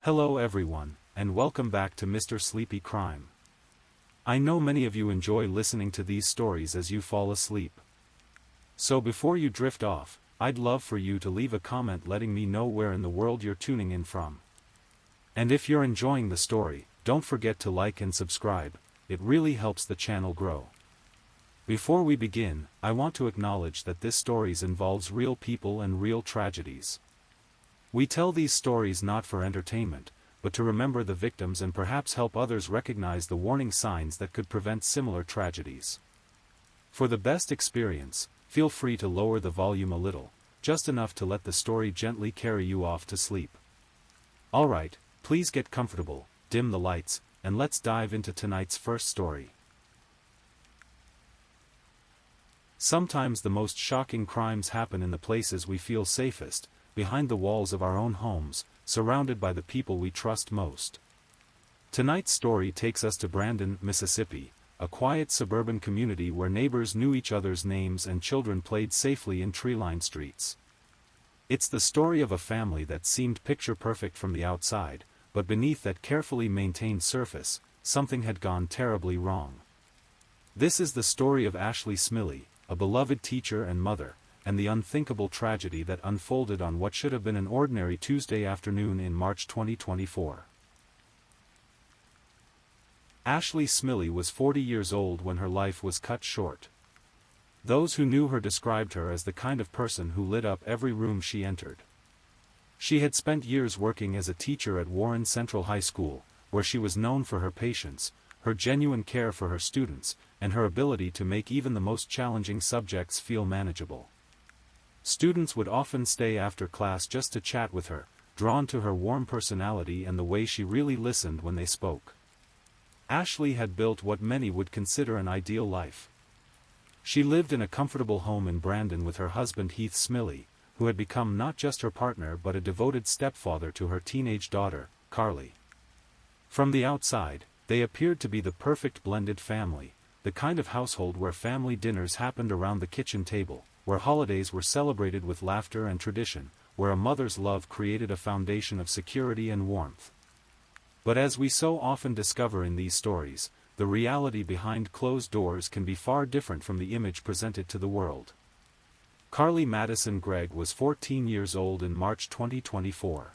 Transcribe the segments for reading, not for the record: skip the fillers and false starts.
Hello everyone, and welcome back to Mr. Sleepy Crime. I know many of you enjoy listening to these stories as you fall asleep. So before you drift off, I'd love for you to leave a comment letting me know where in the world you're tuning in from. And if you're enjoying the story, don't forget to like and subscribe, it really helps the channel grow. Before we begin, I want to acknowledge that this story involves real people and real tragedies. We tell these stories not for entertainment, but to remember the victims and perhaps help others recognize the warning signs that could prevent similar tragedies. For the best experience, feel free to lower the volume a little, just enough to let the story gently carry you off to sleep. Alright, please get comfortable, dim the lights, and let's dive into tonight's first story. Sometimes the most shocking crimes happen in the places we feel safest, behind the walls of our own homes, surrounded by the people we trust most. Tonight's story takes us to Brandon, Mississippi, a quiet suburban community where neighbors knew each other's names and children played safely in tree-lined streets. It's the story of a family that seemed picture-perfect from the outside, but beneath that carefully maintained surface, something had gone terribly wrong. This is the story of Ashley Smiley, a beloved teacher and mother, and the unthinkable tragedy that unfolded on what should have been an ordinary Tuesday afternoon in March 2024. Ashley Smiley was 40 years old when her life was cut short. Those who knew her described her as the kind of person who lit up every room she entered. She had spent years working as a teacher at Warren Central High School, where she was known for her patience, her genuine care for her students, and her ability to make even the most challenging subjects feel manageable. Students would often stay after class just to chat with her, drawn to her warm personality and the way she really listened when they spoke. Ashley had built what many would consider an ideal life. She lived in a comfortable home in Brandon with her husband Heath Smiley, who had become not just her partner but a devoted stepfather to her teenage daughter, Carly. From the outside, they appeared to be the perfect blended family, the kind of household where family dinners happened around the kitchen table, where holidays were celebrated with laughter and tradition, where a mother's love created a foundation of security and warmth. But as we so often discover in these stories, the reality behind closed doors can be far different from the image presented to the world. Carly Madison Gregg was 14 years old in March 2024.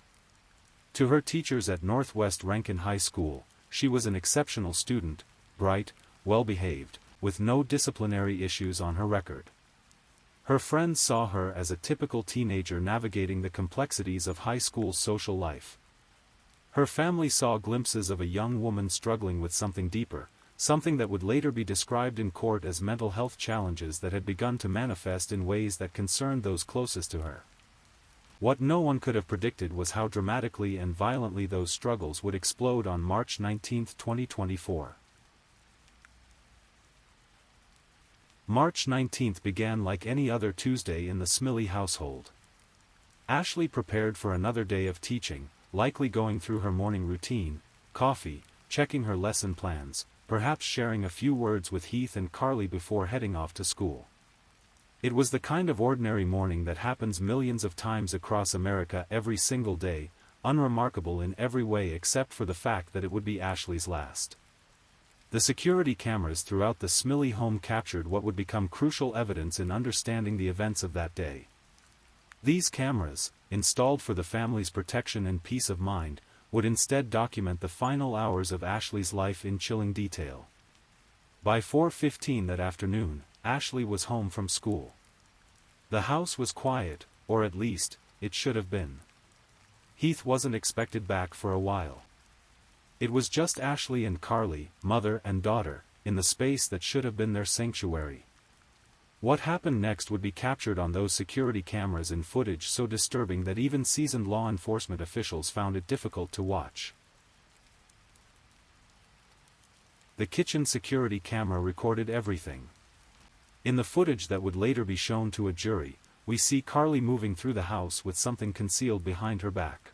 To her teachers at Northwest Rankin High School, she was an exceptional student, bright, well-behaved, with no disciplinary issues on her record. Her friends saw her as a typical teenager navigating the complexities of high school social life. Her family saw glimpses of a young woman struggling with something deeper, something that would later be described in court as mental health challenges that had begun to manifest in ways that concerned those closest to her. What no one could have predicted was how dramatically and violently those struggles would explode on March 19, 2024. March 19 began like any other Tuesday in the Smiley household. Ashley prepared for another day of teaching, likely going through her morning routine, coffee, checking her lesson plans, perhaps sharing a few words with Heath and Carly before heading off to school. It was the kind of ordinary morning that happens millions of times across America every single day, unremarkable in every way except for the fact that it would be Ashley's last. The security cameras throughout the Smiley home captured what would become crucial evidence in understanding the events of that day. These cameras, installed for the family's protection and peace of mind, would instead document the final hours of Ashley's life in chilling detail. By 4:15 that afternoon, Ashley was home from school. The house was quiet, or at least, it should have been. Heath wasn't expected back for a while. It was just Ashley and Carly, mother and daughter, in the space that should have been their sanctuary. What happened next would be captured on those security cameras in footage so disturbing that even seasoned law enforcement officials found it difficult to watch. The kitchen security camera recorded everything. In the footage that would later be shown to a jury, we see Carly moving through the house with something concealed behind her back.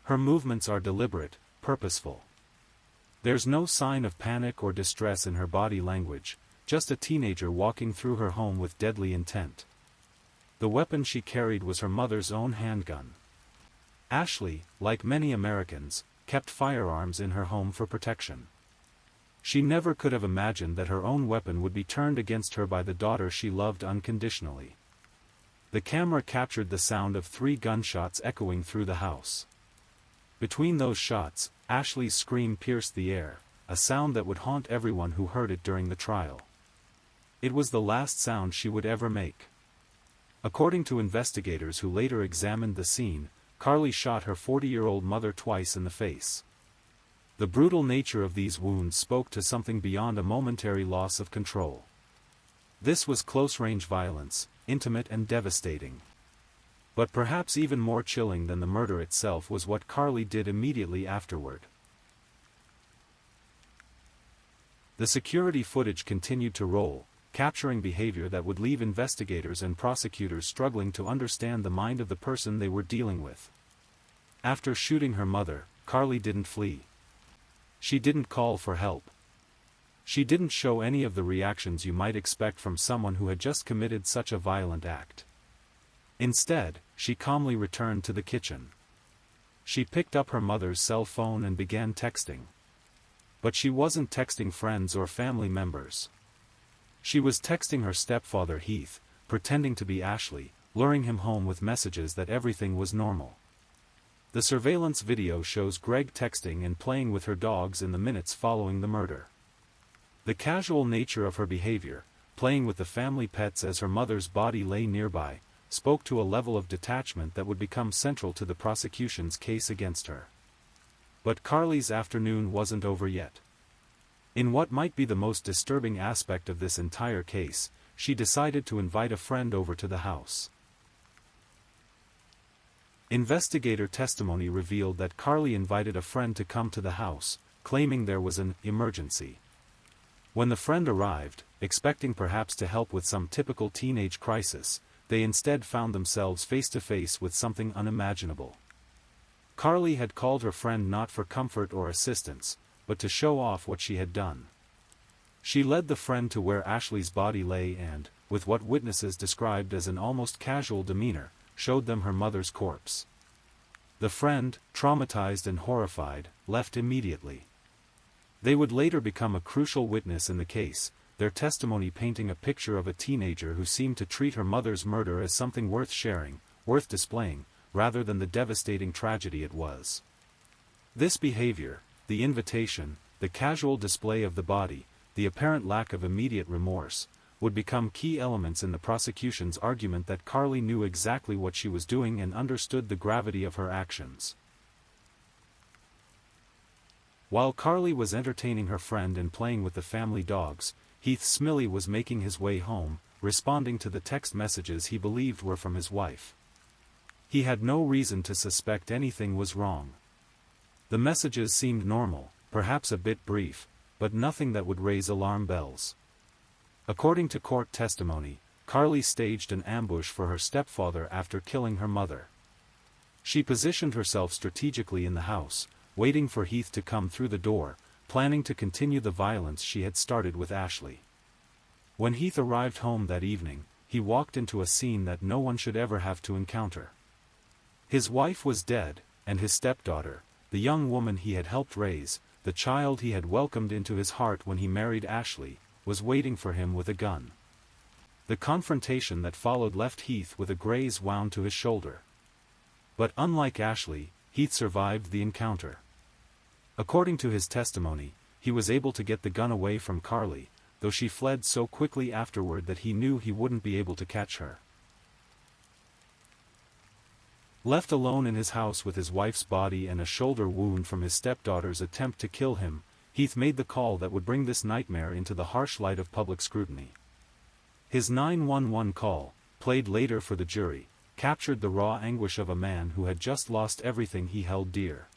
Her movements are deliberate, purposeful. There's no sign of panic or distress in her body language, just a teenager walking through her home with deadly intent. The weapon she carried was her mother's own handgun. Ashley, like many Americans, kept firearms in her home for protection. She never could have imagined that her own weapon would be turned against her by the daughter she loved unconditionally. The camera captured the sound of 3 gunshots echoing through the house. Between those shots, Ashley's scream pierced the air, a sound that would haunt everyone who heard it during the trial. It was the last sound she would ever make. According to investigators who later examined the scene, Carly shot her 40-year-old mother twice in the face. The brutal nature of these wounds spoke to something beyond a momentary loss of control. This was close-range violence, intimate and devastating. But perhaps even more chilling than the murder itself was what Carly did immediately afterward. The security footage continued to roll, capturing behavior that would leave investigators and prosecutors struggling to understand the mind of the person they were dealing with. After shooting her mother, Carly didn't flee. She didn't call for help. She didn't show any of the reactions you might expect from someone who had just committed such a violent act. Instead, she calmly returned to the kitchen. She picked up her mother's cell phone and began texting. But she wasn't texting friends or family members. She was texting her stepfather Heath, pretending to be Ashley, luring him home with messages that everything was normal. The surveillance video shows Greg texting and playing with her dogs in the minutes following the murder. The casual nature of her behavior, playing with the family pets as her mother's body lay nearby, spoke to a level of detachment that would become central to the prosecution's case against her. But Carly's afternoon wasn't over yet. In what might be the most disturbing aspect of this entire case, she decided to invite a friend over to the house. Investigator testimony revealed that Carly invited a friend to come to the house, claiming there was an emergency. When the friend arrived, expecting perhaps to help with some typical teenage crisis, they instead found themselves face to face with something unimaginable. Carly had called her friend not for comfort or assistance, but to show off what she had done. She led the friend to where Ashley's body lay and, with what witnesses described as an almost casual demeanor, showed them her mother's corpse. The friend, traumatized and horrified, left immediately. They would later become a crucial witness in the case, their testimony painting a picture of a teenager who seemed to treat her mother's murder as something worth sharing, worth displaying, rather than the devastating tragedy it was. This behavior, the invitation, the casual display of the body, the apparent lack of immediate remorse, would become key elements in the prosecution's argument that Carly knew exactly what she was doing and understood the gravity of her actions. While Carly was entertaining her friend and playing with the family dogs, Heath Smiley was making his way home, responding to the text messages he believed were from his wife. He had no reason to suspect anything was wrong. The messages seemed normal, perhaps a bit brief, but nothing that would raise alarm bells. According to court testimony, Carly staged an ambush for her stepfather after killing her mother. She positioned herself strategically in the house, waiting for Heath to come through the door, planning to continue the violence she had started with Ashley. When Heath arrived home that evening, he walked into a scene that no one should ever have to encounter. His wife was dead, and his stepdaughter, the young woman he had helped raise, the child he had welcomed into his heart when he married Ashley, was waiting for him with a gun. The confrontation that followed left Heath with a graze wound to his shoulder. But unlike Ashley, Heath survived the encounter. According to his testimony, he was able to get the gun away from Carly, though she fled so quickly afterward that he knew he wouldn't be able to catch her. Left alone in his house with his wife's body and a shoulder wound from his stepdaughter's attempt to kill him, Heath made the call that would bring this nightmare into the harsh light of public scrutiny. His 911 call, played later for the jury, captured the raw anguish of a man who had just lost everything he held dear.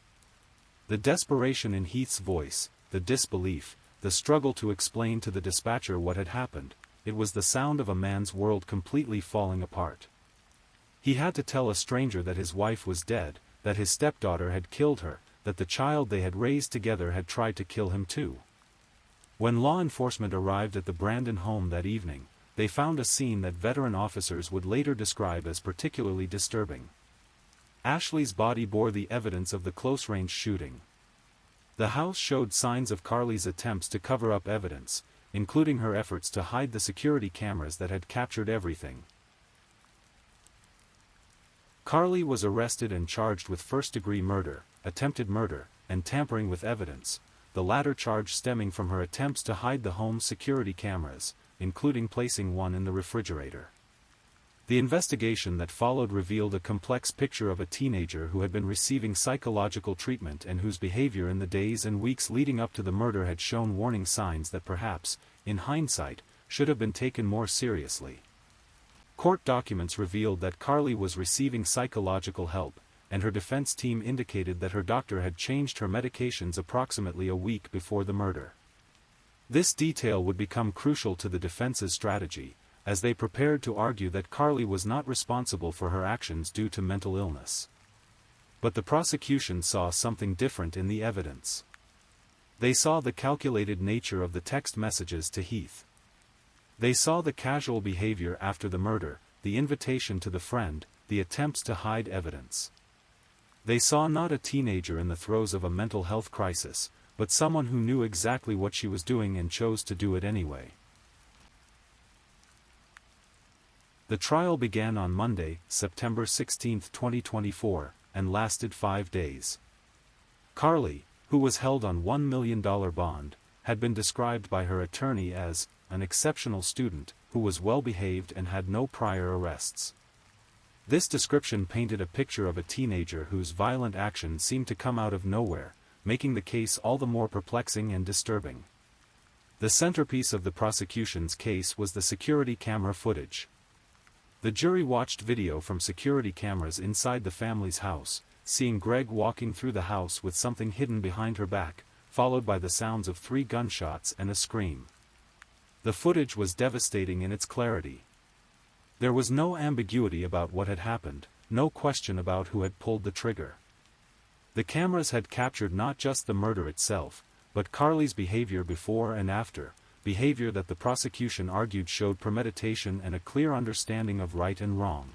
The desperation in Heath's voice, the disbelief, the struggle to explain to the dispatcher what had happened, it was the sound of a man's world completely falling apart. He had to tell a stranger that his wife was dead, that his stepdaughter had killed her, that the child they had raised together had tried to kill him too. When law enforcement arrived at the Brandon home that evening, they found a scene that veteran officers would later describe as particularly disturbing. Ashley's body bore the evidence of the close-range shooting. The house showed signs of Carly's attempts to cover up evidence, including her efforts to hide the security cameras that had captured everything. Carly was arrested and charged with first-degree murder, attempted murder, and tampering with evidence, the latter charge stemming from her attempts to hide the home's security cameras, including placing one in the refrigerator. The investigation that followed revealed a complex picture of a teenager who had been receiving psychological treatment and whose behavior in the days and weeks leading up to the murder had shown warning signs that perhaps, in hindsight, should have been taken more seriously. Court documents revealed that Carly was receiving psychological help, and her defense team indicated that her doctor had changed her medications approximately a week before the murder. This detail would become crucial to the defense's strategy, as they prepared to argue that Carly was not responsible for her actions due to mental illness. But the prosecution saw something different in the evidence. They saw the calculated nature of the text messages to Heath. They saw the casual behavior after the murder, the invitation to the friend, the attempts to hide evidence. They saw not a teenager in the throes of a mental health crisis, but someone who knew exactly what she was doing and chose to do it anyway. The trial began on Monday, September 16, 2024, and lasted 5 days. Carly, who was held on $1 million bond, had been described by her attorney as an exceptional student who was well-behaved and had no prior arrests. This description painted a picture of a teenager whose violent actions seemed to come out of nowhere, making the case all the more perplexing and disturbing. The centerpiece of the prosecution's case was the security camera footage. The jury watched video from security cameras inside the family's house, seeing Greg walking through the house with something hidden behind her back, followed by the sounds of 3 gunshots and a scream. The footage was devastating in its clarity. There was no ambiguity about what had happened, no question about who had pulled the trigger. The cameras had captured not just the murder itself, but Carly's behavior before and after, behavior that the prosecution argued showed premeditation and a clear understanding of right and wrong.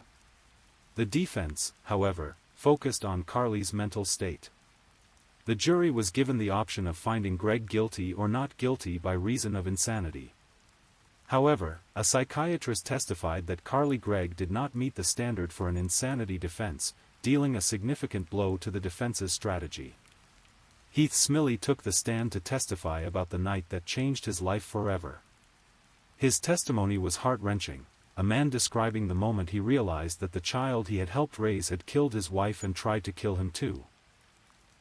The defense, however, focused on Carly's mental state. The jury was given the option of finding Greg guilty or not guilty by reason of insanity. However, a psychiatrist testified that Carly Gregg did not meet the standard for an insanity defense, dealing a significant blow to the defense's strategy. Heath Smiley took the stand to testify about the night that changed his life forever. His testimony was heart-wrenching, a man describing the moment he realized that the child he had helped raise had killed his wife and tried to kill him too.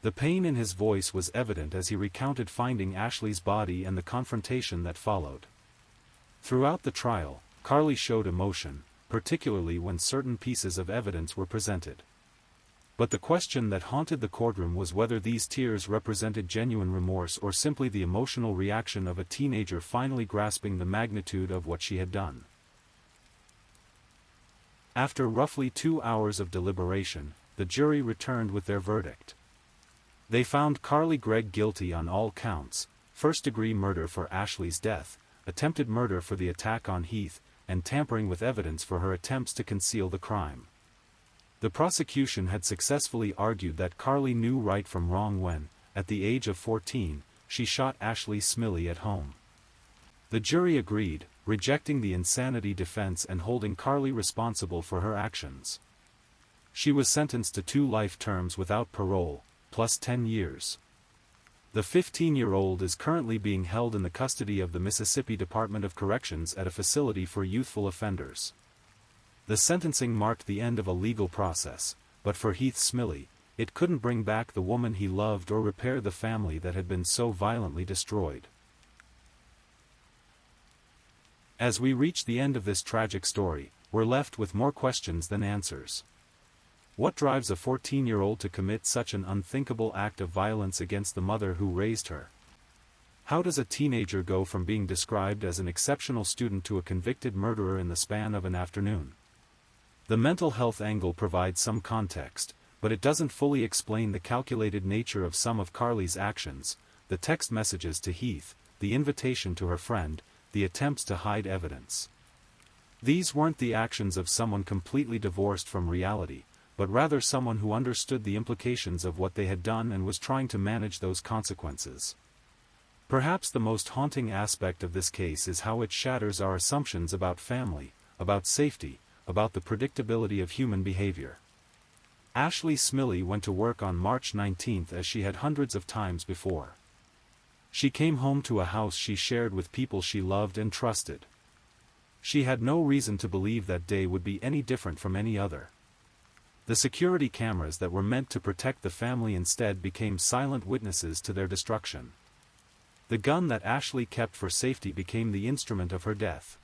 The pain in his voice was evident as he recounted finding Ashley's body and the confrontation that followed. Throughout the trial, Carly showed emotion, particularly when certain pieces of evidence were presented. But the question that haunted the courtroom was whether these tears represented genuine remorse or simply the emotional reaction of a teenager finally grasping the magnitude of what she had done. After roughly 2 hours of deliberation, the jury returned with their verdict. They found Carly Gregg guilty on all counts: first-degree murder for Ashley's death, attempted murder for the attack on Heath, and tampering with evidence for her attempts to conceal the crime. The prosecution had successfully argued that Carly knew right from wrong when, at the age of 14, she shot Ashley Smiley at home. The jury agreed, rejecting the insanity defense and holding Carly responsible for her actions. She was sentenced to 2 life terms without parole, plus 10 years. The 15-year-old is currently being held in the custody of the Mississippi Department of Corrections at a facility for youthful offenders. The sentencing marked the end of a legal process, but for Heath Smiley, it couldn't bring back the woman he loved or repair the family that had been so violently destroyed. As we reach the end of this tragic story, we're left with more questions than answers. What drives a 14-year-old to commit such an unthinkable act of violence against the mother who raised her? How does a teenager go from being described as an exceptional student to a convicted murderer in the span of an afternoon? The mental health angle provides some context, but it doesn't fully explain the calculated nature of some of Carly's actions: the text messages to Heath, the invitation to her friend, the attempts to hide evidence. These weren't the actions of someone completely divorced from reality, but rather someone who understood the implications of what they had done and was trying to manage those consequences. Perhaps the most haunting aspect of this case is how it shatters our assumptions about family, about safety, about the predictability of human behavior. Ashley Smiley went to work on March 19 as she had hundreds of times before. She came home to a house she shared with people she loved and trusted. She had no reason to believe that day would be any different from any other. The security cameras that were meant to protect the family instead became silent witnesses to their destruction. The gun that Ashley kept for safety became the instrument of her death.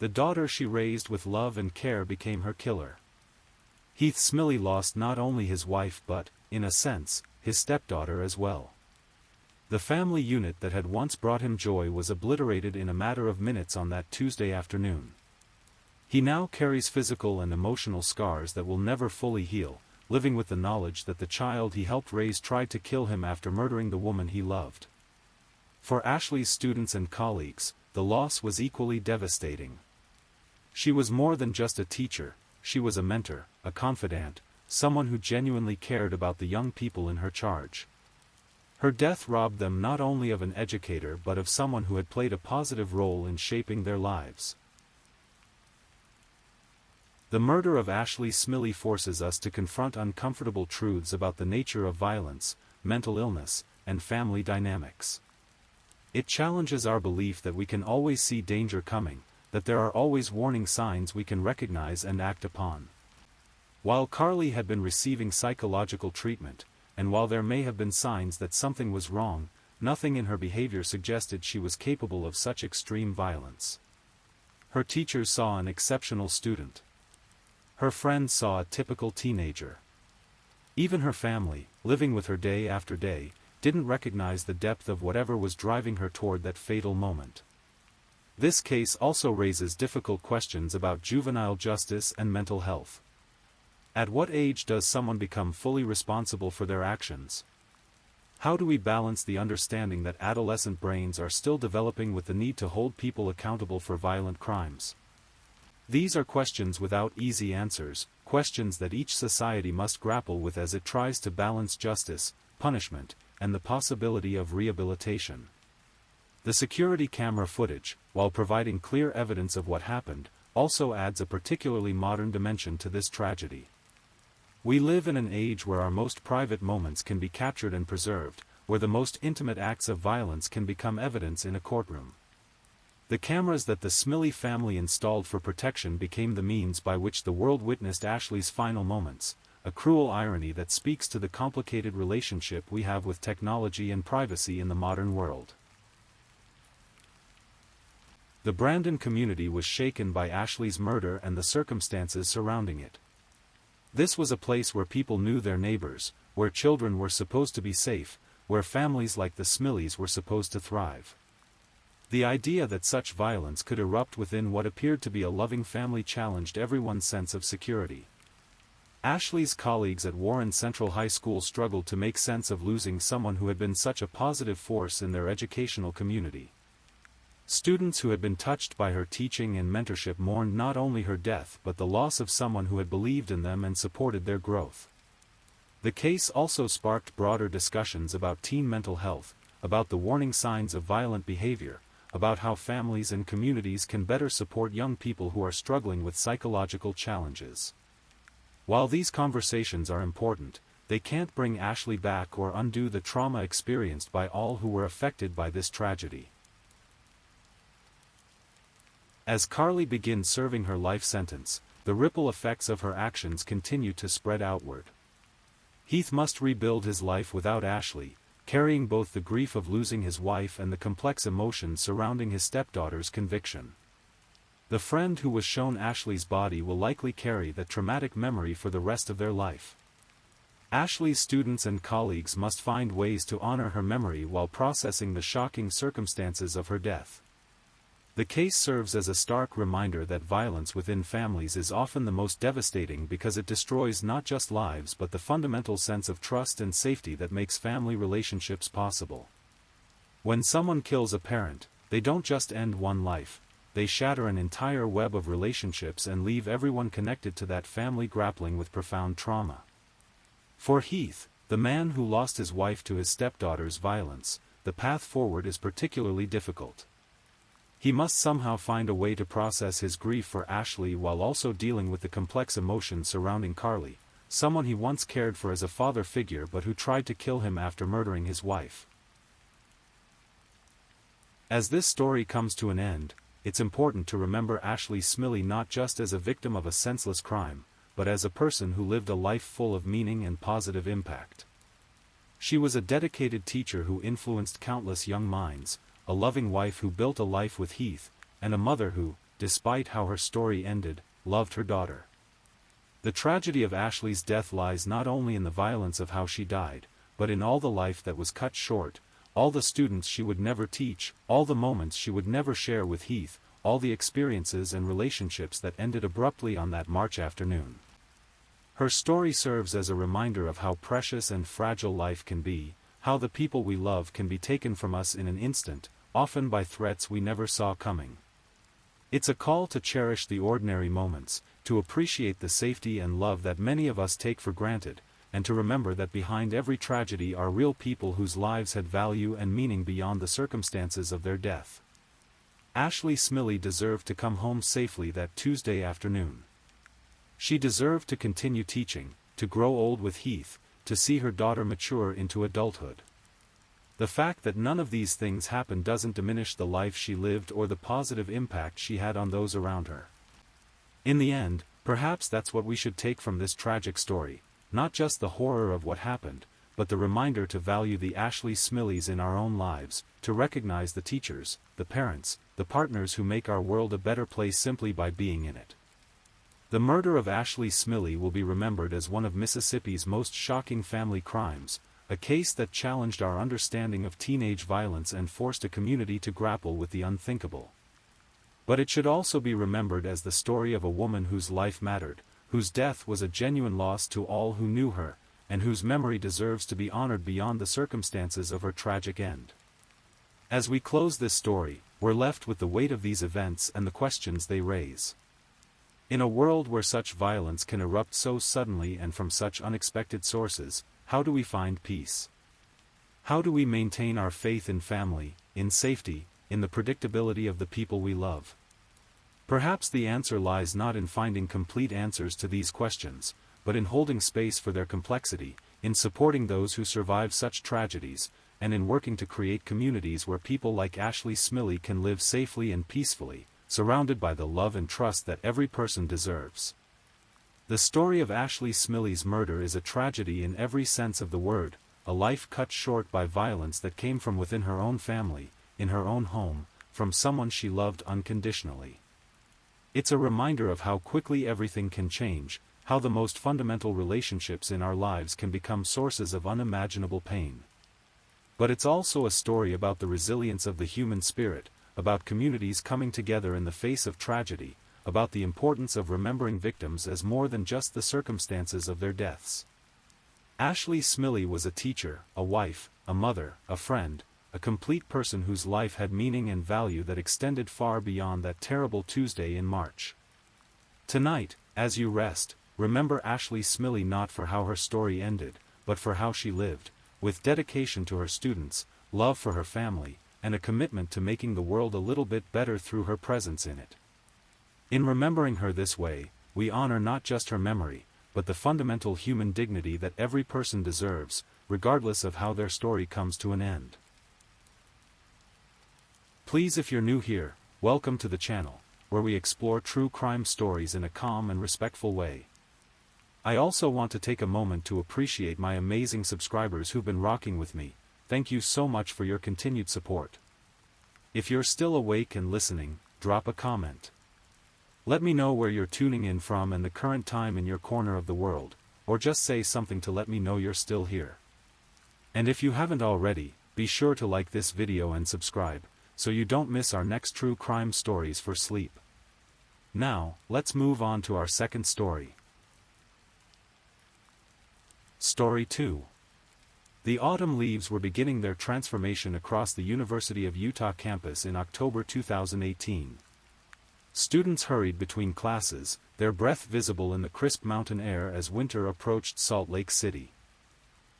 The daughter she raised with love and care became her killer. Heath Smiley lost not only his wife but, in a sense, his stepdaughter as well. The family unit that had once brought him joy was obliterated in a matter of minutes on that Tuesday afternoon. He now carries physical and emotional scars that will never fully heal, living with the knowledge that the child he helped raise tried to kill him after murdering the woman he loved. For Ashley's students and colleagues, the loss was equally devastating. She was more than just a teacher, she was a mentor, a confidant, someone who genuinely cared about the young people in her charge. Her death robbed them not only of an educator but of someone who had played a positive role in shaping their lives. The murder of Ashley Smiley forces us to confront uncomfortable truths about the nature of violence, mental illness, and family dynamics. It challenges our belief that we can always see danger coming, that there are always warning signs we can recognize and act upon. While Carly had been receiving psychological treatment, and while there may have been signs that something was wrong, nothing in her behavior suggested she was capable of such extreme violence. Her teachers saw an exceptional student. Her friends saw a typical teenager. Even her family, living with her day after day, didn't recognize the depth of whatever was driving her toward that fatal moment. This case also raises difficult questions about juvenile justice and mental health. At what age does someone become fully responsible for their actions? How do we balance the understanding that adolescent brains are still developing with the need to hold people accountable for violent crimes? These are questions without easy answers, questions that each society must grapple with as it tries to balance justice, punishment, and the possibility of rehabilitation. The security camera footage, while providing clear evidence of what happened, also adds a particularly modern dimension to this tragedy. We live in an age where our most private moments can be captured and preserved, where the most intimate acts of violence can become evidence in a courtroom. The cameras that the Smiley family installed for protection became the means by which the world witnessed Ashley's final moments, a cruel irony that speaks to the complicated relationship we have with technology and privacy in the modern world. The Brandon community was shaken by Ashley's murder and the circumstances surrounding it. This was a place where people knew their neighbors, where children were supposed to be safe, where families like the Smileys were supposed to thrive. The idea that such violence could erupt within what appeared to be a loving family challenged everyone's sense of security. Ashley's colleagues at Warren Central High School struggled to make sense of losing someone who had been such a positive force in their educational community. Students who had been touched by her teaching and mentorship mourned not only her death but the loss of someone who had believed in them and supported their growth. The case also sparked broader discussions about teen mental health, about the warning signs of violent behavior, about how families and communities can better support young people who are struggling with psychological challenges. While these conversations are important, they can't bring Ashley back or undo the trauma experienced by all who were affected by this tragedy. As Carly begins serving her life sentence, the ripple effects of her actions continue to spread outward. Heath must rebuild his life without Ashley, carrying both the grief of losing his wife and the complex emotions surrounding his stepdaughter's conviction. The friend who was shown Ashley's body will likely carry that traumatic memory for the rest of their life. Ashley's students and colleagues must find ways to honor her memory while processing the shocking circumstances of her death. The case serves as a stark reminder that violence within families is often the most devastating because it destroys not just lives but the fundamental sense of trust and safety that makes family relationships possible. When someone kills a parent, they don't just end one life, they shatter an entire web of relationships and leave everyone connected to that family grappling with profound trauma. For Heath, the man who lost his wife to his stepdaughter's violence, the path forward is particularly difficult. He must somehow find a way to process his grief for Ashley while also dealing with the complex emotions surrounding Carly, someone he once cared for as a father figure but who tried to kill him after murdering his wife. As this story comes to an end, it's important to remember Ashley Smiley not just as a victim of a senseless crime, but as a person who lived a life full of meaning and positive impact. She was a dedicated teacher who influenced countless young minds, a loving wife who built a life with Heath, and a mother who, despite how her story ended, loved her daughter. The tragedy of Ashley's death lies not only in the violence of how she died, but in all the life that was cut short, all the students she would never teach, all the moments she would never share with Heath, all the experiences and relationships that ended abruptly on that March afternoon. Her story serves as a reminder of how precious and fragile life can be, how the people we love can be taken from us in an instant, often by threats we never saw coming. It's a call to cherish the ordinary moments, to appreciate the safety and love that many of us take for granted, and to remember that behind every tragedy are real people whose lives had value and meaning beyond the circumstances of their death. Ashley Smiley deserved to come home safely that Tuesday afternoon. She deserved to continue teaching, to grow old with Heath, to see her daughter mature into adulthood. The fact that none of these things happened doesn't diminish the life she lived or the positive impact she had on those around her. In the end, perhaps that's what we should take from this tragic story, not just the horror of what happened, but the reminder to value the Ashley Smileys in our own lives, to recognize the teachers, the parents, the partners who make our world a better place simply by being in it. The murder of Ashley Smiley will be remembered as one of Mississippi's most shocking family crimes, a case that challenged our understanding of teenage violence and forced a community to grapple with the unthinkable. But it should also be remembered as the story of a woman whose life mattered, whose death was a genuine loss to all who knew her, and whose memory deserves to be honored beyond the circumstances of her tragic end. As we close this story, we're left with the weight of these events and the questions they raise. In a world where such violence can erupt so suddenly and from such unexpected sources, how do we find peace? How do we maintain our faith in family, in safety, in the predictability of the people we love? Perhaps the answer lies not in finding complete answers to these questions, but in holding space for their complexity, in supporting those who survive such tragedies, and in working to create communities where people like Ashley Smiley can live safely and peacefully, surrounded by the love and trust that every person deserves. The story of Ashley Smiley's murder is a tragedy in every sense of the word, a life cut short by violence that came from within her own family, in her own home, from someone she loved unconditionally. It's a reminder of how quickly everything can change, how the most fundamental relationships in our lives can become sources of unimaginable pain. But it's also a story about the resilience of the human spirit, about communities coming together in the face of tragedy, about the importance of remembering victims as more than just the circumstances of their deaths. Ashley Smiley was a teacher, a wife, a mother, a friend, a complete person whose life had meaning and value that extended far beyond that terrible Tuesday in March. Tonight, as you rest, remember Ashley Smiley not for how her story ended, but for how she lived, with dedication to her students, love for her family, and a commitment to making the world a little bit better through her presence in it. In remembering her this way, we honor not just her memory, but the fundamental human dignity that every person deserves, regardless of how their story comes to an end. Please, if you're new here, welcome to the channel, where we explore true crime stories in a calm and respectful way. I also want to take a moment to appreciate my amazing subscribers who've been rocking with me. Thank you so much for your continued support. If you're still awake and listening, drop a comment. Let me know where you're tuning in from and the current time in your corner of the world, or just say something to let me know you're still here. And if you haven't already, be sure to like this video and subscribe, so you don't miss our next true crime stories for sleep. Now, let's move on to our second story. Story 2. The autumn leaves were beginning their transformation across the University of Utah campus in October 2018. Students hurried between classes, their breath visible in the crisp mountain air as winter approached Salt Lake City.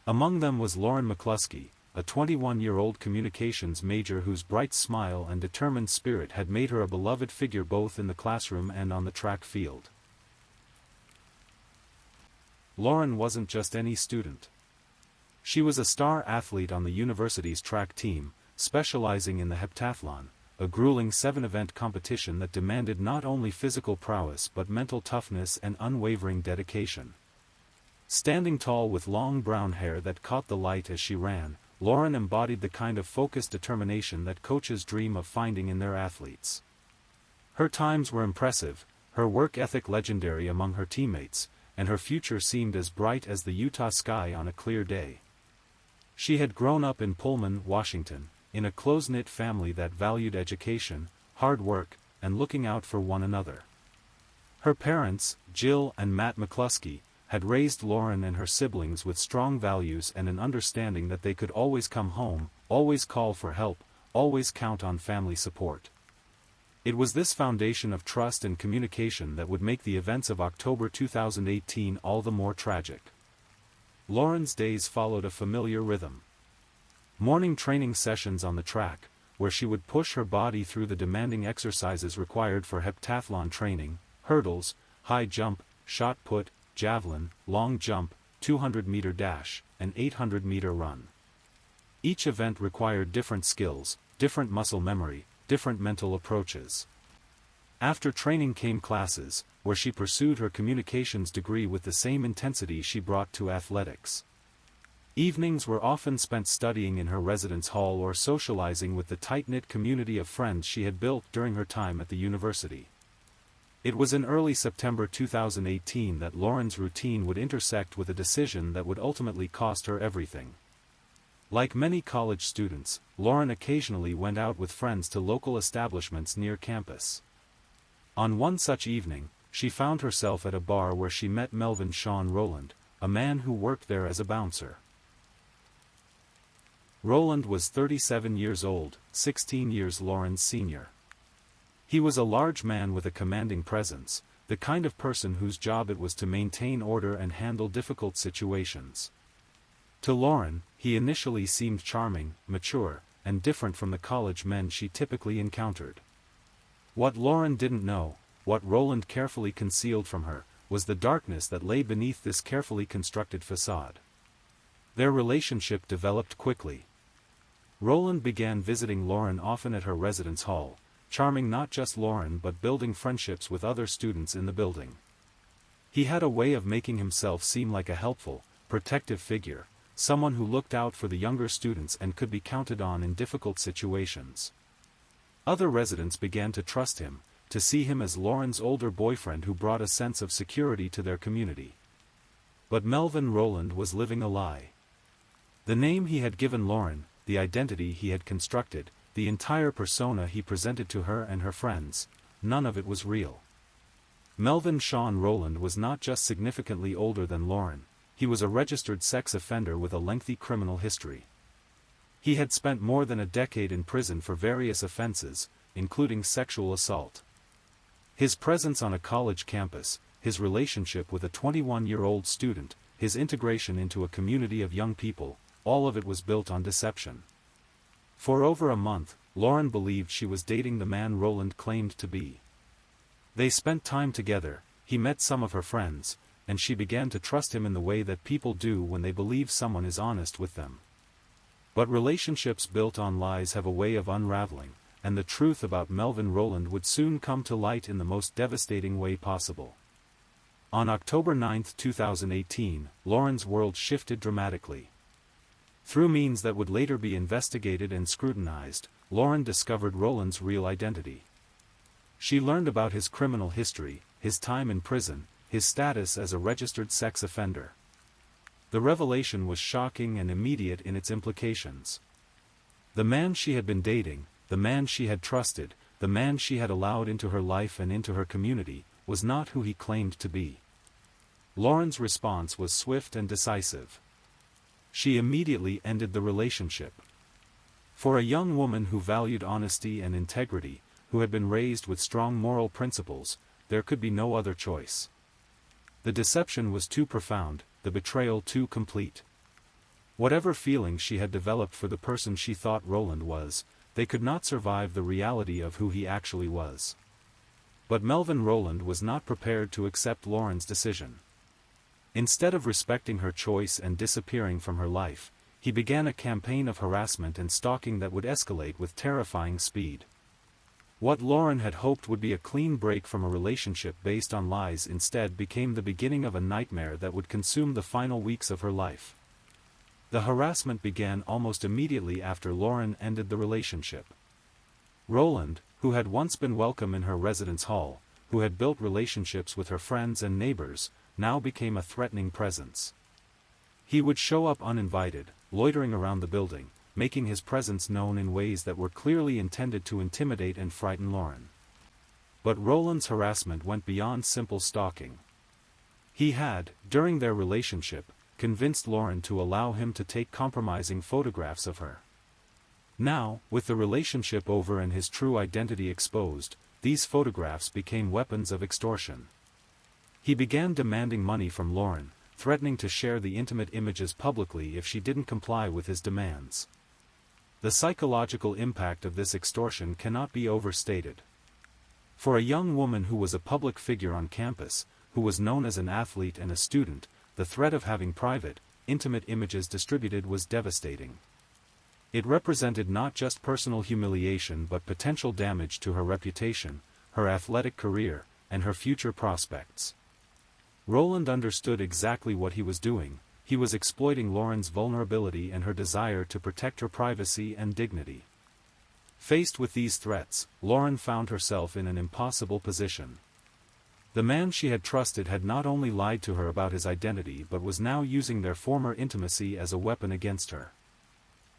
Among them was Lauren McCluskey, a 21-year-old communications major whose bright smile and determined spirit had made her a beloved figure both in the classroom and on the track field. Lauren wasn't just any student. She was a star athlete on the university's track team, specializing in the heptathlon, a grueling 7-event competition that demanded not only physical prowess but mental toughness and unwavering dedication. Standing tall with long brown hair that caught the light as she ran, Lauren embodied the kind of focused determination that coaches dream of finding in their athletes. Her times were impressive, her work ethic legendary among her teammates, and her future seemed as bright as the Utah sky on a clear day. She had grown up in Pullman, Washington, in a close-knit family that valued education, hard work, and looking out for one another. Her parents, Jill and Matt McCluskey, had raised Lauren and her siblings with strong values and an understanding that they could always come home, always call for help, always count on family support. It was this foundation of trust and communication that would make the events of October 2018 all the more tragic. Lauren's days followed a familiar rhythm. Morning training sessions on the track, where she would push her body through the demanding exercises required for heptathlon training, hurdles, high jump, shot put, javelin, long jump, 200-meter dash, and 800-meter run. Each event required different skills, different muscle memory, different mental approaches. After training came classes, where she pursued her communications degree with the same intensity she brought to athletics. Evenings were often spent studying in her residence hall or socializing with the tight-knit community of friends she had built during her time at the university. It was in early September 2018 that Lauren's routine would intersect with a decision that would ultimately cost her everything. Like many college students, Lauren occasionally went out with friends to local establishments near campus. On one such evening, she found herself at a bar where she met Melvin Sean Rowland, a man who worked there as a bouncer. Rowland was 37 years old, 16 years Lauren's senior. He was a large man with a commanding presence, the kind of person whose job it was to maintain order and handle difficult situations. To Lauren, he initially seemed charming, mature, and different from the college men she typically encountered. What Lauren didn't know, what Rowland carefully concealed from her, was the darkness that lay beneath this carefully constructed facade. Their relationship developed quickly. Rowland began visiting Lauren often at her residence hall, charming not just Lauren but building friendships with other students in the building. He had a way of making himself seem like a helpful, protective figure, someone who looked out for the younger students and could be counted on in difficult situations. Other residents began to trust him, to see him as Lauren's older boyfriend who brought a sense of security to their community. But Melvin Rowland was living a lie. The name he had given Lauren, the identity he had constructed, the entire persona he presented to her and her friends, none of it was real. Melvin Sean Rowland was not just significantly older than Lauren, he was a registered sex offender with a lengthy criminal history. He had spent more than a decade in prison for various offenses, including sexual assault. His presence on a college campus, his relationship with a 21-year-old student, his integration into a community of young people, all of it was built on deception. For over a month, Lauren believed she was dating the man Rowland claimed to be. They spent time together, he met some of her friends, and she began to trust him in the way that people do when they believe someone is honest with them. But relationships built on lies have a way of unraveling, and the truth about Melvin Rowland would soon come to light in the most devastating way possible. On October 9, 2018, Lauren's world shifted dramatically. Through means that would later be investigated and scrutinized, Lauren discovered Rowland's real identity. She learned about his criminal history, his time in prison, his status as a registered sex offender. The revelation was shocking and immediate in its implications. The man she had been dating, the man she had trusted, the man she had allowed into her life and into her community, was not who he claimed to be. Lauren's response was swift and decisive. She immediately ended the relationship. For a young woman who valued honesty and integrity, who had been raised with strong moral principles, there could be no other choice. The deception was too profound, the betrayal too complete. Whatever feelings she had developed for the person she thought Roland was, they could not survive the reality of who he actually was. But Melvin Roland was not prepared to accept Lauren's decision. Instead of respecting her choice and disappearing from her life, he began a campaign of harassment and stalking that would escalate with terrifying speed. What Lauren had hoped would be a clean break from a relationship based on lies instead became the beginning of a nightmare that would consume the final weeks of her life. The harassment began almost immediately after Lauren ended the relationship. Roland, who had once been welcome in her residence hall, who had built relationships with her friends and neighbors, now became a threatening presence. He would show up uninvited, loitering around the building, making his presence known in ways that were clearly intended to intimidate and frighten Lauren. But Roland's harassment went beyond simple stalking. He had, during their relationship, convinced Lauren to allow him to take compromising photographs of her. Now, with the relationship over and his true identity exposed, these photographs became weapons of extortion. He began demanding money from Lauren, threatening to share the intimate images publicly if she didn't comply with his demands. The psychological impact of this extortion cannot be overstated. For a young woman who was a public figure on campus, who was known as an athlete and a student, the threat of having private, intimate images distributed was devastating. It represented not just personal humiliation but potential damage to her reputation, her athletic career, and her future prospects. Roland understood exactly what he was doing. He was exploiting Lauren's vulnerability and her desire to protect her privacy and dignity. Faced with these threats, Lauren found herself in an impossible position. The man she had trusted had not only lied to her about his identity but was now using their former intimacy as a weapon against her.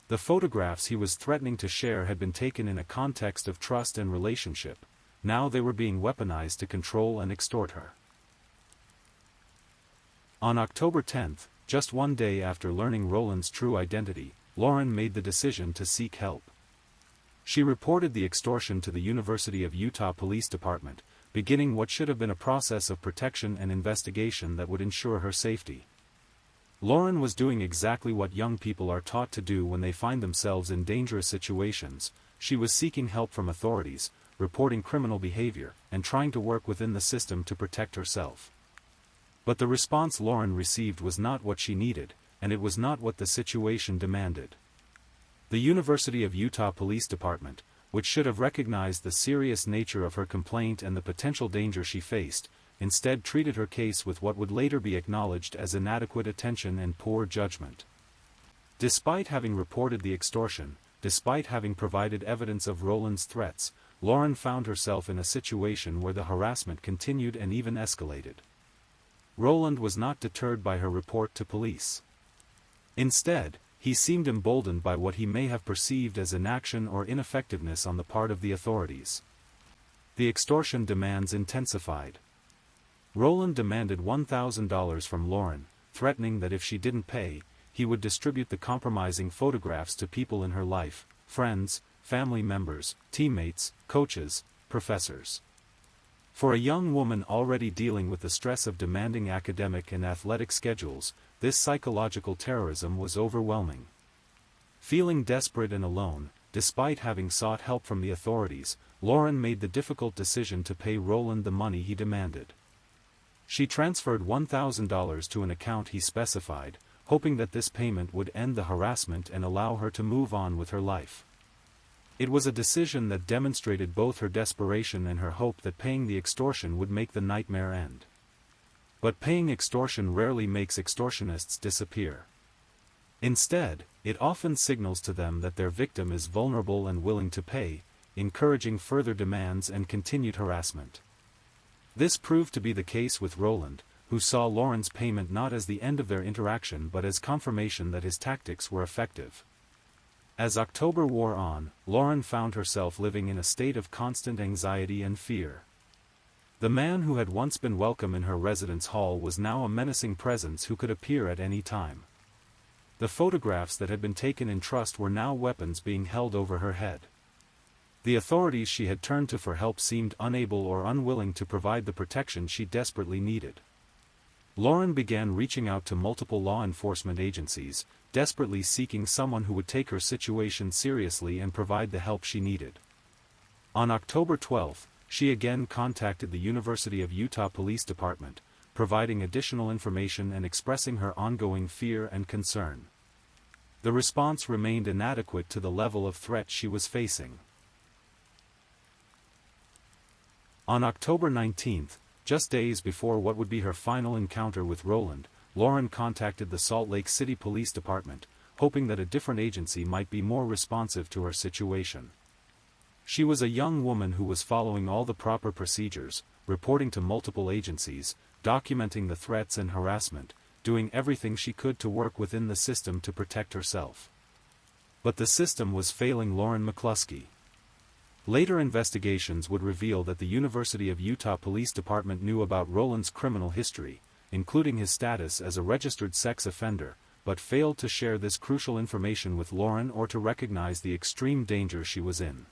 The photographs he was threatening to share had been taken in a context of trust and relationship. Now they were being weaponized to control and extort her. On October 10, just one day after learning Roland's true identity, Lauren made the decision to seek help. She reported the extortion to the University of Utah Police Department, beginning what should have been a process of protection and investigation that would ensure her safety. Lauren was doing exactly what young people are taught to do when they find themselves in dangerous situations. She was seeking help from authorities, reporting criminal behavior, and trying to work within the system to protect herself. But the response Lauren received was not what she needed, and it was not what the situation demanded. The University of Utah Police Department, which should have recognized the serious nature of her complaint and the potential danger she faced, instead treated her case with what would later be acknowledged as inadequate attention and poor judgment. Despite having reported the extortion, despite having provided evidence of Roland's threats, Lauren found herself in a situation where the harassment continued and even escalated. Roland was not deterred by her report to police. Instead, he seemed emboldened by what he may have perceived as inaction or ineffectiveness on the part of the authorities. The extortion demands intensified. Roland demanded $1,000 from Lauren, threatening that if she didn't pay, he would distribute the compromising photographs to people in her life, friends, family members, teammates, coaches, professors. For a young woman already dealing with the stress of demanding academic and athletic schedules, this psychological terrorism was overwhelming. Feeling desperate and alone, despite having sought help from the authorities, Lauren made the difficult decision to pay Roland the money he demanded. She transferred $1,000 to an account he specified, hoping that this payment would end the harassment and allow her to move on with her life. It was a decision that demonstrated both her desperation and her hope that paying the extortion would make the nightmare end. But paying extortion rarely makes extortionists disappear. Instead, it often signals to them that their victim is vulnerable and willing to pay, encouraging further demands and continued harassment. This proved to be the case with Roland, who saw Lauren's payment not as the end of their interaction but as confirmation that his tactics were effective. As October wore on, Lauren found herself living in a state of constant anxiety and fear. The man who had once been welcome in her residence hall was now a menacing presence who could appear at any time. The photographs that had been taken in trust were now weapons being held over her head. The authorities she had turned to for help seemed unable or unwilling to provide the protection she desperately needed. Lauren began reaching out to multiple law enforcement agencies, desperately seeking someone who would take her situation seriously and provide the help she needed. On October 12, she again contacted the University of Utah Police Department, providing additional information and expressing her ongoing fear and concern. The response remained inadequate to the level of threat she was facing. On October 19, just days before what would be her final encounter with Roland, Lauren contacted the Salt Lake City Police Department, hoping that a different agency might be more responsive to her situation. She was a young woman who was following all the proper procedures, reporting to multiple agencies, documenting the threats and harassment, doing everything she could to work within the system to protect herself. But the system was failing Lauren McCluskey. Later investigations would reveal that the University of Utah Police Department knew about Roland's criminal history, including his status as a registered sex offender, but failed to share this crucial information with Lauren or to recognize the extreme danger she was in.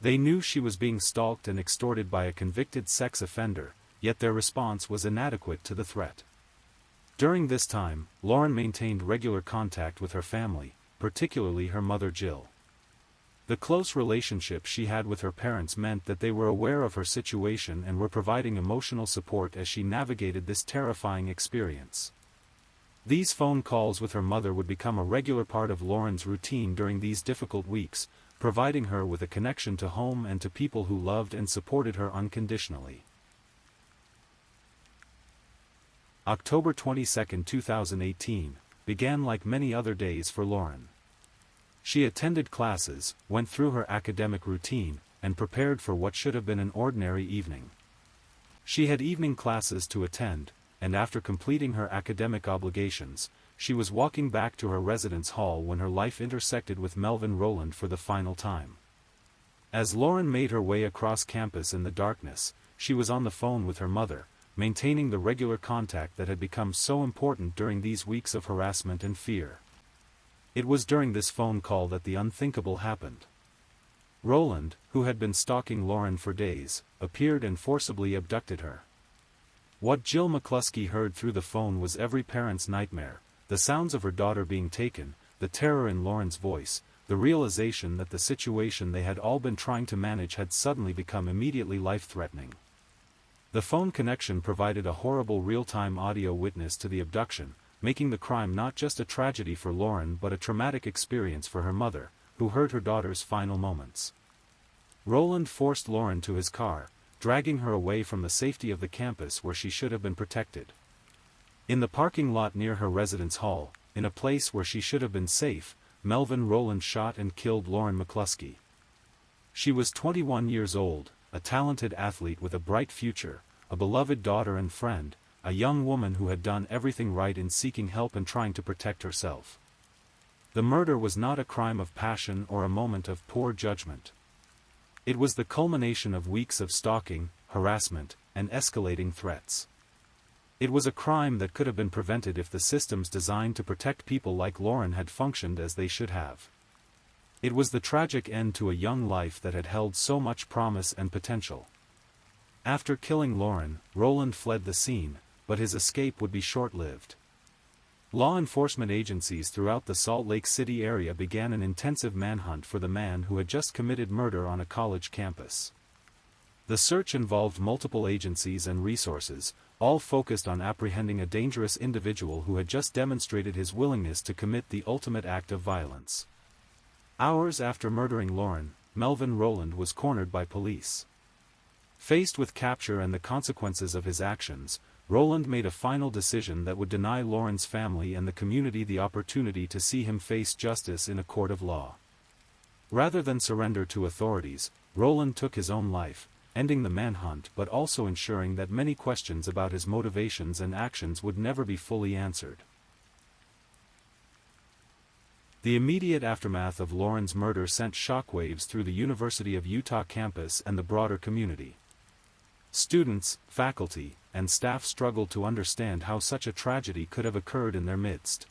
They knew she was being stalked and extorted by a convicted sex offender, yet their response was inadequate to the threat. During this time, Lauren maintained regular contact with her family, particularly her mother Jill. The close relationship she had with her parents meant that they were aware of her situation and were providing emotional support as she navigated this terrifying experience. These phone calls with her mother would become a regular part of Lauren's routine during these difficult weeks, providing her with a connection to home and to people who loved and supported her unconditionally. October 22, 2018, began like many other days for Lauren. She attended classes, went through her academic routine, and prepared for what should have been an ordinary evening. She had evening classes to attend, and after completing her academic obligations, she was walking back to her residence hall when her life intersected with Melvin Roland for the final time. As Lauren made her way across campus in the darkness, she was on the phone with her mother, maintaining the regular contact that had become so important during these weeks of harassment and fear. It was during this phone call that the unthinkable happened. Roland, who had been stalking Lauren for days, appeared and forcibly abducted her. What Jill McCluskey heard through the phone was every parent's nightmare: the sounds of her daughter being taken, the terror in Lauren's voice, the realization that the situation they had all been trying to manage had suddenly become immediately life-threatening. The phone connection provided a horrible real-time audio witness to the abduction, making the crime not just a tragedy for Lauren but a traumatic experience for her mother, who heard her daughter's final moments. Roland forced Lauren to his car, dragging her away from the safety of the campus where she should have been protected. In the parking lot near her residence hall, in a place where she should have been safe, Melvin Roland shot and killed Lauren McCluskey. She was 21 years old, a talented athlete with a bright future, a beloved daughter and friend, a young woman who had done everything right in seeking help and trying to protect herself. The murder was not a crime of passion or a moment of poor judgment. It was the culmination of weeks of stalking, harassment, and escalating threats. It was a crime that could have been prevented if the systems designed to protect people like Lauren had functioned as they should have. It was the tragic end to a young life that had held so much promise and potential. After killing Lauren, Roland fled the scene, but his escape would be short-lived. Law enforcement agencies throughout the Salt Lake City area began an intensive manhunt for the man who had just committed murder on a college campus. The search involved multiple agencies and resources, all focused on apprehending a dangerous individual who had just demonstrated his willingness to commit the ultimate act of violence. Hours after murdering Lauren, Melvin Roland was cornered by police. Faced with capture and the consequences of his actions, Roland made a final decision that would deny Lauren's family and the community the opportunity to see him face justice in a court of law. Rather than surrender to authorities, Roland took his own life, ending the manhunt but also ensuring that many questions about his motivations and actions would never be fully answered. The immediate aftermath of Lauren's murder sent shockwaves through the University of Utah campus and the broader community. Students, faculty, and staff struggled to understand how such a tragedy could have occurred in their midst.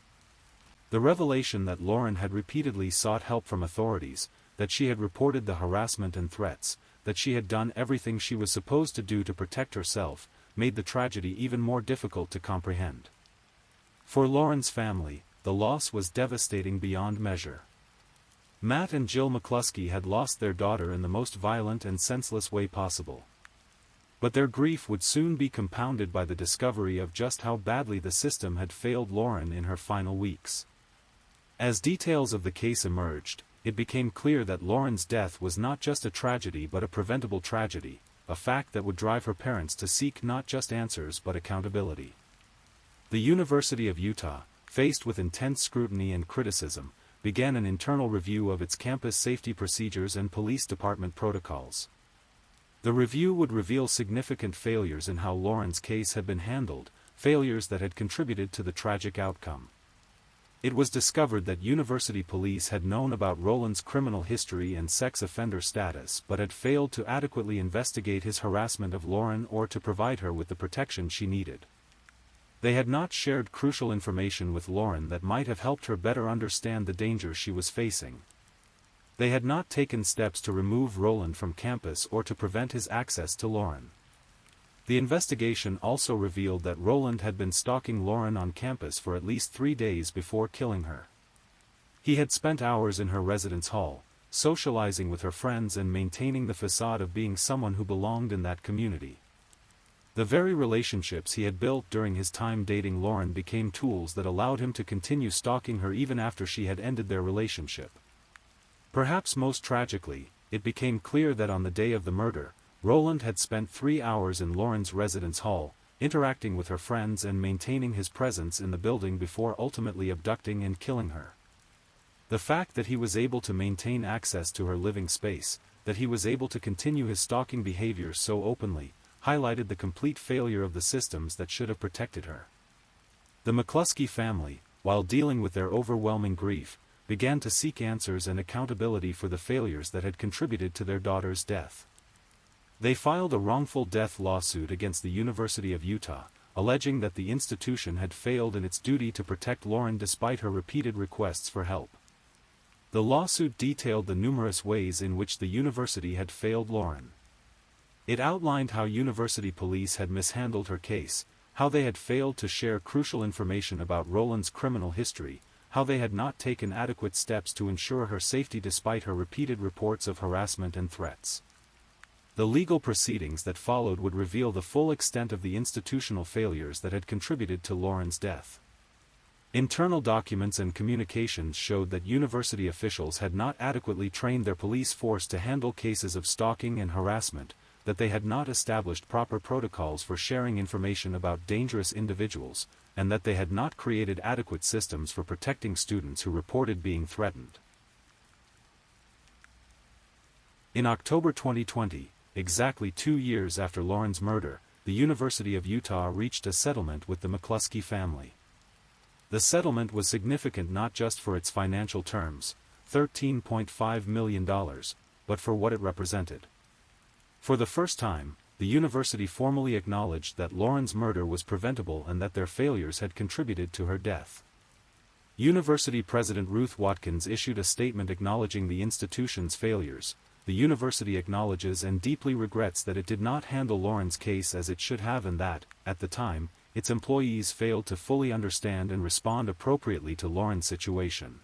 The revelation that Lauren had repeatedly sought help from authorities, that she had reported the harassment and threats, that she had done everything she was supposed to do to protect herself, made the tragedy even more difficult to comprehend. For Lauren's family, the loss was devastating beyond measure. Matt and Jill McCluskey had lost their daughter in the most violent and senseless way possible. But their grief would soon be compounded by the discovery of just how badly the system had failed Lauren in her final weeks. As details of the case emerged, it became clear that Lauren's death was not just a tragedy but a preventable tragedy, a fact that would drive her parents to seek not just answers but accountability. The University of Utah, faced with intense scrutiny and criticism, began an internal review of its campus safety procedures and police department protocols. The review would reveal significant failures in how Lauren's case had been handled, failures that had contributed to the tragic outcome. It was discovered that university police had known about Roland's criminal history and sex offender status but had failed to adequately investigate his harassment of Lauren or to provide her with the protection she needed. They had not shared crucial information with Lauren that might have helped her better understand the dangers she was facing. They had not taken steps to remove Roland from campus or to prevent his access to Lauren. The investigation also revealed that Roland had been stalking Lauren on campus for at least 3 days before killing her. He had spent hours in her residence hall, socializing with her friends and maintaining the facade of being someone who belonged in that community. The very relationships he had built during his time dating Lauren became tools that allowed him to continue stalking her even after she had ended their relationship. Perhaps most tragically, it became clear that on the day of the murder, Roland had spent 3 hours in Lauren's residence hall, interacting with her friends and maintaining his presence in the building before ultimately abducting and killing her. The fact that he was able to maintain access to her living space, that he was able to continue his stalking behavior so openly, highlighted the complete failure of the systems that should have protected her. The McCluskey family, while dealing with their overwhelming grief, began to seek answers and accountability for the failures that had contributed to their daughter's death. They filed a wrongful death lawsuit against the University of Utah, alleging that the institution had failed in its duty to protect Lauren despite her repeated requests for help. The lawsuit detailed the numerous ways in which the university had failed Lauren. It outlined how university police had mishandled her case, how they had failed to share crucial information about Roland's criminal history, how they had not taken adequate steps to ensure her safety despite her repeated reports of harassment and threats. The legal proceedings that followed would reveal the full extent of the institutional failures that had contributed to Lauren's death. Internal documents and communications showed that university officials had not adequately trained their police force to handle cases of stalking and harassment, that they had not established proper protocols for sharing information about dangerous individuals, and that they had not created adequate systems for protecting students who reported being threatened. In October 2020, exactly 2 years after Lauren's murder, the University of Utah reached a settlement with the McCluskey family. The settlement was significant not just for its financial terms, $13.5 million, but for what it represented. For the first time, the university formally acknowledged that Lauren's murder was preventable and that their failures had contributed to her death. University President Ruth Watkins issued a statement acknowledging the institution's failures. The university acknowledges and deeply regrets that it did not handle Lauren's case as it should have and that, at the time, its employees failed to fully understand and respond appropriately to Lauren's situation.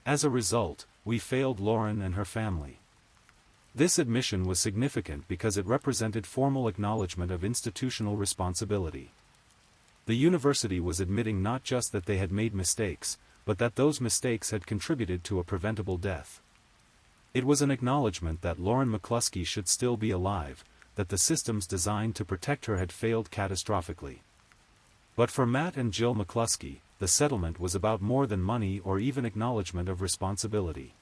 As a result, we failed Lauren and her family. This admission was significant because it represented formal acknowledgement of institutional responsibility. The university was admitting not just that they had made mistakes, but that those mistakes had contributed to a preventable death. It was an acknowledgement that Lauren McCluskey should still be alive, that the systems designed to protect her had failed catastrophically. But for Matt and Jill McCluskey, the settlement was about more than money or even acknowledgement of responsibility.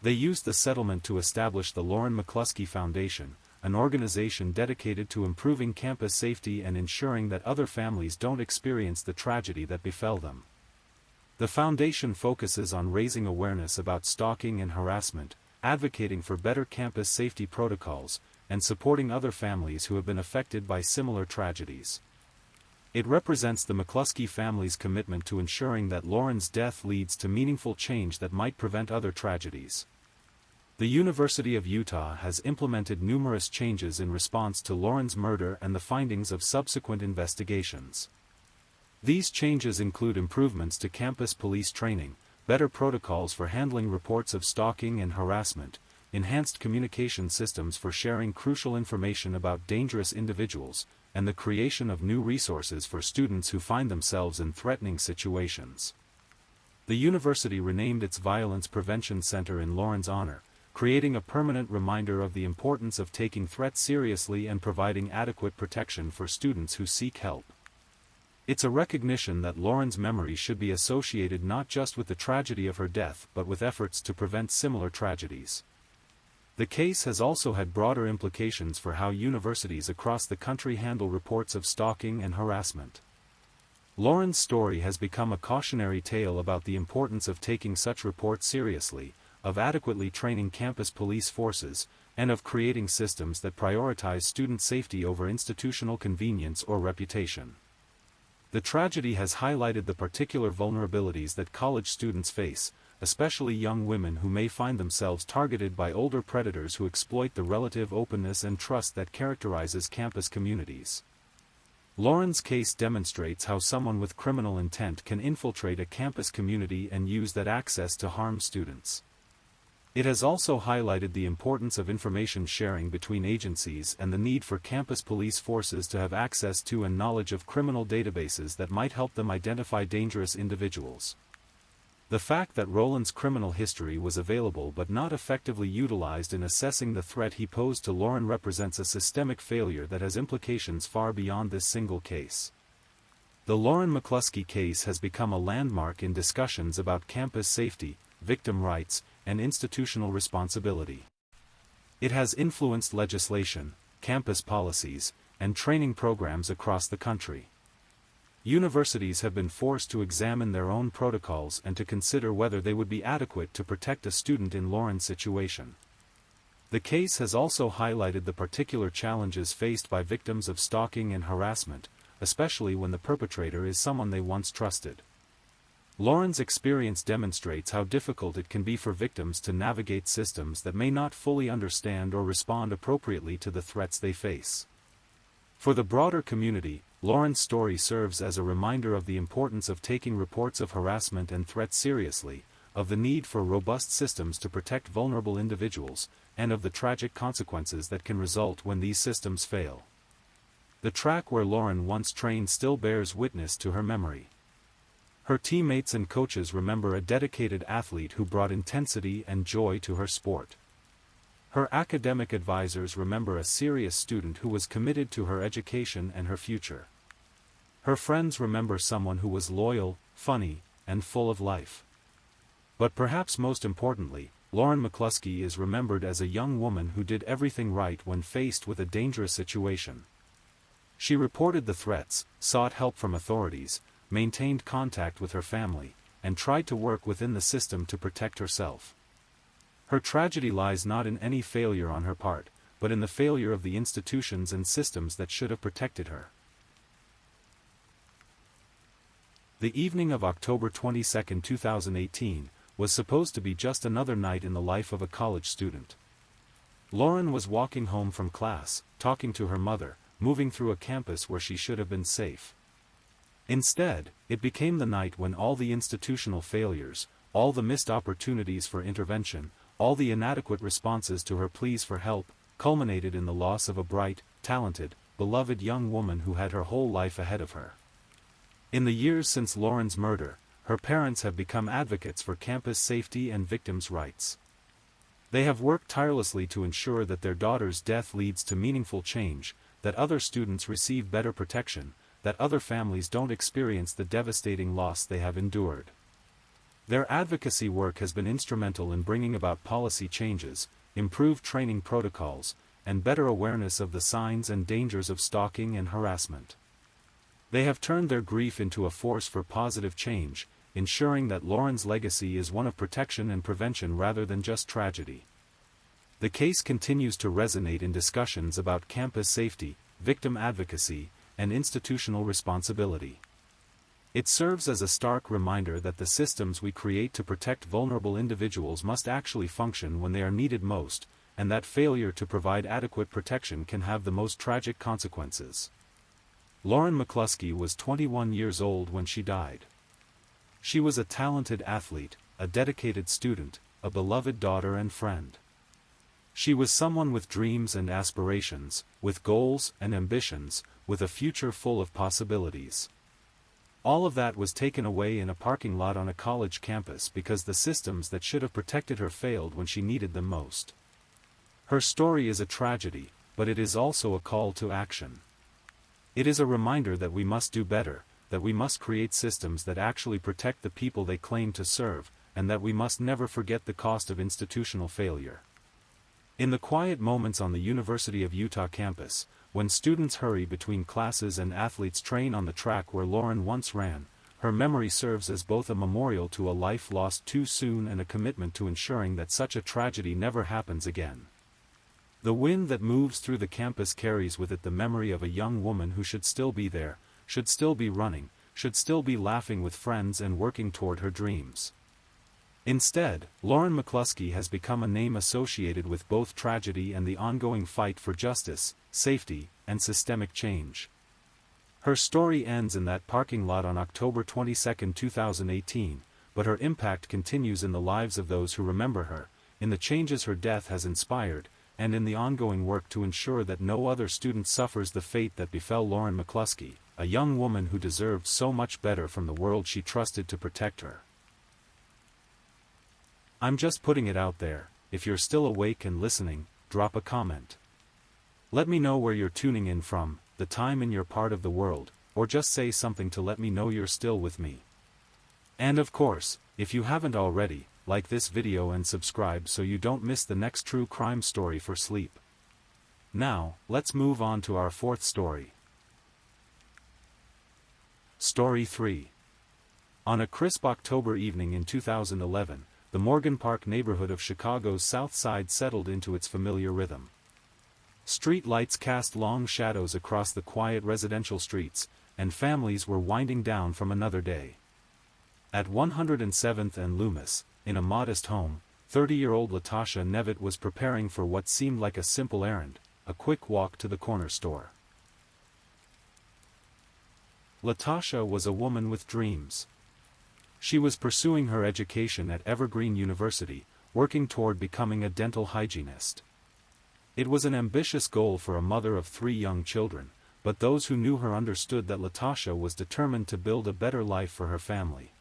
They used the settlement to establish the Lauren McCluskey Foundation, an organization dedicated to improving campus safety and ensuring that other families don't experience the tragedy that befell them. The foundation focuses on raising awareness about stalking and harassment, advocating for better campus safety protocols, and supporting other families who have been affected by similar tragedies. It represents the McCluskey family's commitment to ensuring that Lauren's death leads to meaningful change that might prevent other tragedies. The University of Utah has implemented numerous changes in response to Lauren's murder and the findings of subsequent investigations. These changes include improvements to campus police training, better protocols for handling reports of stalking and harassment, enhanced communication systems for sharing crucial information about dangerous individuals, and the creation of new resources for students who find themselves in threatening situations. The university renamed its Violence Prevention Center in Lauren's honor, creating a permanent reminder of the importance of taking threats seriously and providing adequate protection for students who seek help. It's a recognition that Lauren's memory should be associated not just with the tragedy of her death but with efforts to prevent similar tragedies. The case has also had broader implications for how universities across the country handle reports of stalking and harassment. Lauren's story has become a cautionary tale about the importance of taking such reports seriously, of adequately training campus police forces, and of creating systems that prioritize student safety over institutional convenience or reputation. The tragedy has highlighted the particular vulnerabilities that college students face, especially young women who may find themselves targeted by older predators who exploit the relative openness and trust that characterizes campus communities. Lauren's case demonstrates how someone with criminal intent can infiltrate a campus community and use that access to harm students. It has also highlighted the importance of information sharing between agencies and the need for campus police forces to have access to and knowledge of criminal databases that might help them identify dangerous individuals. The fact that Roland's criminal history was available but not effectively utilized in assessing the threat he posed to Lauren represents a systemic failure that has implications far beyond this single case. The Lauren McCluskey case has become a landmark in discussions about campus safety, victim rights, and institutional responsibility. It has influenced legislation, campus policies, and training programs across the country. Universities have been forced to examine their own protocols and to consider whether they would be adequate to protect a student in Lauren's situation. The case has also highlighted the particular challenges faced by victims of stalking and harassment, especially when the perpetrator is someone they once trusted. Lauren's experience demonstrates how difficult it can be for victims to navigate systems that may not fully understand or respond appropriately to the threats they face. For the broader community, Lauren's story serves as a reminder of the importance of taking reports of harassment and threats seriously, of the need for robust systems to protect vulnerable individuals, and of the tragic consequences that can result when these systems fail. The track where Lauren once trained still bears witness to her memory. Her teammates and coaches remember a dedicated athlete who brought intensity and joy to her sport. Her academic advisors remember a serious student who was committed to her education and her future. Her friends remember someone who was loyal, funny, and full of life. But perhaps most importantly, Lauren McCluskey is remembered as a young woman who did everything right when faced with a dangerous situation. She reported the threats, sought help from authorities, maintained contact with her family, and tried to work within the system to protect herself. Her tragedy lies not in any failure on her part, but in the failure of the institutions and systems that should have protected her. The evening of October 22, 2018, was supposed to be just another night in the life of a college student. Lauren was walking home from class, talking to her mother, moving through a campus where she should have been safe. Instead, it became the night when all the institutional failures, all the missed opportunities for intervention, all the inadequate responses to her pleas for help, culminated in the loss of a bright, talented, beloved young woman who had her whole life ahead of her. In the years since Lauren's murder, her parents have become advocates for campus safety and victims' rights. They have worked tirelessly to ensure that their daughter's death leads to meaningful change, that other students receive better protection, that other families don't experience the devastating loss they have endured. Their advocacy work has been instrumental in bringing about policy changes, improved training protocols, and better awareness of the signs and dangers of stalking and harassment. They have turned their grief into a force for positive change, ensuring that Lauren's legacy is one of protection and prevention rather than just tragedy. The case continues to resonate in discussions about campus safety, victim advocacy, and institutional responsibility. It serves as a stark reminder that the systems we create to protect vulnerable individuals must actually function when they are needed most, and that failure to provide adequate protection can have the most tragic consequences. Lauren McCluskey was 21 years old when she died. She was a talented athlete, a dedicated student, a beloved daughter and friend. She was someone with dreams and aspirations, with goals and ambitions, with a future full of possibilities. All of that was taken away in a parking lot on a college campus because the systems that should have protected her failed when she needed them most. Her story is a tragedy, but it is also a call to action. It is a reminder that we must do better, that we must create systems that actually protect the people they claim to serve, and that we must never forget the cost of institutional failure. In the quiet moments on the University of Utah campus, when students hurry between classes and athletes train on the track where Lauren once ran, her memory serves as both a memorial to a life lost too soon and a commitment to ensuring that such a tragedy never happens again. The wind that moves through the campus carries with it the memory of a young woman who should still be there, should still be running, should still be laughing with friends and working toward her dreams. Instead, Lauren McCluskey has become a name associated with both tragedy and the ongoing fight for justice, safety, and systemic change. Her story ends in that parking lot on October 22, 2018, but her impact continues in the lives of those who remember her, in the changes her death has inspired, and in the ongoing work to ensure that no other student suffers the fate that befell Lauren McCluskey, a young woman who deserved so much better from the world she trusted to protect her. I'm just putting it out there. If you're still awake and listening, drop a comment. Let me know where you're tuning in from, the time in your part of the world, or just say something to let me know you're still with me. And of course, if you haven't already, like this video and subscribe so you don't miss the next true crime story for sleep. Now, let's move on to our fourth story. Story 3. On a crisp October evening in 2011, the Morgan Park neighborhood of Chicago's South Side settled into its familiar rhythm. Street lights cast long shadows across the quiet residential streets, and families were winding down from another day. At 107th and Loomis, in a modest home, 30-year-old Latasha Nevitt was preparing for what seemed like a simple errand, a quick walk to the corner store. Latasha was a woman with dreams. She was pursuing her education at Evergreen University, working toward becoming a dental hygienist. It was an ambitious goal for a mother of 3 young children, but those who knew her understood that Latasha was determined to build a better life for her family.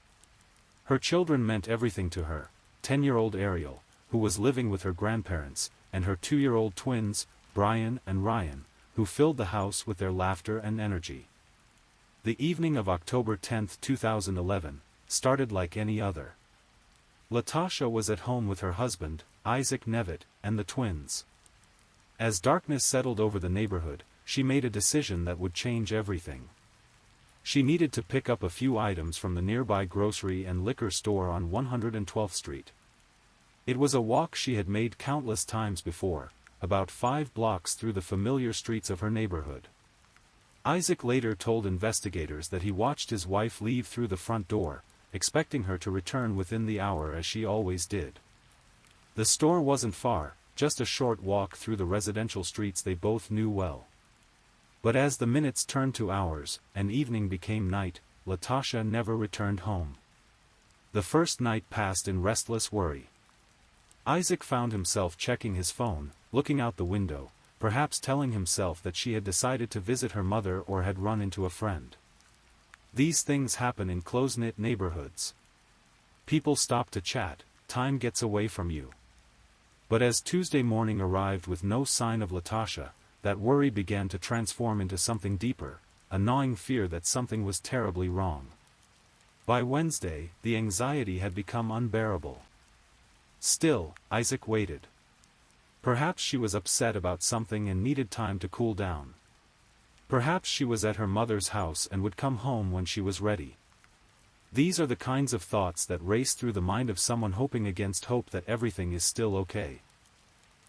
Her children meant everything to her: 10-year-old Ariel, who was living with her grandparents, and her 2-year-old twins, Brian and Ryan, who filled the house with their laughter and energy. The evening of October 10, 2011, started like any other. Latasha was at home with her husband, Isaac Nevitt, and the twins. As darkness settled over the neighborhood, she made a decision that would change everything. She needed to pick up a few items from the nearby grocery and liquor store on 112th Street. It was a walk she had made countless times before, about 5 blocks through the familiar streets of her neighborhood. Isaac later told investigators that he watched his wife leave through the front door, expecting her to return within the hour as she always did. The store wasn't far, just a short walk through the residential streets they both knew well. But as the minutes turned to hours, and evening became night, Latasha never returned home. The first night passed in restless worry. Isaac found himself checking his phone, looking out the window, perhaps telling himself that she had decided to visit her mother or had run into a friend. These things happen in close-knit neighborhoods. People stop to chat, time gets away from you. But as Tuesday morning arrived with no sign of Latasha, that worry began to transform into something deeper, a gnawing fear that something was terribly wrong. By Wednesday, the anxiety had become unbearable. Still, Isaac waited. Perhaps she was upset about something and needed time to cool down. Perhaps she was at her mother's house and would come home when she was ready. These are the kinds of thoughts that race through the mind of someone hoping against hope that everything is still okay.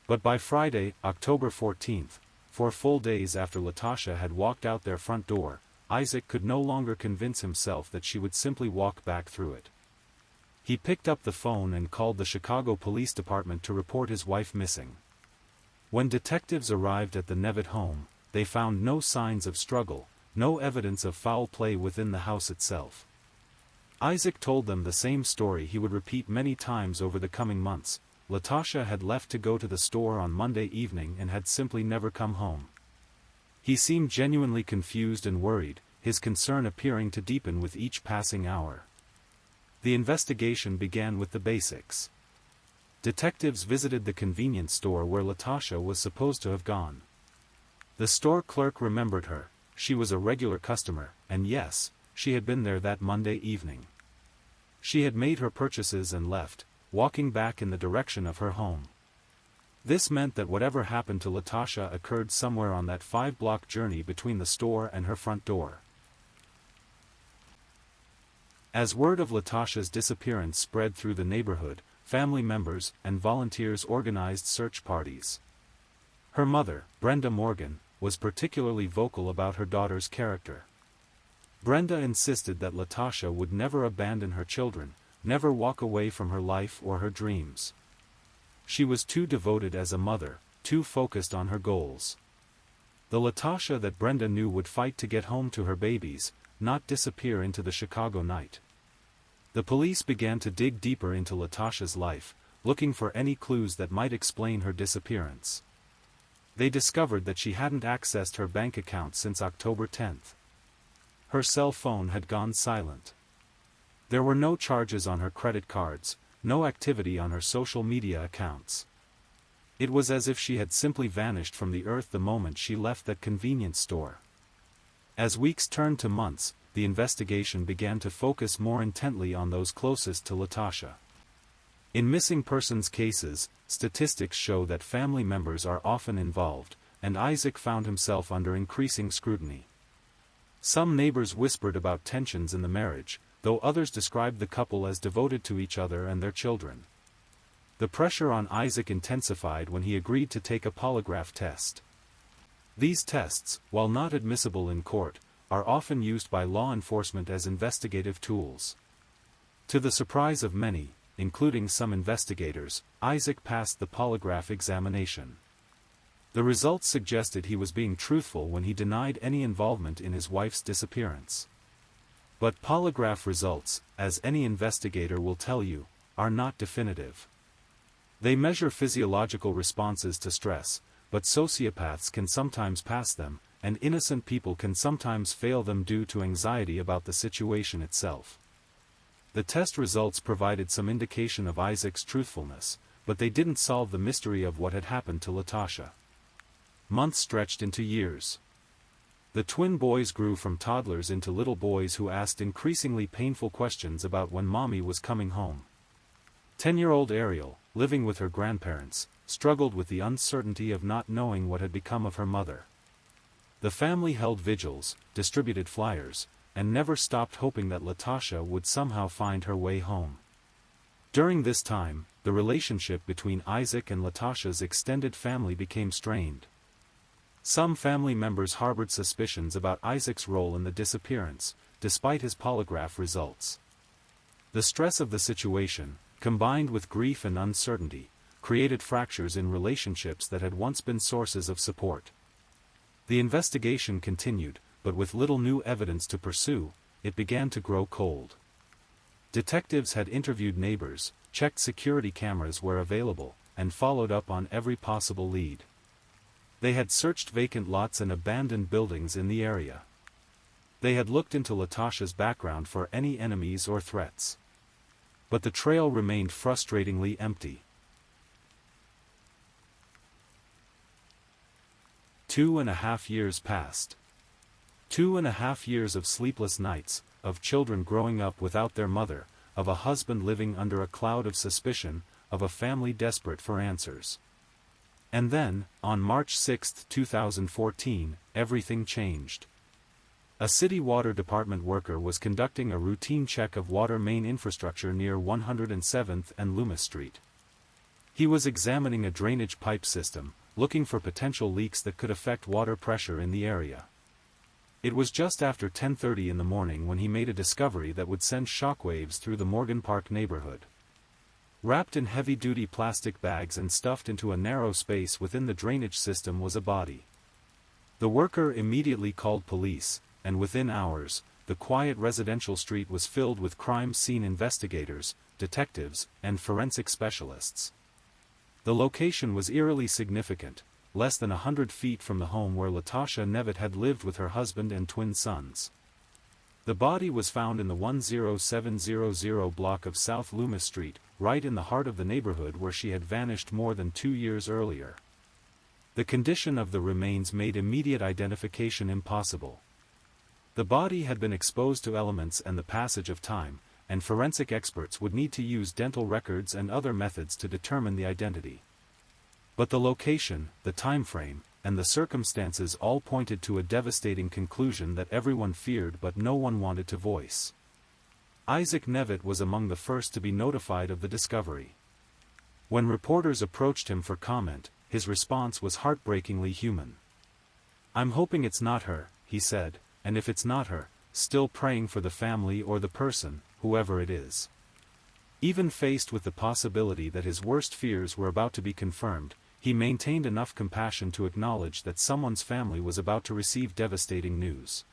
But by Friday, October 14th, 4 full days after Latasha had walked out their front door, Isaac could no longer convince himself that she would simply walk back through it. He picked up the phone and called the Chicago Police Department to report his wife missing. When detectives arrived at the Nevitt home, they found no signs of struggle, no evidence of foul play within the house itself. Isaac told them the same story he would repeat many times over the coming months. Latasha had left to go to the store on Monday evening and had simply never come home. He seemed genuinely confused and worried, his concern appearing to deepen with each passing hour. The investigation began with the basics. Detectives visited the convenience store where Latasha was supposed to have gone. The store clerk remembered her. She was a regular customer, and yes, she had been there that Monday evening. She had made her purchases and left, walking back in the direction of her home. This meant that whatever happened to Latasha occurred somewhere on that 5-block journey between the store and her front door. As word of Latasha's disappearance spread through the neighborhood, family members and volunteers organized search parties. Her mother, Brenda Morgan, was particularly vocal about her daughter's character. Brenda insisted that Latasha would never abandon her children, never walk away from her life or her dreams. She was too devoted as a mother, too focused on her goals. The Latasha that Brenda knew would fight to get home to her babies, not disappear into the Chicago night. The police began to dig deeper into Latasha's life, looking for any clues that might explain her disappearance. They discovered that she hadn't accessed her bank account since October 10th. Her cell phone had gone silent. There were no charges on her credit cards, no activity on her social media accounts. It was as if she had simply vanished from the earth the moment she left that convenience store. As weeks turned to months, the investigation began to focus more intently on those closest to Latasha. In missing persons cases, statistics show that family members are often involved, and Isaac found himself under increasing scrutiny. Some neighbors whispered about tensions in the marriage, though others described the couple as devoted to each other and their children. The pressure on Isaac intensified when he agreed to take a polygraph test. These tests, while not admissible in court, are often used by law enforcement as investigative tools. To the surprise of many, including some investigators, Isaac passed the polygraph examination. The results suggested he was being truthful when he denied any involvement in his wife's disappearance. But polygraph results, as any investigator will tell you, are not definitive. They measure physiological responses to stress, but sociopaths can sometimes pass them, and innocent people can sometimes fail them due to anxiety about the situation itself. The test results provided some indication of Isaac's truthfulness, but they didn't solve the mystery of what had happened to Latasha. Months stretched into years. The twin boys grew from toddlers into little boys who asked increasingly painful questions about when mommy was coming home. 10-year-old Ariel, living with her grandparents, struggled with the uncertainty of not knowing what had become of her mother. The family held vigils, distributed flyers, and never stopped hoping that Latasha would somehow find her way home. During this time, the relationship between Isaac and Latasha's extended family became strained. Some family members harbored suspicions about Isaac's role in the disappearance, despite his polygraph results. The stress of the situation, combined with grief and uncertainty, created fractures in relationships that had once been sources of support. The investigation continued, but with little new evidence to pursue, it began to grow cold. Detectives had interviewed neighbors, checked security cameras where available, and followed up on every possible lead. They had searched vacant lots and abandoned buildings in the area. They had looked into Latasha's background for any enemies or threats. But the trail remained frustratingly empty. 2.5 years passed. 2.5 years of sleepless nights, of children growing up without their mother, of a husband living under a cloud of suspicion, of a family desperate for answers. And then, on March 6, 2014, everything changed. A city water department worker was conducting a routine check of water main infrastructure near 107th and Loomis Street. He was examining a drainage pipe system, looking for potential leaks that could affect water pressure in the area. It was just after 10:30 in the morning when he made a discovery that would send shockwaves through the Morgan Park neighborhood. Wrapped in heavy-duty plastic bags and stuffed into a narrow space within the drainage system was a body. The worker immediately called police, and within hours, the quiet residential street was filled with crime scene investigators, detectives, and forensic specialists. The location was eerily significant, less than 100 feet from the home where Latasha Nevitt had lived with her husband and twin sons. The body was found in the 10700 block of South Loomis Street, right in the heart of the neighborhood where she had vanished more than 2 years earlier. The condition of the remains made immediate identification impossible. The body had been exposed to elements and the passage of time, and forensic experts would need to use dental records and other methods to determine the identity. But the location, the time frame, and the circumstances all pointed to a devastating conclusion that everyone feared but no one wanted to voice. Isaac Nevitt was among the first to be notified of the discovery. When reporters approached him for comment, his response was heartbreakingly human. "I'm hoping it's not her," he said, "and if it's not her, still praying for the family or the person, whoever it is." Even faced with the possibility that his worst fears were about to be confirmed, he maintained enough compassion to acknowledge that someone's family was about to receive devastating news.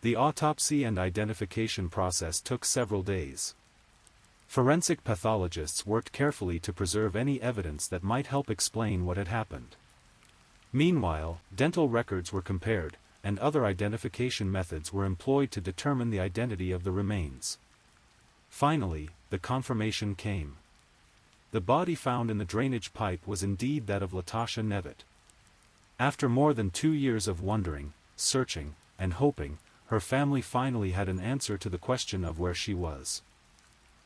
The autopsy and identification process took several days. Forensic pathologists worked carefully to preserve any evidence that might help explain what had happened. Meanwhile, dental records were compared, and other identification methods were employed to determine the identity of the remains. Finally, the confirmation came. The body found in the drainage pipe was indeed that of Latasha Nevitt. After more than 2 years of wondering, searching, and hoping, her family finally had an answer to the question of where she was.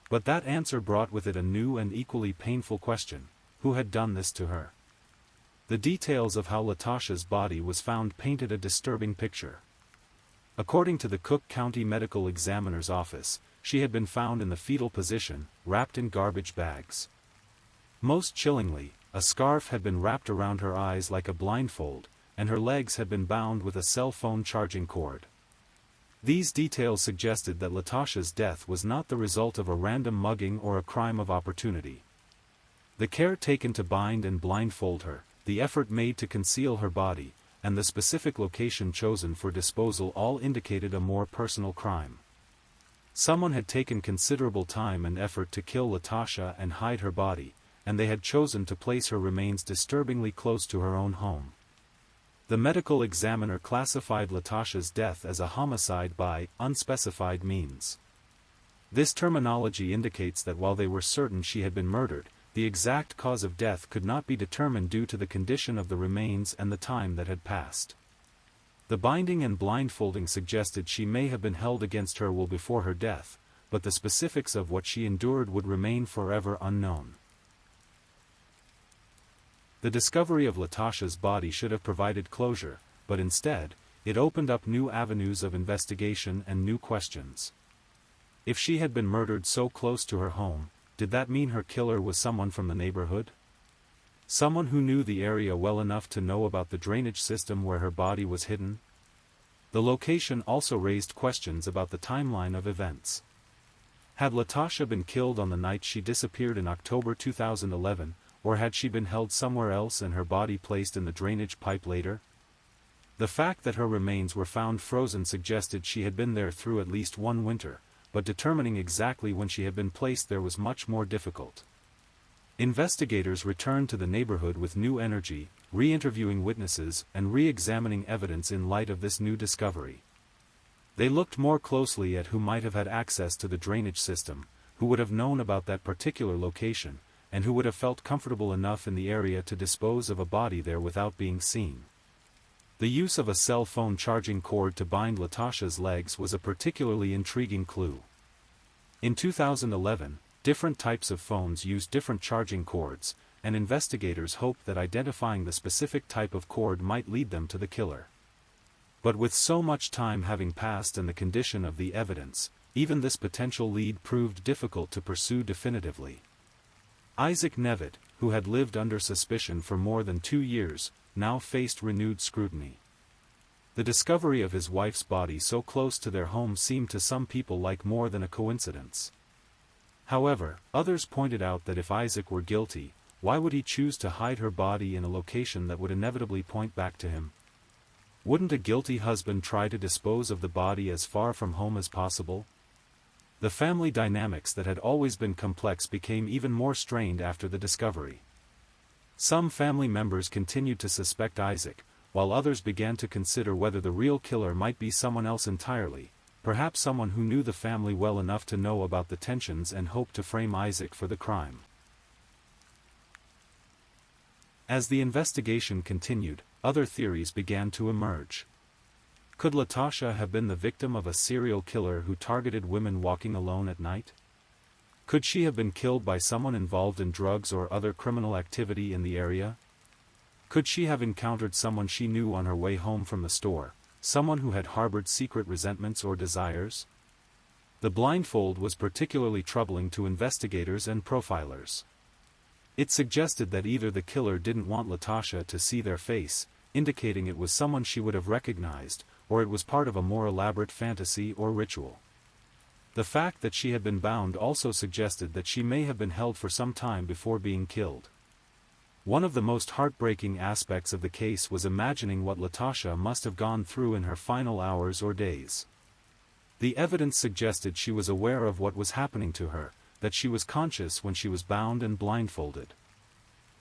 But that answer brought with it a new and equally painful question: who had done this to her? The details of how Latasha's body was found painted a disturbing picture. According to the Cook County Medical Examiner's Office, she had been found in the fetal position, wrapped in garbage bags. Most chillingly, a scarf had been wrapped around her eyes like a blindfold, and her legs had been bound with a cell phone charging cord. These details suggested that Latasha's death was not the result of a random mugging or a crime of opportunity. The care taken to bind and blindfold her, the effort made to conceal her body, and the specific location chosen for disposal all indicated a more personal crime. Someone had taken considerable time and effort to kill Latasha and hide her body, and they had chosen to place her remains disturbingly close to her own home. The medical examiner classified Latasha's death as a homicide by unspecified means. This terminology indicates that while they were certain she had been murdered, the exact cause of death could not be determined due to the condition of the remains and the time that had passed. The binding and blindfolding suggested she may have been held against her will before her death, but the specifics of what she endured would remain forever unknown. The discovery of Latasha's body should have provided closure, but instead, it opened up new avenues of investigation and new questions. If she had been murdered so close to her home, did that mean her killer was someone from the neighborhood? Someone who knew the area well enough to know about the drainage system where her body was hidden? The location also raised questions about the timeline of events. Had Latasha been killed on the night she disappeared in October 2011, or had she been held somewhere else and her body placed in the drainage pipe later? The fact that her remains were found frozen suggested she had been there through at least one winter, but determining exactly when she had been placed there was much more difficult. Investigators returned to the neighborhood with new energy, re-interviewing witnesses and re-examining evidence in light of this new discovery. They looked more closely at who might have had access to the drainage system, who would have known about that particular location, and who would have felt comfortable enough in the area to dispose of a body there without being seen. The use of a cell phone charging cord to bind Latasha's legs was a particularly intriguing clue. In 2011, different types of phones used different charging cords, and investigators hoped that identifying the specific type of cord might lead them to the killer. But with so much time having passed and the condition of the evidence, even this potential lead proved difficult to pursue definitively. Isaac Nevitt, who had lived under suspicion for more than 2 years, now faced renewed scrutiny. The discovery of his wife's body so close to their home seemed to some people like more than a coincidence. However, others pointed out that if Isaac were guilty, why would he choose to hide her body in a location that would inevitably point back to him? Wouldn't a guilty husband try to dispose of the body as far from home as possible? The family dynamics that had always been complex became even more strained after the discovery. Some family members continued to suspect Isaac, while others began to consider whether the real killer might be someone else entirely, perhaps someone who knew the family well enough to know about the tensions and hoped to frame Isaac for the crime. As the investigation continued, other theories began to emerge. Could Latasha have been the victim of a serial killer who targeted women walking alone at night? Could she have been killed by someone involved in drugs or other criminal activity in the area? Could she have encountered someone she knew on her way home from the store, someone who had harbored secret resentments or desires? The blindfold was particularly troubling to investigators and profilers. It suggested that either the killer didn't want Latasha to see their face, indicating it was someone she would have recognized, or it was part of a more elaborate fantasy or ritual. The fact that she had been bound also suggested that she may have been held for some time before being killed. One of the most heartbreaking aspects of the case was imagining what Latasha must have gone through in her final hours or days. The evidence suggested she was aware of what was happening to her, that she was conscious when she was bound and blindfolded.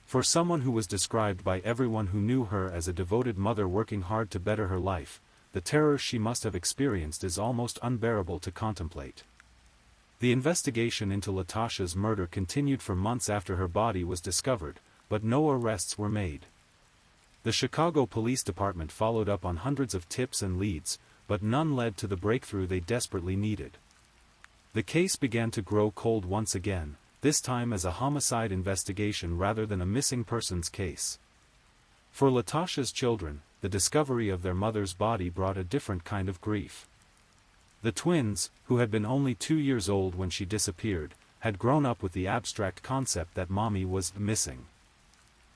For someone who was described by everyone who knew her as a devoted mother working hard to better her life, the terror she must have experienced is almost unbearable to contemplate. The investigation into Latasha's murder continued for months after her body was discovered, but no arrests were made. The Chicago Police Department followed up on hundreds of tips and leads, but none led to the breakthrough they desperately needed. The case began to grow cold once again, this time as a homicide investigation rather than a missing persons case. For Latasha's children, the discovery of their mother's body brought a different kind of grief. The twins, who had been only 2 years old when she disappeared, had grown up with the abstract concept that mommy was missing.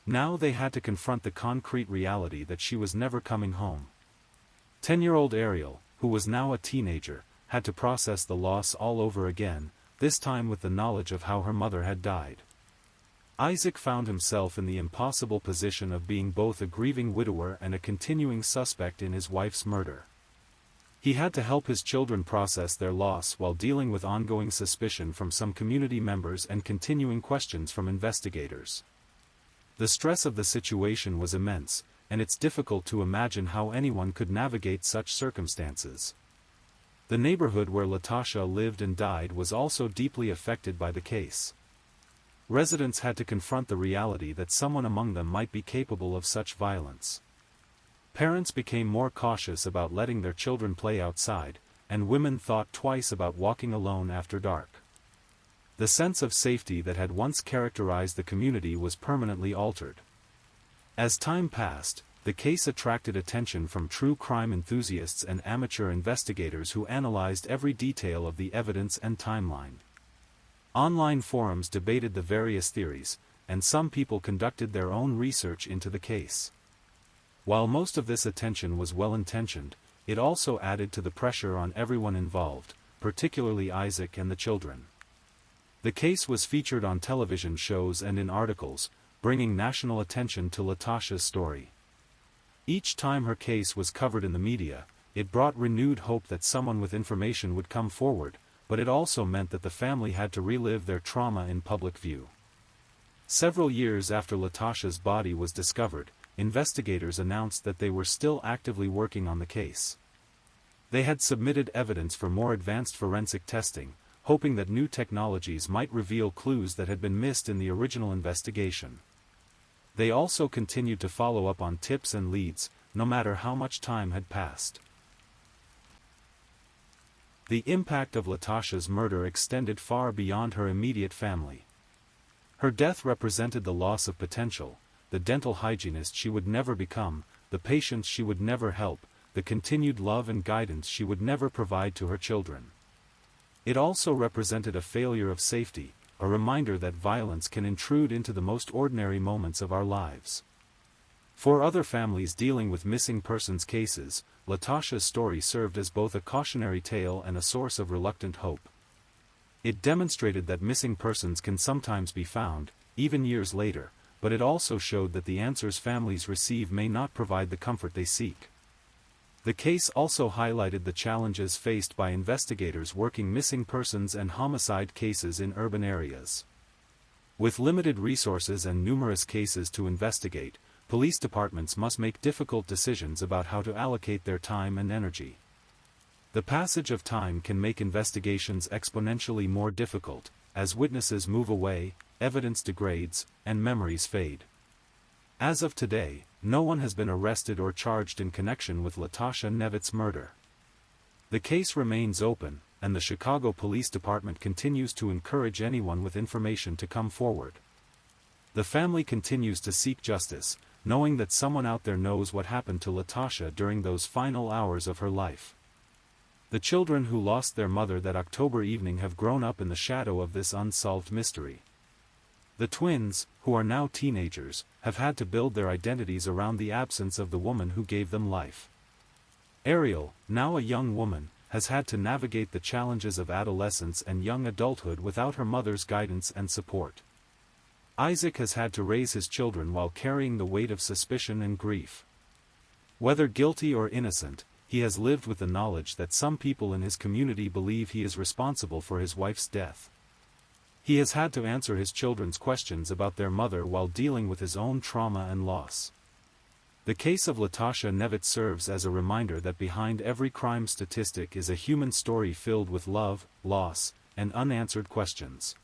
Now they had to confront the concrete reality that she was never coming home. 10-year-old Ariel, who was now a teenager, had to process the loss all over again, this time with the knowledge of how her mother had died. Isaac found himself in the impossible position of being both a grieving widower and a continuing suspect in his wife's murder. He had to help his children process their loss while dealing with ongoing suspicion from some community members and continuing questions from investigators. The stress of the situation was immense, and it's difficult to imagine how anyone could navigate such circumstances. The neighborhood where Latasha lived and died was also deeply affected by the case. Residents had to confront the reality that someone among them might be capable of such violence. Parents became more cautious about letting their children play outside, and women thought twice about walking alone after dark. The sense of safety that had once characterized the community was permanently altered. As time passed, the case attracted attention from true crime enthusiasts and amateur investigators who analyzed every detail of the evidence and timeline. Online forums debated the various theories, and some people conducted their own research into the case. While most of this attention was well-intentioned, it also added to the pressure on everyone involved, particularly Isaac and the children. The case was featured on television shows and in articles, bringing national attention to Latasha's story. Each time her case was covered in the media, it brought renewed hope that someone with information would come forward, but it also meant that the family had to relive their trauma in public view. Several years after Latasha's body was discovered, investigators announced that they were still actively working on the case. They had submitted evidence for more advanced forensic testing, hoping that new technologies might reveal clues that had been missed in the original investigation. They also continued to follow up on tips and leads, no matter how much time had passed. The impact of Latasha's murder extended far beyond her immediate family. Her death represented the loss of potential, the dental hygienist she would never become, the patients she would never help, the continued love and guidance she would never provide to her children. It also represented a failure of safety, a reminder that violence can intrude into the most ordinary moments of our lives. For other families dealing with missing persons cases, Latasha's story served as both a cautionary tale and a source of reluctant hope. It demonstrated that missing persons can sometimes be found, even years later, but it also showed that the answers families receive may not provide the comfort they seek. The case also highlighted the challenges faced by investigators working missing persons and homicide cases in urban areas. With limited resources and numerous cases to investigate, police departments must make difficult decisions about how to allocate their time and energy. The passage of time can make investigations exponentially more difficult, as witnesses move away, evidence degrades, and memories fade. As of today, no one has been arrested or charged in connection with Latasha Nevitt's murder. The case remains open, and the Chicago Police Department continues to encourage anyone with information to come forward. The family continues to seek justice, knowing that someone out there knows what happened to Latasha during those final hours of her life. The children who lost their mother that October evening have grown up in the shadow of this unsolved mystery. The twins, who are now teenagers, have had to build their identities around the absence of the woman who gave them life. Ariel, now a young woman, has had to navigate the challenges of adolescence and young adulthood without her mother's guidance and support. Isaac has had to raise his children while carrying the weight of suspicion and grief. Whether guilty or innocent, he has lived with the knowledge that some people in his community believe he is responsible for his wife's death. He has had to answer his children's questions about their mother while dealing with his own trauma and loss. The case of Latasha Nevitt serves as a reminder that behind every crime statistic is a human story filled with love, loss, and unanswered questions.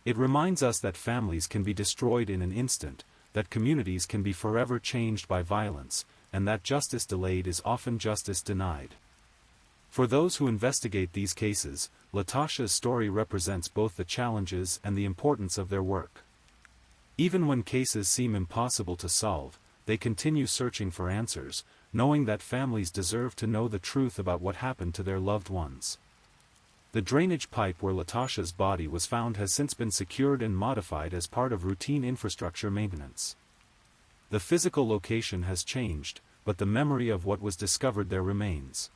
It reminds us that families can be destroyed in an instant, that communities can be forever changed by violence, and that justice delayed is often justice denied. For those who investigate these cases, Latasha's story represents both the challenges and the importance of their work. Even when cases seem impossible to solve, they continue searching for answers, knowing that families deserve to know the truth about what happened to their loved ones. The drainage pipe where Latasha's body was found has since been secured and modified as part of routine infrastructure maintenance. The physical location has changed, but the memory of what was discovered there remains.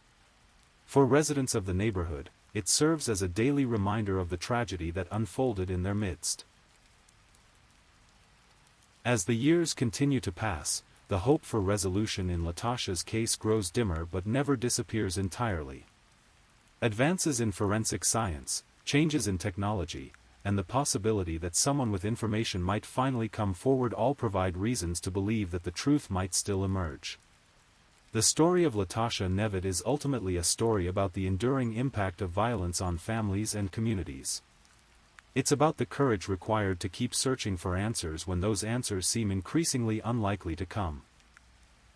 For residents of the neighborhood, it serves as a daily reminder of the tragedy that unfolded in their midst. As the years continue to pass, the hope for resolution in Latasha's case grows dimmer but never disappears entirely. Advances in forensic science, changes in technology, and the possibility that someone with information might finally come forward all provide reasons to believe that the truth might still emerge. The story of Latasha Nevitt is ultimately a story about the enduring impact of violence on families and communities. It's about the courage required to keep searching for answers when those answers seem increasingly unlikely to come.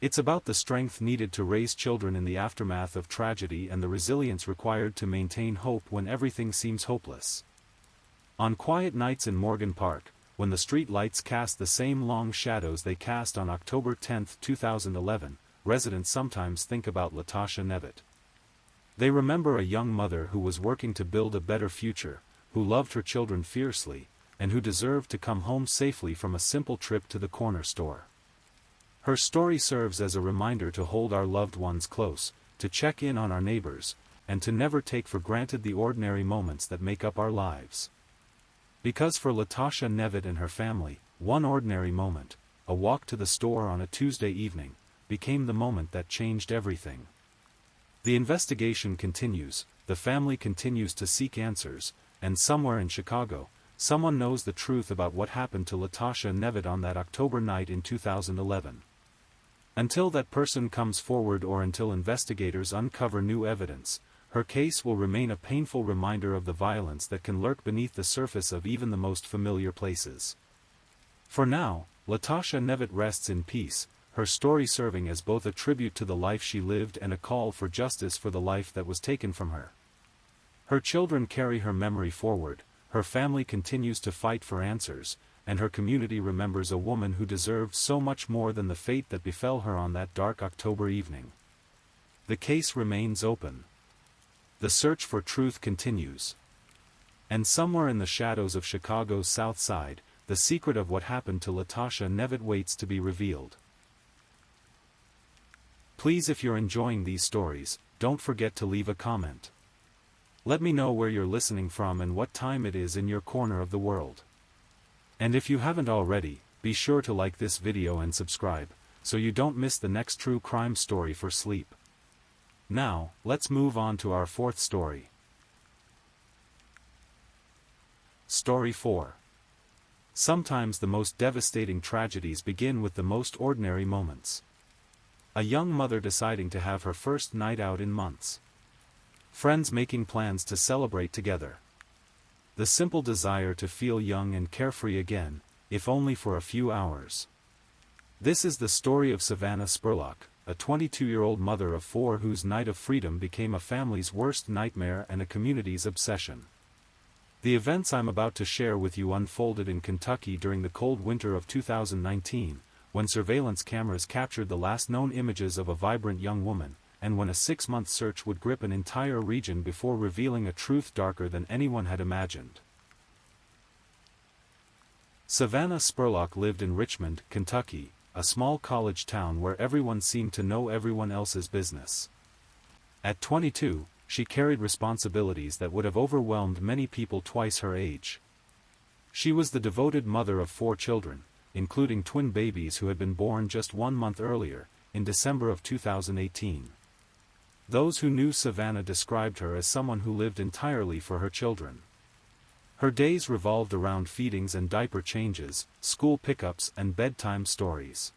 It's about the strength needed to raise children in the aftermath of tragedy and the resilience required to maintain hope when everything seems hopeless. On quiet nights in Morgan Park, when the street lights cast the same long shadows they cast on October 10, 2011, residents sometimes think about Latasha Nevitt. They remember a young mother who was working to build a better future, who loved her children fiercely, and who deserved to come home safely from a simple trip to the corner store. Her story serves as a reminder to hold our loved ones close, to check in on our neighbors, and to never take for granted the ordinary moments that make up our lives. Because for Latasha Nevitt and her family, one ordinary moment, a walk to the store on a Tuesday evening, became the moment that changed everything. The investigation continues, the family continues to seek answers, and somewhere in Chicago, someone knows the truth about what happened to Latasha Nevitt on that October night in 2011. Until that person comes forward or until investigators uncover new evidence, her case will remain a painful reminder of the violence that can lurk beneath the surface of even the most familiar places. For now, Latasha Nevitt rests in peace, her story serving as both a tribute to the life she lived and a call for justice for the life that was taken from her. Her children carry her memory forward, her family continues to fight for answers, and her community remembers a woman who deserved so much more than the fate that befell her on that dark October evening. The case remains open. The search for truth continues. And somewhere in the shadows of Chicago's South Side, the secret of what happened to Latasha Nevitt waits to be revealed. Please, if you're enjoying these stories, don't forget to leave a comment. Let me know where you're listening from and what time it is in your corner of the world. And if you haven't already, be sure to like this video and subscribe, so you don't miss the next true crime story for sleep. Now, let's move on to our fourth story. Story 4. Sometimes the most devastating tragedies begin with the most ordinary moments. A young mother deciding to have her first night out in months. Friends making plans to celebrate together. The simple desire to feel young and carefree again, if only for a few hours. This is the story of Savannah Spurlock, a 22-year-old mother of 4 whose night of freedom became a family's worst nightmare and a community's obsession. The events I'm about to share with you unfolded in Kentucky during the cold winter of 2019, when surveillance cameras captured the last known images of a vibrant young woman, and when a 6-month search would grip an entire region before revealing a truth darker than anyone had imagined. Savannah Spurlock lived in Richmond, Kentucky, a small college town where everyone seemed to know everyone else's business. At 22, she carried responsibilities that would have overwhelmed many people twice her age. She was the devoted mother of 4 children, including twin babies who had been born just 1 month earlier, in December of 2018. Those who knew Savannah described her as someone who lived entirely for her children. Her days revolved around feedings and diaper changes, school pickups and bedtime stories.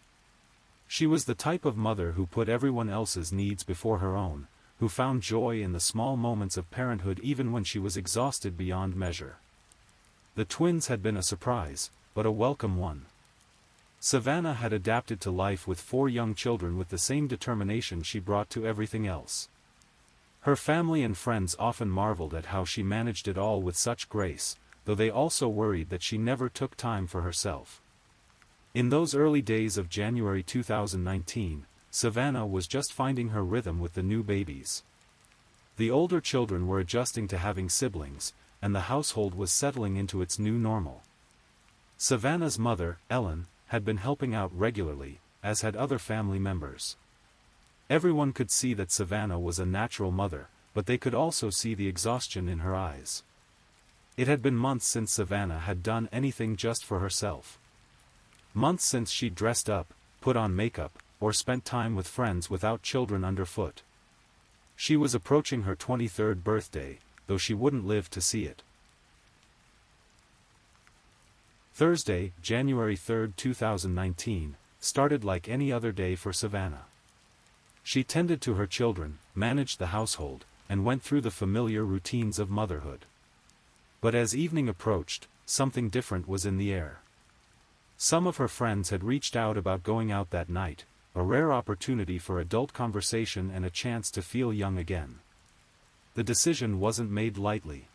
She was the type of mother who put everyone else's needs before her own, who found joy in the small moments of parenthood even when she was exhausted beyond measure. The twins had been a surprise, but a welcome one. Savannah had adapted to life with 4 young children with the same determination she brought to everything else. Her family and friends often marveled at how she managed it all with such grace, though they also worried that she never took time for herself. In those early days of January 2019, Savannah was just finding her rhythm with the new babies. The older children were adjusting to having siblings, and the household was settling into its new normal. Savannah's mother, Ellen, had been helping out regularly, as had other family members. Everyone could see that Savannah was a natural mother, but they could also see the exhaustion in her eyes. It had been months since Savannah had done anything just for herself. Months since she'd dressed up, put on makeup, or spent time with friends without children underfoot. She was approaching her 23rd birthday, though she wouldn't live to see it. Thursday, January 3, 2019, started like any other day for Savannah. She tended to her children, managed the household, and went through the familiar routines of motherhood. But as evening approached, something different was in the air. Some of her friends had reached out about going out that night, a rare opportunity for adult conversation and a chance to feel young again. The decision wasn't made lightly.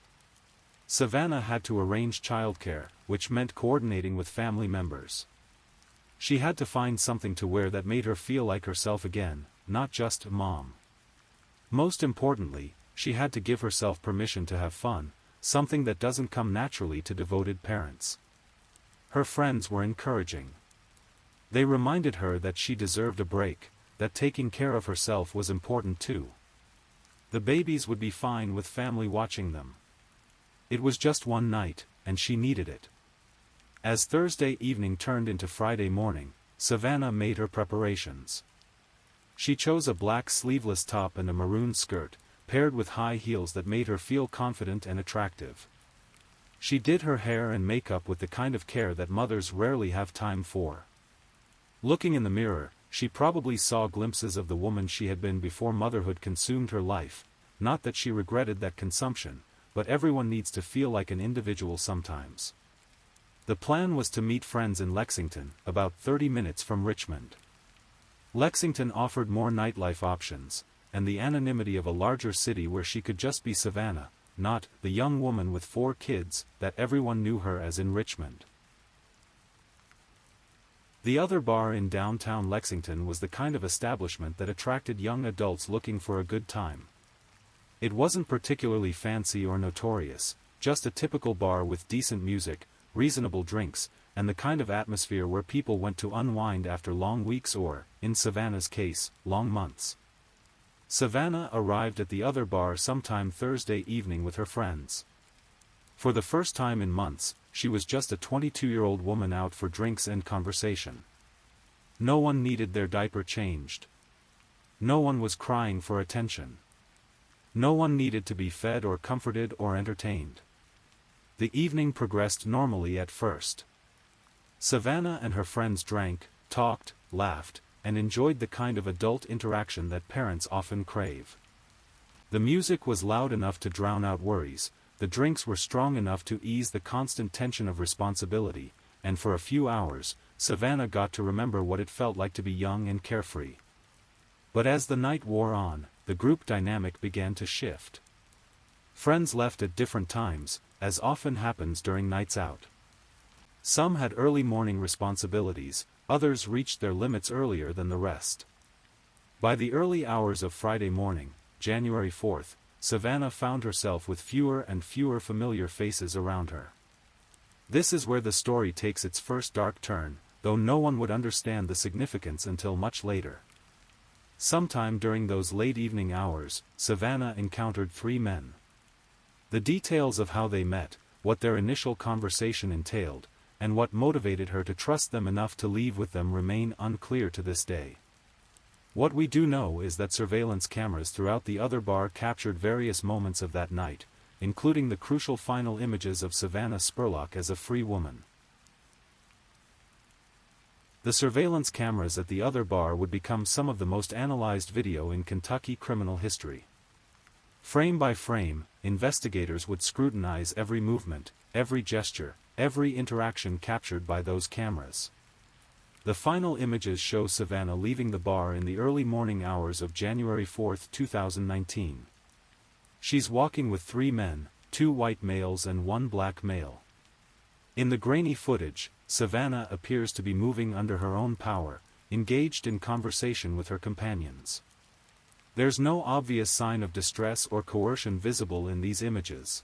Savannah had to arrange childcare, which meant coordinating with family members. She had to find something to wear that made her feel like herself again, not just a mom. Most importantly, she had to give herself permission to have fun, something that doesn't come naturally to devoted parents. Her friends were encouraging. They reminded her that she deserved a break, that taking care of herself was important too. The babies would be fine with family watching them. It was just one night, and she needed it. As Thursday evening turned into Friday morning, Savannah made her preparations. She chose a black sleeveless top and a maroon skirt, paired with high heels that made her feel confident and attractive. She did her hair and makeup with the kind of care that mothers rarely have time for. Looking in the mirror, she probably saw glimpses of the woman she had been before motherhood consumed her life, not that she regretted that consumption, but everyone needs to feel like an individual sometimes. The plan was to meet friends in Lexington, about 30 minutes from Richmond. Lexington offered more nightlife options, and the anonymity of a larger city where she could just be Savannah, not the young woman with 4 kids that everyone knew her as in Richmond. The other bar in downtown Lexington was the kind of establishment that attracted young adults looking for a good time. It wasn't particularly fancy or notorious, just a typical bar with decent music, reasonable drinks, and the kind of atmosphere where people went to unwind after long weeks or, in Savannah's case, long months. Savannah arrived at the other bar sometime Thursday evening with her friends. For the first time in months, she was just a 22-year-old woman out for drinks and conversation. No one needed their diaper changed. No one was crying for attention. No one needed to be fed or comforted or entertained. The evening progressed normally at first. Savannah and her friends drank, talked, laughed, and enjoyed the kind of adult interaction that parents often crave. The music was loud enough to drown out worries, the drinks were strong enough to ease the constant tension of responsibility, and for a few hours, Savannah got to remember what it felt like to be young and carefree. But as the night wore on, the group dynamic began to shift. Friends left at different times, as often happens during nights out. Some had early morning responsibilities, others reached their limits earlier than the rest. By the early hours of Friday morning, January 4th, Savannah found herself with fewer and fewer familiar faces around her. This is where the story takes its first dark turn, though no one would understand the significance until much later. Sometime during those late evening hours, Savannah encountered 3 men. The details of how they met, what their initial conversation entailed, and what motivated her to trust them enough to leave with them remain unclear to this day. What we do know is that surveillance cameras throughout the other bar captured various moments of that night, including the crucial final images of Savannah Spurlock as a free woman. The surveillance cameras at the other bar would become some of the most analyzed video in Kentucky criminal history. Frame by frame, investigators would scrutinize every movement, every gesture, every interaction captured by those cameras. The final images show Savannah leaving the bar in the early morning hours of January 4, 2019. She's walking with 3 men, 2 white males and 1 black male. In the grainy footage, Savannah appears to be moving under her own power, engaged in conversation with her companions. There's no obvious sign of distress or coercion visible in these images.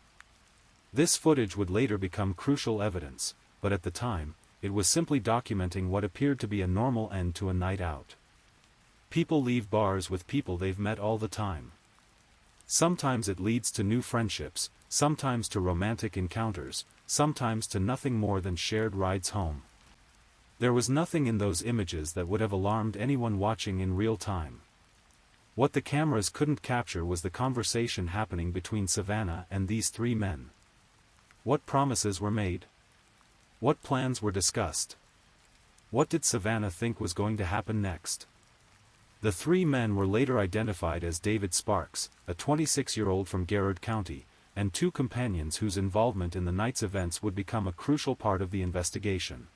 This footage would later become crucial evidence, but at the time, it was simply documenting what appeared to be a normal end to a night out. People leave bars with people they've met all the time. Sometimes it leads to new friendships, sometimes to romantic encounters, sometimes to nothing more than shared rides home. There was nothing in those images that would have alarmed anyone watching in real time. What the cameras couldn't capture was the conversation happening between Savannah and these 3 men. What promises were made? What plans were discussed? What did Savannah think was going to happen next? The 3 men were later identified as David Sparks, a 26-year-old from Garrard County, and 2 companions whose involvement in the night's events would become a crucial part of the investigation.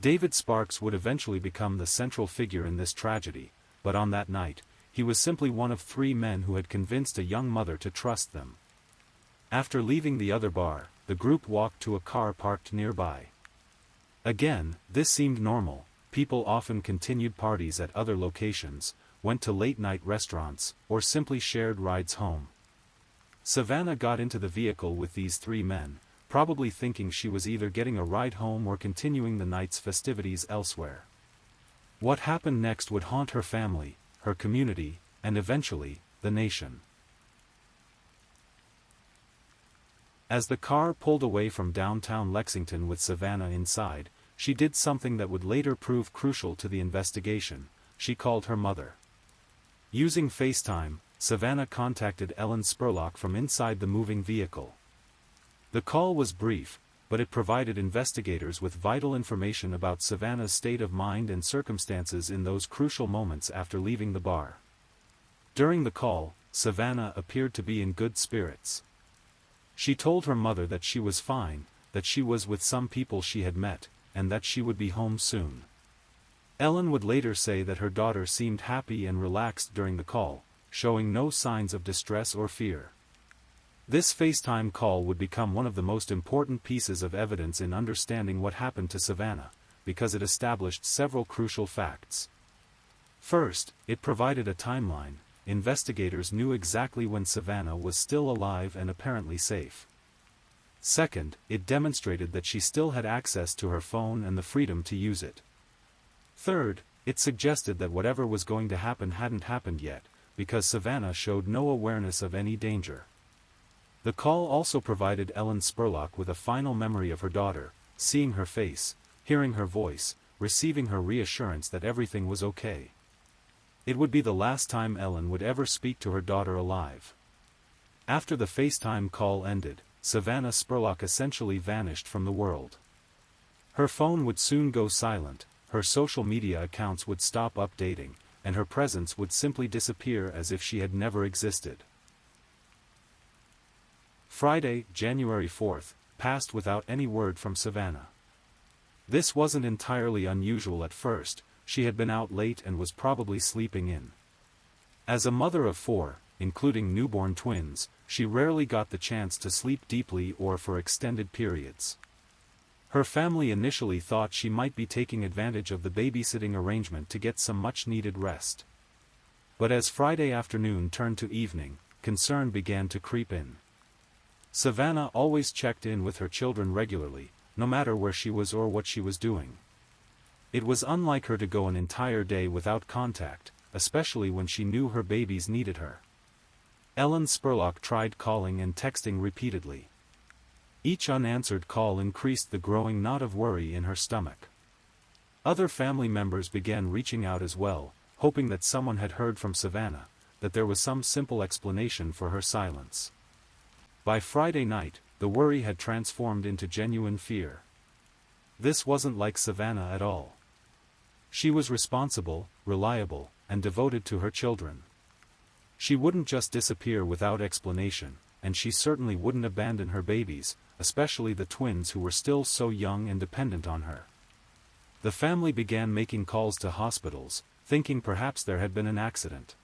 David Sparks would eventually become the central figure in this tragedy, but on that night, he was simply one of 3 men who had convinced a young mother to trust them. After leaving the other bar, the group walked to a car parked nearby. Again, this seemed normal. People often continued parties at other locations, went to late-night restaurants, or simply shared rides home. Savannah got into the vehicle with these 3 men, probably thinking she was either getting a ride home or continuing the night's festivities elsewhere. What happened next would haunt her family, her community, and eventually, the nation. As the car pulled away from downtown Lexington with Savannah inside, she did something that would later prove crucial to the investigation. She called her mother. Using FaceTime, Savannah contacted Ellen Spurlock from inside the moving vehicle. The call was brief, but it provided investigators with vital information about Savannah's state of mind and circumstances in those crucial moments after leaving the bar. During the call, Savannah appeared to be in good spirits. She told her mother that she was fine, that she was with some people she had met, and that she would be home soon. Ellen would later say that her daughter seemed happy and relaxed during the call, showing no signs of distress or fear. This FaceTime call would become one of the most important pieces of evidence in understanding what happened to Savannah, because it established several crucial facts. First, it provided a timeline. Investigators knew exactly when Savannah was still alive and apparently safe. Second, it demonstrated that she still had access to her phone and the freedom to use it. Third, it suggested that whatever was going to happen hadn't happened yet, because Savannah showed no awareness of any danger. The call also provided Ellen Spurlock with a final memory of her daughter, seeing her face, hearing her voice, receiving her reassurance that everything was okay. It would be the last time Ellen would ever speak to her daughter alive. After the FaceTime call ended, Savannah Spurlock essentially vanished from the world. Her phone would soon go silent, her social media accounts would stop updating, and her presence would simply disappear as if she had never existed. Friday, January 4th, passed without any word from Savannah. This wasn't entirely unusual at first, she had been out late and was probably sleeping in. As a mother of 4, including newborn twins, she rarely got the chance to sleep deeply or for extended periods. Her family initially thought she might be taking advantage of the babysitting arrangement to get some much-needed rest. But as Friday afternoon turned to evening, concern began to creep in. Savannah always checked in with her children regularly, no matter where she was or what she was doing. It was unlike her to go an entire day without contact, especially when she knew her babies needed her. Ellen Spurlock tried calling and texting repeatedly. Each unanswered call increased the growing knot of worry in her stomach. Other family members began reaching out as well, hoping that someone had heard from Savannah, that there was some simple explanation for her silence. By Friday night, the worry had transformed into genuine fear. This wasn't like Savannah at all. She was responsible, reliable, and devoted to her children. She wouldn't just disappear without explanation, and she certainly wouldn't abandon her babies, especially the twins who were still so young and dependent on her. The family began making calls to hospitals, thinking perhaps there had been an accident.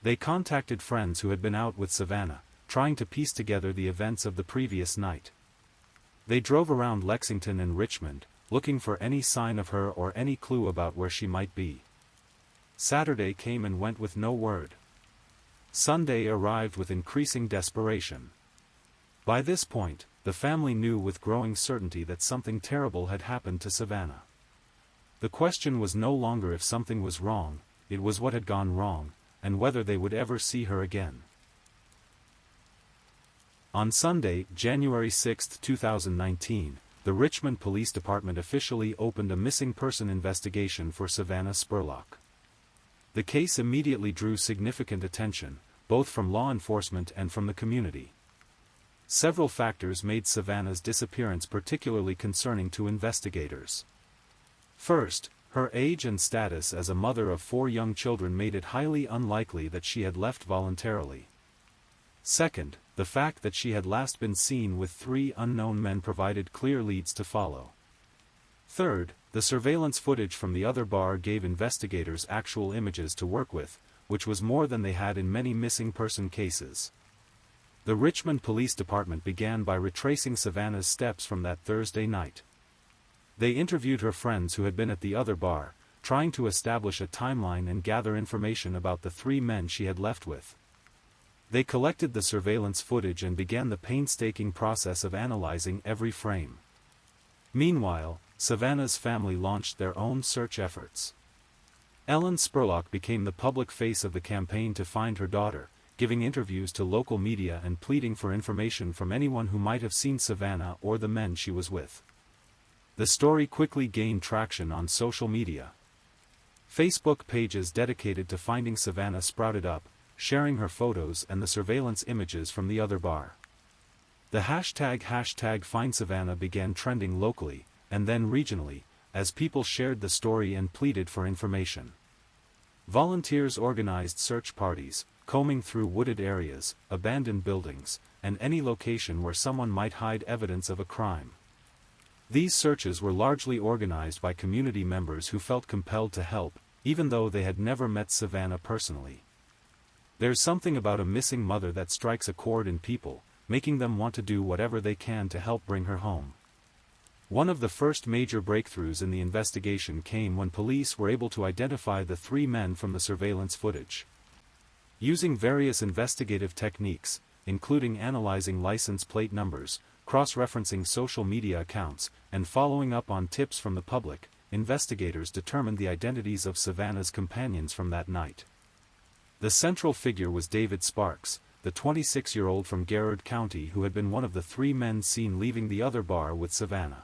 They contacted friends who had been out with Savannah, trying to piece together the events of the previous night. They drove around Lexington and Richmond, looking for any sign of her or any clue about where she might be. Saturday came and went with no word. Sunday arrived with increasing desperation. By this point, the family knew with growing certainty that something terrible had happened to Savannah. The question was no longer if something was wrong, it was what had gone wrong, and whether they would ever see her again. On Sunday, January 6, 2019, the Richmond Police Department officially opened a missing person investigation for Savannah Spurlock. The case immediately drew significant attention, both from law enforcement and from the community. Several factors made Savannah's disappearance particularly concerning to investigators. First, her age and status as a mother of 4 young children made it highly unlikely that she had left voluntarily. Second, the fact that she had last been seen with 3 unknown men provided clear leads to follow. Third, the surveillance footage from the other bar gave investigators actual images to work with, which was more than they had in many missing person cases. The Richmond Police Department began by retracing Savannah's steps from that Thursday night. They interviewed her friends who had been at the other bar, trying to establish a timeline and gather information about the 3 men she had left with. They collected the surveillance footage and began the painstaking process of analyzing every frame. Meanwhile, Savannah's family launched their own search efforts. Ellen Spurlock became the public face of the campaign to find her daughter, giving interviews to local media and pleading for information from anyone who might have seen Savannah or the men she was with. The story quickly gained traction on social media. Facebook pages dedicated to finding Savannah sprouted up, sharing her photos and the surveillance images from the other bar. The hashtag #FindSavannah began trending locally, and then regionally, as people shared the story and pleaded for information. Volunteers organized search parties, combing through wooded areas, abandoned buildings, and any location where someone might hide evidence of a crime. These searches were largely organized by community members who felt compelled to help, even though they had never met Savannah personally. There's something about a missing mother that strikes a chord in people, making them want to do whatever they can to help bring her home. One of the first major breakthroughs in the investigation came when police were able to identify the 3 men from the surveillance footage. Using various investigative techniques, including analyzing license plate numbers, cross-referencing social media accounts, and following up on tips from the public, investigators determined the identities of Savannah's companions from that night. The central figure was David Sparks, the 26-year-old from Garrard County who had been one of the 3 men seen leaving the other bar with Savannah.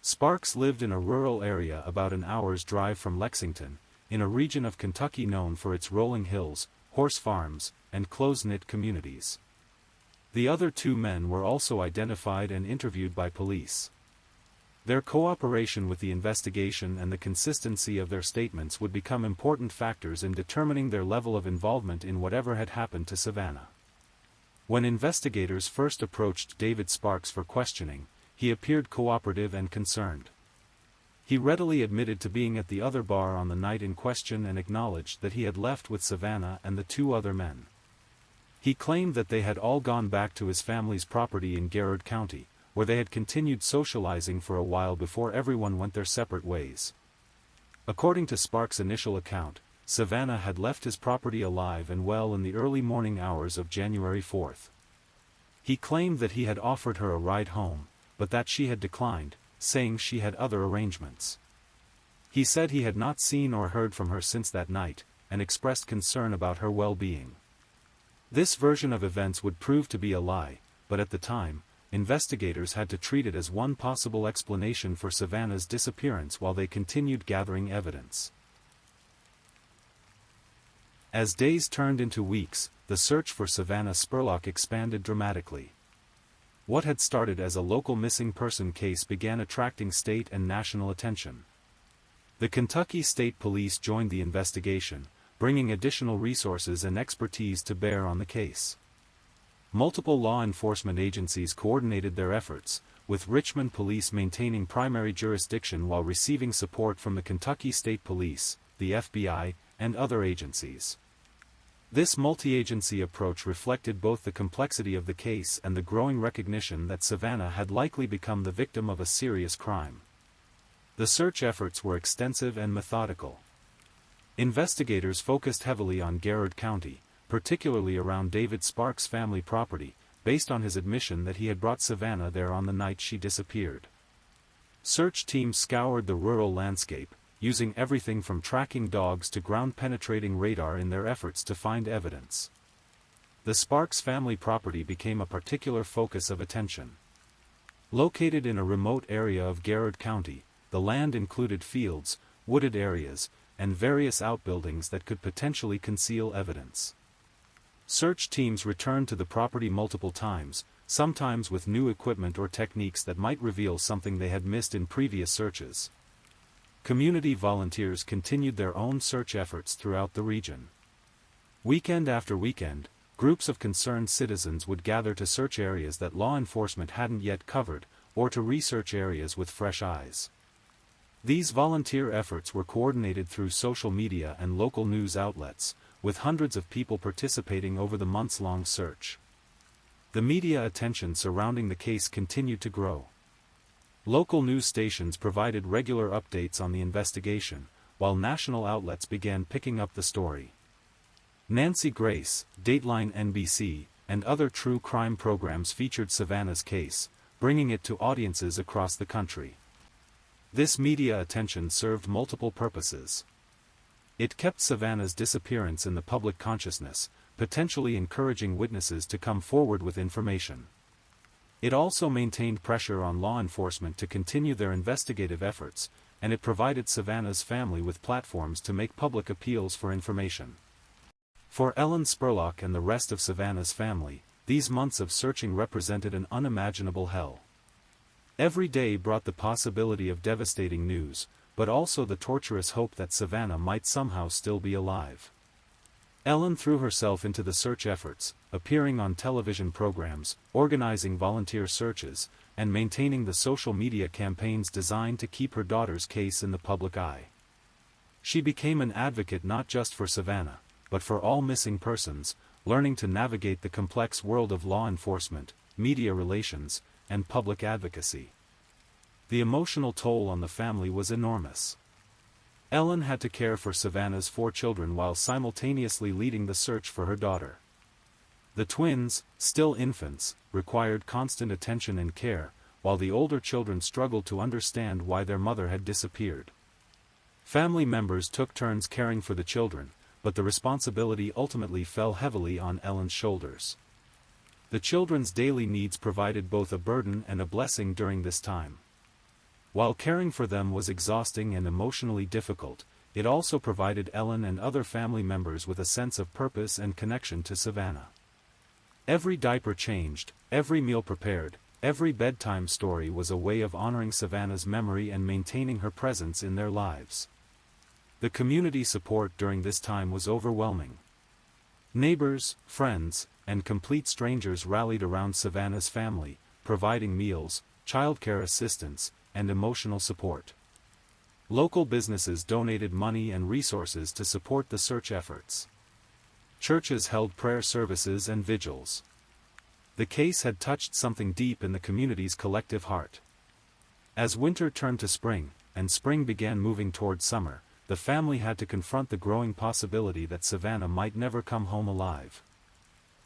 Sparks lived in a rural area about an hour's drive from Lexington, in a region of Kentucky known for its rolling hills, horse farms, and close-knit communities. The other 2 men were also identified and interviewed by police. Their cooperation with the investigation and the consistency of their statements would become important factors in determining their level of involvement in whatever had happened to Savannah. When investigators first approached David Sparks for questioning, he appeared cooperative and concerned. He readily admitted to being at the other bar on the night in question and acknowledged that he had left with Savannah and the 2 other men. He claimed that they had all gone back to his family's property in Garrard County, where they had continued socializing for a while before everyone went their separate ways. According to Sparks' initial account, Savannah had left his property alive and well in the early morning hours of January 4th. He claimed that he had offered her a ride home, but that she had declined, saying she had other arrangements. He said he had not seen or heard from her since that night, and expressed concern about her well-being. This version of events would prove to be a lie, but at the time, investigators had to treat it as one possible explanation for Savannah's disappearance while they continued gathering evidence. As days turned into weeks, the search for Savannah Spurlock expanded dramatically. What had started as a local missing person case began attracting state and national attention. The Kentucky State Police joined the investigation, bringing additional resources and expertise to bear on the case. Multiple law enforcement agencies coordinated their efforts, with Richmond Police maintaining primary jurisdiction while receiving support from the Kentucky State Police, the FBI, and other agencies. This multi-agency approach reflected both the complexity of the case and the growing recognition that Savannah had likely become the victim of a serious crime. The search efforts were extensive and methodical. Investigators focused heavily on Garrard County, particularly around David Sparks' family property, based on his admission that he had brought Savannah there on the night she disappeared. Search teams scoured the rural landscape, using everything from tracking dogs to ground-penetrating radar in their efforts to find evidence. The Sparks family property became a particular focus of attention. Located in a remote area of Garrard County, the land included fields, wooded areas, and various outbuildings that could potentially conceal evidence. Search teams returned to the property multiple times, sometimes with new equipment or techniques that might reveal something they had missed in previous searches. Community volunteers continued their own search efforts throughout the region. Weekend after weekend, groups of concerned citizens would gather to search areas that law enforcement hadn't yet covered, or to research areas with fresh eyes. These volunteer efforts were coordinated through social media and local news outlets, with hundreds of people participating over the months-long search. The media attention surrounding the case continued to grow. Local news stations provided regular updates on the investigation, while national outlets began picking up the story. Nancy Grace, Dateline NBC, and other true crime programs featured Savannah's case, bringing it to audiences across the country. This media attention served multiple purposes. It kept Savannah's disappearance in the public consciousness, potentially encouraging witnesses to come forward with information. It also maintained pressure on law enforcement to continue their investigative efforts, and it provided Savannah's family with platforms to make public appeals for information. For Ellen Spurlock and the rest of Savannah's family, these months of searching represented an unimaginable hell. Every day brought the possibility of devastating news, but also the torturous hope that Savannah might somehow still be alive. Ellen threw herself into the search efforts, appearing on television programs, organizing volunteer searches, and maintaining the social media campaigns designed to keep her daughter's case in the public eye. She became an advocate not just for Savannah, but for all missing persons, learning to navigate the complex world of law enforcement, media relations, and public advocacy. The emotional toll on the family was enormous. Ellen had to care for Savannah's 4 children while simultaneously leading the search for her daughter. The twins, still infants, required constant attention and care, while the older children struggled to understand why their mother had disappeared. Family members took turns caring for the children, but the responsibility ultimately fell heavily on Ellen's shoulders. The children's daily needs provided both a burden and a blessing during this time. While caring for them was exhausting and emotionally difficult, it also provided Ellen and other family members with a sense of purpose and connection to Savannah. Every diaper changed, every meal prepared, every bedtime story was a way of honoring Savannah's memory and maintaining her presence in their lives. The community support during this time was overwhelming. Neighbors, friends, and complete strangers rallied around Savannah's family, providing meals, childcare assistance, and emotional support. Local businesses donated money and resources to support the search efforts. Churches held prayer services and vigils. The case had touched something deep in the community's collective heart. As winter turned to spring, and spring began moving toward summer, the family had to confront the growing possibility that Savannah might never come home alive.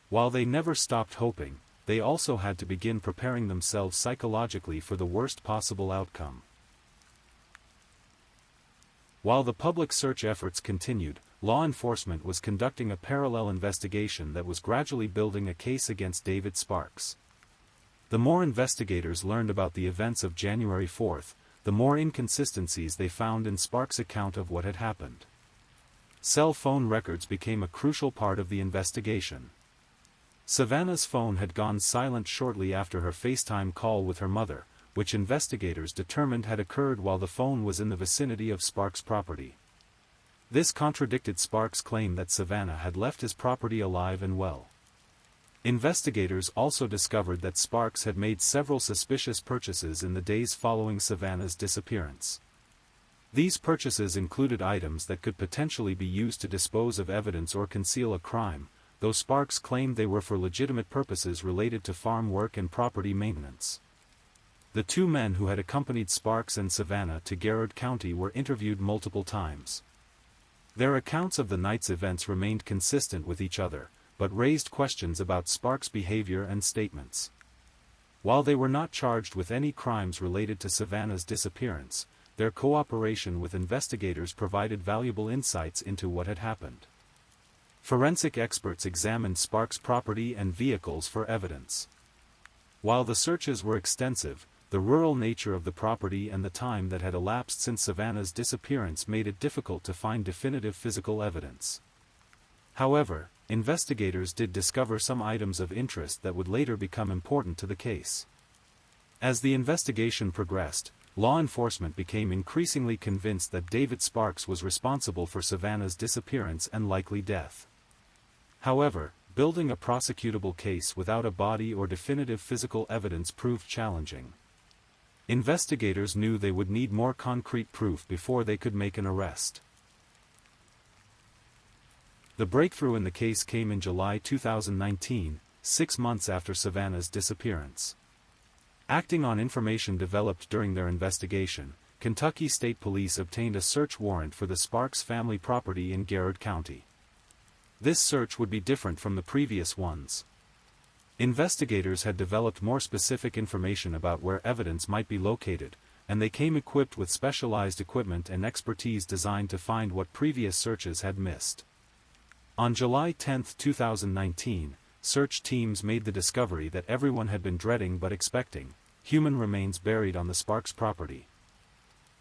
While they never stopped hoping, they also had to begin preparing themselves psychologically for the worst possible outcome. While the public search efforts continued, law enforcement was conducting a parallel investigation that was gradually building a case against David Sparks. The more investigators learned about the events of January 4th, the more inconsistencies they found in Sparks' account of what had happened. Cell phone records became a crucial part of the investigation. Savannah's phone had gone silent shortly after her FaceTime call with her mother, which investigators determined had occurred while the phone was in the vicinity of Sparks' property. This contradicted Sparks' claim that Savannah had left his property alive and well. Investigators also discovered that Sparks had made several suspicious purchases in the days following Savannah's disappearance. These purchases included items that could potentially be used to dispose of evidence or conceal a crime, though Sparks claimed they were for legitimate purposes related to farm work and property maintenance. The two men who had accompanied Sparks and Savannah to Garrard County were interviewed multiple times. Their accounts of the night's events remained consistent with each other, but raised questions about Sparks' behavior and statements. While they were not charged with any crimes related to Savannah's disappearance, their cooperation with investigators provided valuable insights into what had happened. Forensic experts examined Sparks' property and vehicles for evidence. While the searches were extensive, the rural nature of the property and the time that had elapsed since Savannah's disappearance made it difficult to find definitive physical evidence. However, investigators did discover some items of interest that would later become important to the case. As the investigation progressed, law enforcement became increasingly convinced that David Sparks was responsible for Savannah's disappearance and likely death. However, building a prosecutable case without a body or definitive physical evidence proved challenging. Investigators knew they would need more concrete proof before they could make an arrest. The breakthrough in the case came in July 2019, 6 months after Savannah's disappearance. Acting on information developed during their investigation, Kentucky State Police obtained a search warrant for the Sparks family property in Garrard County. This search would be different from the previous ones. Investigators had developed more specific information about where evidence might be located, and they came equipped with specialized equipment and expertise designed to find what previous searches had missed. On July 10, 2019, search teams made the discovery that everyone had been dreading but expecting: human remains buried on the Sparks property.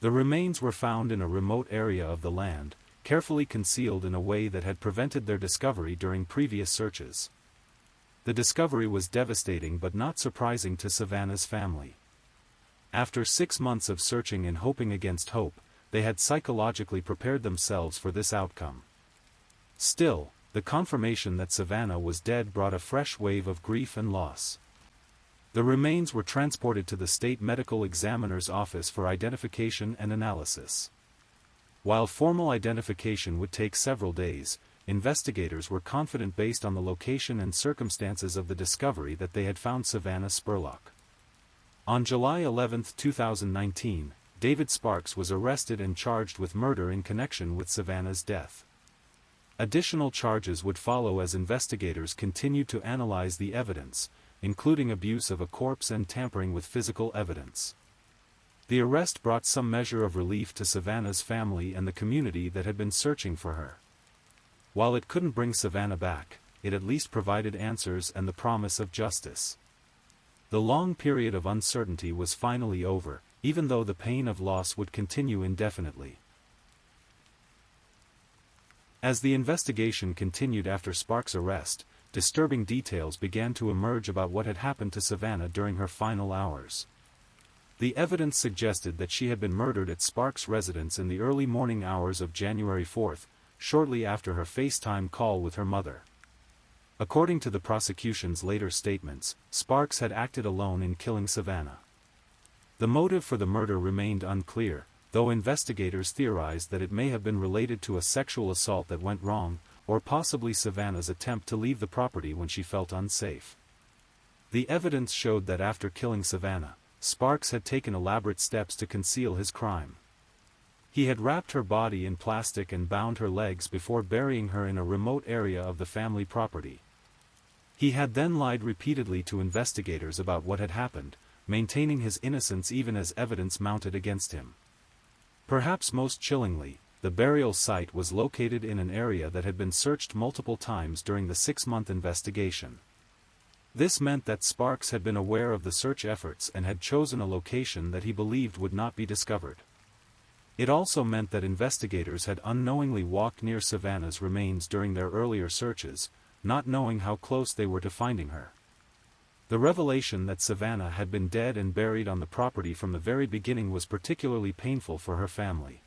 The remains were found in a remote area of the land, carefully concealed in a way that had prevented their discovery during previous searches. The discovery was devastating but not surprising to Savannah's family. After 6 months of searching and hoping against hope, they had psychologically prepared themselves for this outcome. Still, the confirmation that Savannah was dead brought a fresh wave of grief and loss. The remains were transported to the state medical examiner's office for identification and analysis. While formal identification would take several days, investigators were confident based on the location and circumstances of the discovery that they had found Savannah Spurlock. On July 11, 2019, David Sparks was arrested and charged with murder in connection with Savannah's death. Additional charges would follow as investigators continued to analyze the evidence, including abuse of a corpse and tampering with physical evidence. The arrest brought some measure of relief to Savannah's family and the community that had been searching for her. While it couldn't bring Savannah back, it at least provided answers and the promise of justice. The long period of uncertainty was finally over, even though the pain of loss would continue indefinitely. As the investigation continued after Sparks' arrest, disturbing details began to emerge about what had happened to Savannah during her final hours. The evidence suggested that she had been murdered at Sparks' residence in the early morning hours of January 4, shortly after her FaceTime call with her mother. According to the prosecution's later statements, Sparks had acted alone in killing Savannah. The motive for the murder remained unclear, though investigators theorized that it may have been related to a sexual assault that went wrong, or possibly Savannah's attempt to leave the property when she felt unsafe. The evidence showed that after killing Savannah, Sparks had taken elaborate steps to conceal his crime. He had wrapped her body in plastic and bound her legs before burying her in a remote area of the family property. He had then lied repeatedly to investigators about what had happened, maintaining his innocence even as evidence mounted against him. Perhaps most chillingly, the burial site was located in an area that had been searched multiple times during the 6-month investigation. This meant that Sparks had been aware of the search efforts and had chosen a location that he believed would not be discovered. It also meant that investigators had unknowingly walked near Savannah's remains during their earlier searches, not knowing how close they were to finding her. The revelation that Savannah had been dead and buried on the property from the very beginning was particularly painful for her family.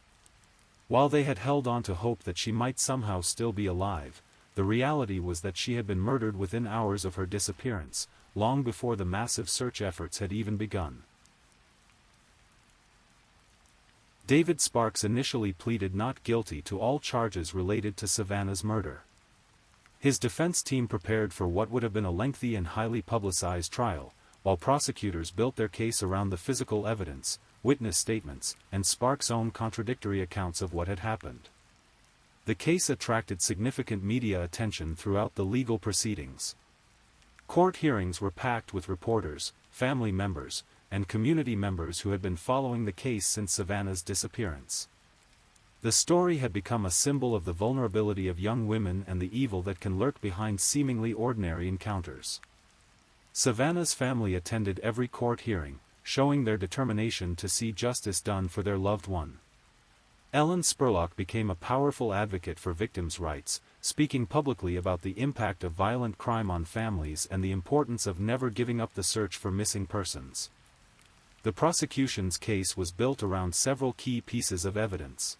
While they had held on to hope that she might somehow still be alive, the reality was that she had been murdered within hours of her disappearance, long before the massive search efforts had even begun. David Sparks initially pleaded not guilty to all charges related to Savannah's murder. His defense team prepared for what would have been a lengthy and highly publicized trial, while prosecutors built their case around the physical evidence, witness statements, and Sparks' own contradictory accounts of what had happened. The case attracted significant media attention throughout the legal proceedings. Court hearings were packed with reporters, family members, and community members who had been following the case since Savannah's disappearance. The story had become a symbol of the vulnerability of young women and the evil that can lurk behind seemingly ordinary encounters. Savannah's family attended every court hearing, showing their determination to see justice done for their loved one. Ellen Spurlock became a powerful advocate for victims' rights, speaking publicly about the impact of violent crime on families and the importance of never giving up the search for missing persons. The prosecution's case was built around several key pieces of evidence.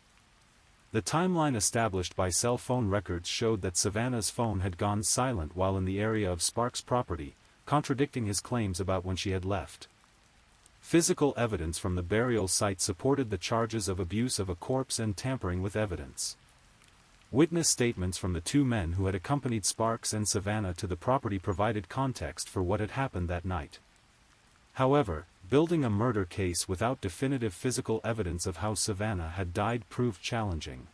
The timeline established by cell phone records showed that Savannah's phone had gone silent while in the area of Sparks' property, contradicting his claims about when she had left. Physical evidence from the burial site supported the charges of abuse of a corpse and tampering with evidence. Witness statements from the two men who had accompanied Sparks and Savannah to the property provided context for what had happened that night. However, building a murder case without definitive physical evidence of how Savannah had died proved challenging.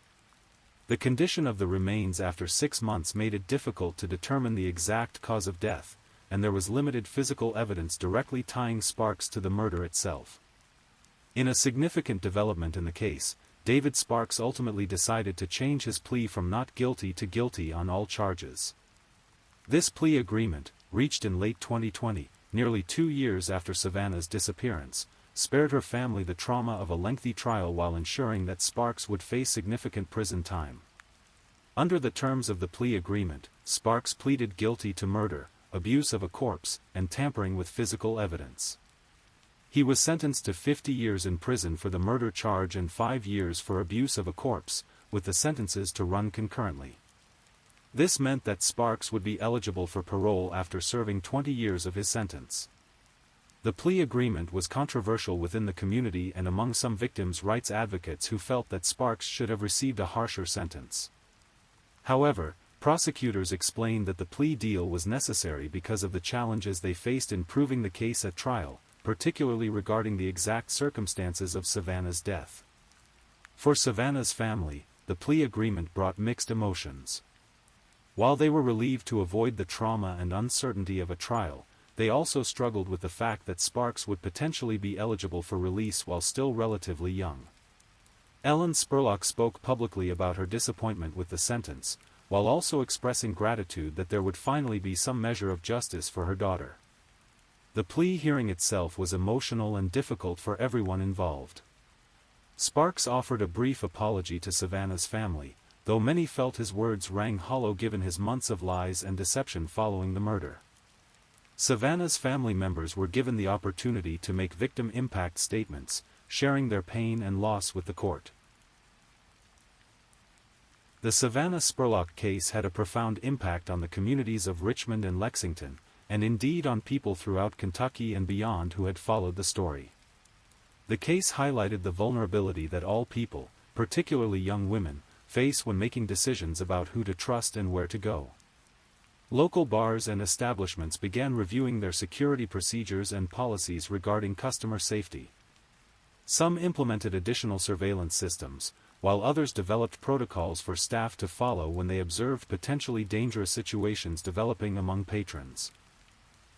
The condition of the remains after 6 months made it difficult to determine the exact cause of death, and there was limited physical evidence directly tying Sparks to the murder itself. In a significant development in the case, David Sparks ultimately decided to change his plea from not guilty to guilty on all charges. This plea agreement, reached in late 2020, nearly 2 years after Savannah's disappearance, spared her family the trauma of a lengthy trial while ensuring that Sparks would face significant prison time. Under the terms of the plea agreement, Sparks pleaded guilty to murder, abuse of a corpse, and tampering with physical evidence. He was sentenced to 50 years in prison for the murder charge and 5 years for abuse of a corpse, with the sentences to run concurrently. This meant that Sparks would be eligible for parole after serving 20 years of his sentence. The plea agreement was controversial within the community and among some victims' rights advocates who felt that Sparks should have received a harsher sentence. However, prosecutors explained that the plea deal was necessary because of the challenges they faced in proving the case at trial, particularly regarding the exact circumstances of Savannah's death. For Savannah's family, the plea agreement brought mixed emotions. While they were relieved to avoid the trauma and uncertainty of a trial, they also struggled with the fact that Sparks would potentially be eligible for release while still relatively young. Ellen Spurlock spoke publicly about her disappointment with the sentence, while also expressing gratitude that there would finally be some measure of justice for her daughter. The plea hearing itself was emotional and difficult for everyone involved. Sparks offered a brief apology to Savannah's family, though many felt his words rang hollow given his months of lies and deception following the murder. Savannah's family members were given the opportunity to make victim impact statements, sharing their pain and loss with the court. The Savannah Spurlock case had a profound impact on the communities of Richmond and Lexington, and indeed on people throughout Kentucky and beyond who had followed the story. The case highlighted the vulnerability that all people, particularly young women, face when making decisions about who to trust and where to go. Local bars and establishments began reviewing their security procedures and policies regarding customer safety. Some implemented additional surveillance systems, while others developed protocols for staff to follow when they observed potentially dangerous situations developing among patrons.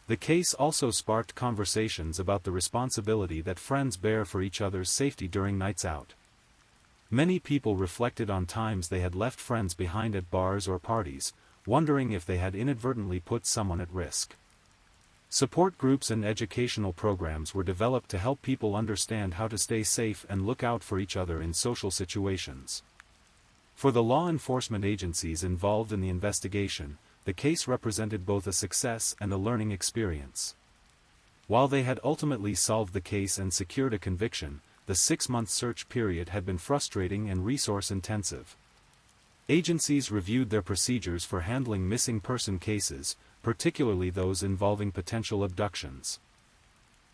The case also sparked conversations about the responsibility that friends bear for each other's safety during nights out. Many people reflected on times they had left friends behind at bars or parties, wondering if they had inadvertently put someone at risk. Support groups and educational programs were developed to help people understand how to stay safe and look out for each other in social situations. For the law enforcement agencies involved in the investigation, the case represented both a success and a learning experience. While they had ultimately solved the case and secured a conviction, the 6-month search period had been frustrating and resource-intensive. Agencies reviewed their procedures for handling missing person cases, particularly those involving potential abductions.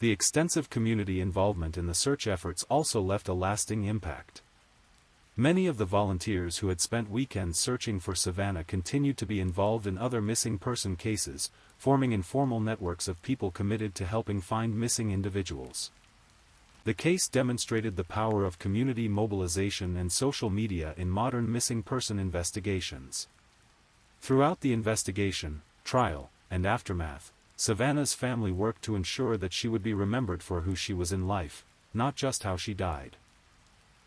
The extensive community involvement in the search efforts also left a lasting impact. Many of the volunteers who had spent weekends searching for Savannah continued to be involved in other missing person cases, forming informal networks of people committed to helping find missing individuals. The case demonstrated the power of community mobilization and social media in modern missing person investigations. Throughout the investigation, trial, and aftermath, Savannah's family worked to ensure that she would be remembered for who she was in life, not just how she died.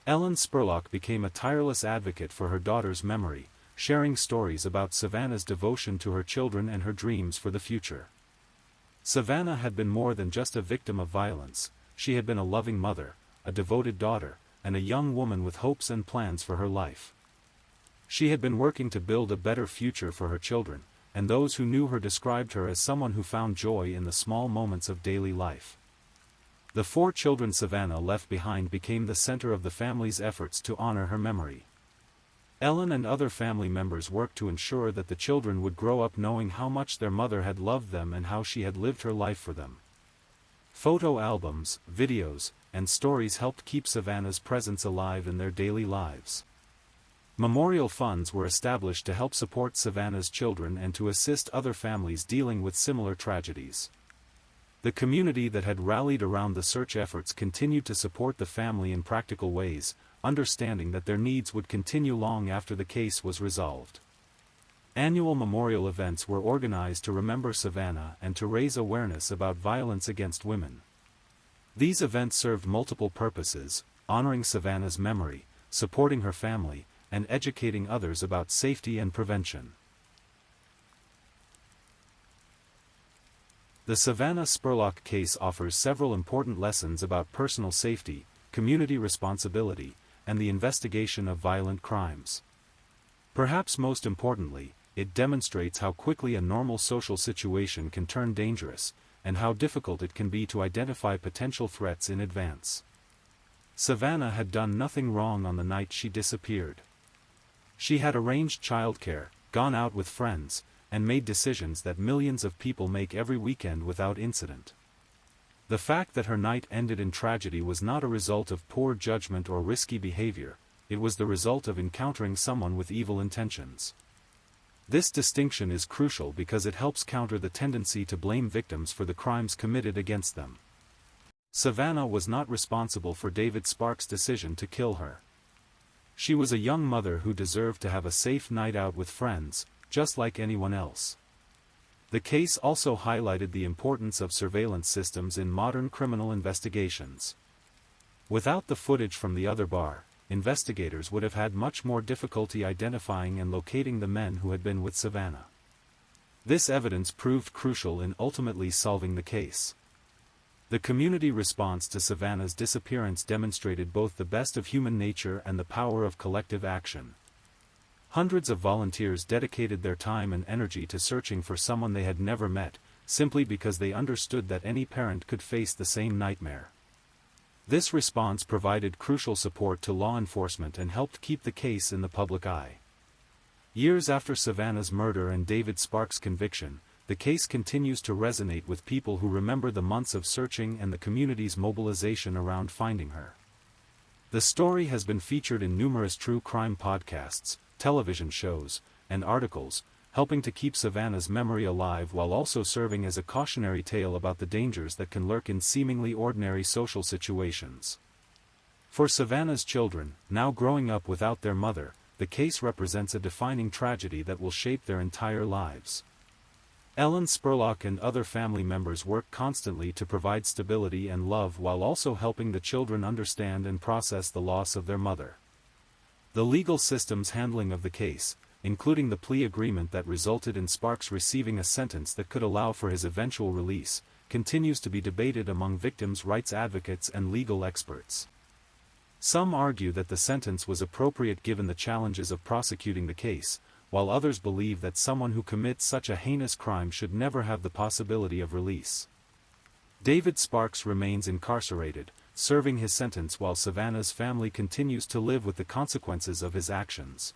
Ellen Spurlock became a tireless advocate for her daughter's memory, sharing stories about Savannah's devotion to her children and her dreams for the future. Savannah had been more than just a victim of violence. She had been a loving mother, a devoted daughter, and a young woman with hopes and plans for her life. She had been working to build a better future for her children, and those who knew her described her as someone who found joy in the small moments of daily life. The 4 children Savannah left behind became the center of the family's efforts to honor her memory. Ellen and other family members worked to ensure that the children would grow up knowing how much their mother had loved them and how she had lived her life for them. Photo albums, videos, and stories helped keep Savannah's presence alive in their daily lives. Memorial funds were established to help support Savannah's children and to assist other families dealing with similar tragedies. The community that had rallied around the search efforts continued to support the family in practical ways, understanding that their needs would continue long after the case was resolved. Annual memorial events were organized to remember Savannah and to raise awareness about violence against women. These events served multiple purposes: honoring Savannah's memory, supporting her family, and educating others about safety and prevention. The Savannah Spurlock case offers several important lessons about personal safety, community responsibility, and the investigation of violent crimes. Perhaps most importantly, it demonstrates how quickly a normal social situation can turn dangerous, and how difficult it can be to identify potential threats in advance. Savannah had done nothing wrong on the night she disappeared. She had arranged childcare, gone out with friends, and made decisions that millions of people make every weekend without incident. The fact that her night ended in tragedy was not a result of poor judgment or risky behavior, it was the result of encountering someone with evil intentions. This distinction is crucial because it helps counter the tendency to blame victims for the crimes committed against them. Savannah was not responsible for David Sparks' decision to kill her. She was a young mother who deserved to have a safe night out with friends, just like anyone else. The case also highlighted the importance of surveillance systems in modern criminal investigations. Without the footage from the other bar, investigators would have had much more difficulty identifying and locating the men who had been with Savannah. This evidence proved crucial in ultimately solving the case. The community response to Savannah's disappearance demonstrated both the best of human nature and the power of collective action. Hundreds of volunteers dedicated their time and energy to searching for someone they had never met, simply because they understood that any parent could face the same nightmare. This response provided crucial support to law enforcement and helped keep the case in the public eye. Years after Savannah's murder and David Sparks' conviction, the case continues to resonate with people who remember the months of searching and the community's mobilization around finding her. The story has been featured in numerous true crime podcasts, television shows, and articles, helping to keep Savannah's memory alive while also serving as a cautionary tale about the dangers that can lurk in seemingly ordinary social situations. For Savannah's children, now growing up without their mother, the case represents a defining tragedy that will shape their entire lives. Ellen Spurlock and other family members work constantly to provide stability and love while also helping the children understand and process the loss of their mother. The legal system's handling of the case, including the plea agreement that resulted in Sparks receiving a sentence that could allow for his eventual release, continues to be debated among victims' rights advocates and legal experts. Some argue that the sentence was appropriate given the challenges of prosecuting the case, while others believe that someone who commits such a heinous crime should never have the possibility of release. David Sparks remains incarcerated, serving his sentence while Savannah's family continues to live with the consequences of his actions.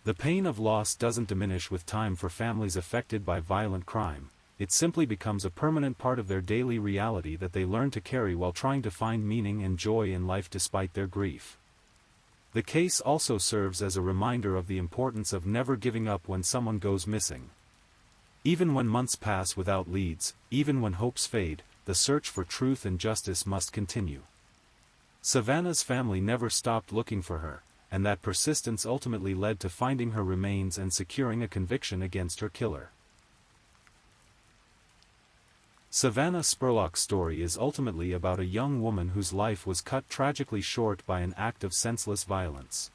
The pain of loss doesn't diminish with time for families affected by violent crime. It simply becomes a permanent part of their daily reality that they learn to carry while trying to find meaning and joy in life despite their grief. The case also serves as a reminder of the importance of never giving up when someone goes missing. Even when months pass without leads, even when hopes fade, the search for truth and justice must continue. Savannah's family never stopped looking for her, and that persistence ultimately led to finding her remains and securing a conviction against her killer. Savannah Spurlock's story is ultimately about a young woman whose life was cut tragically short by an act of senseless violence.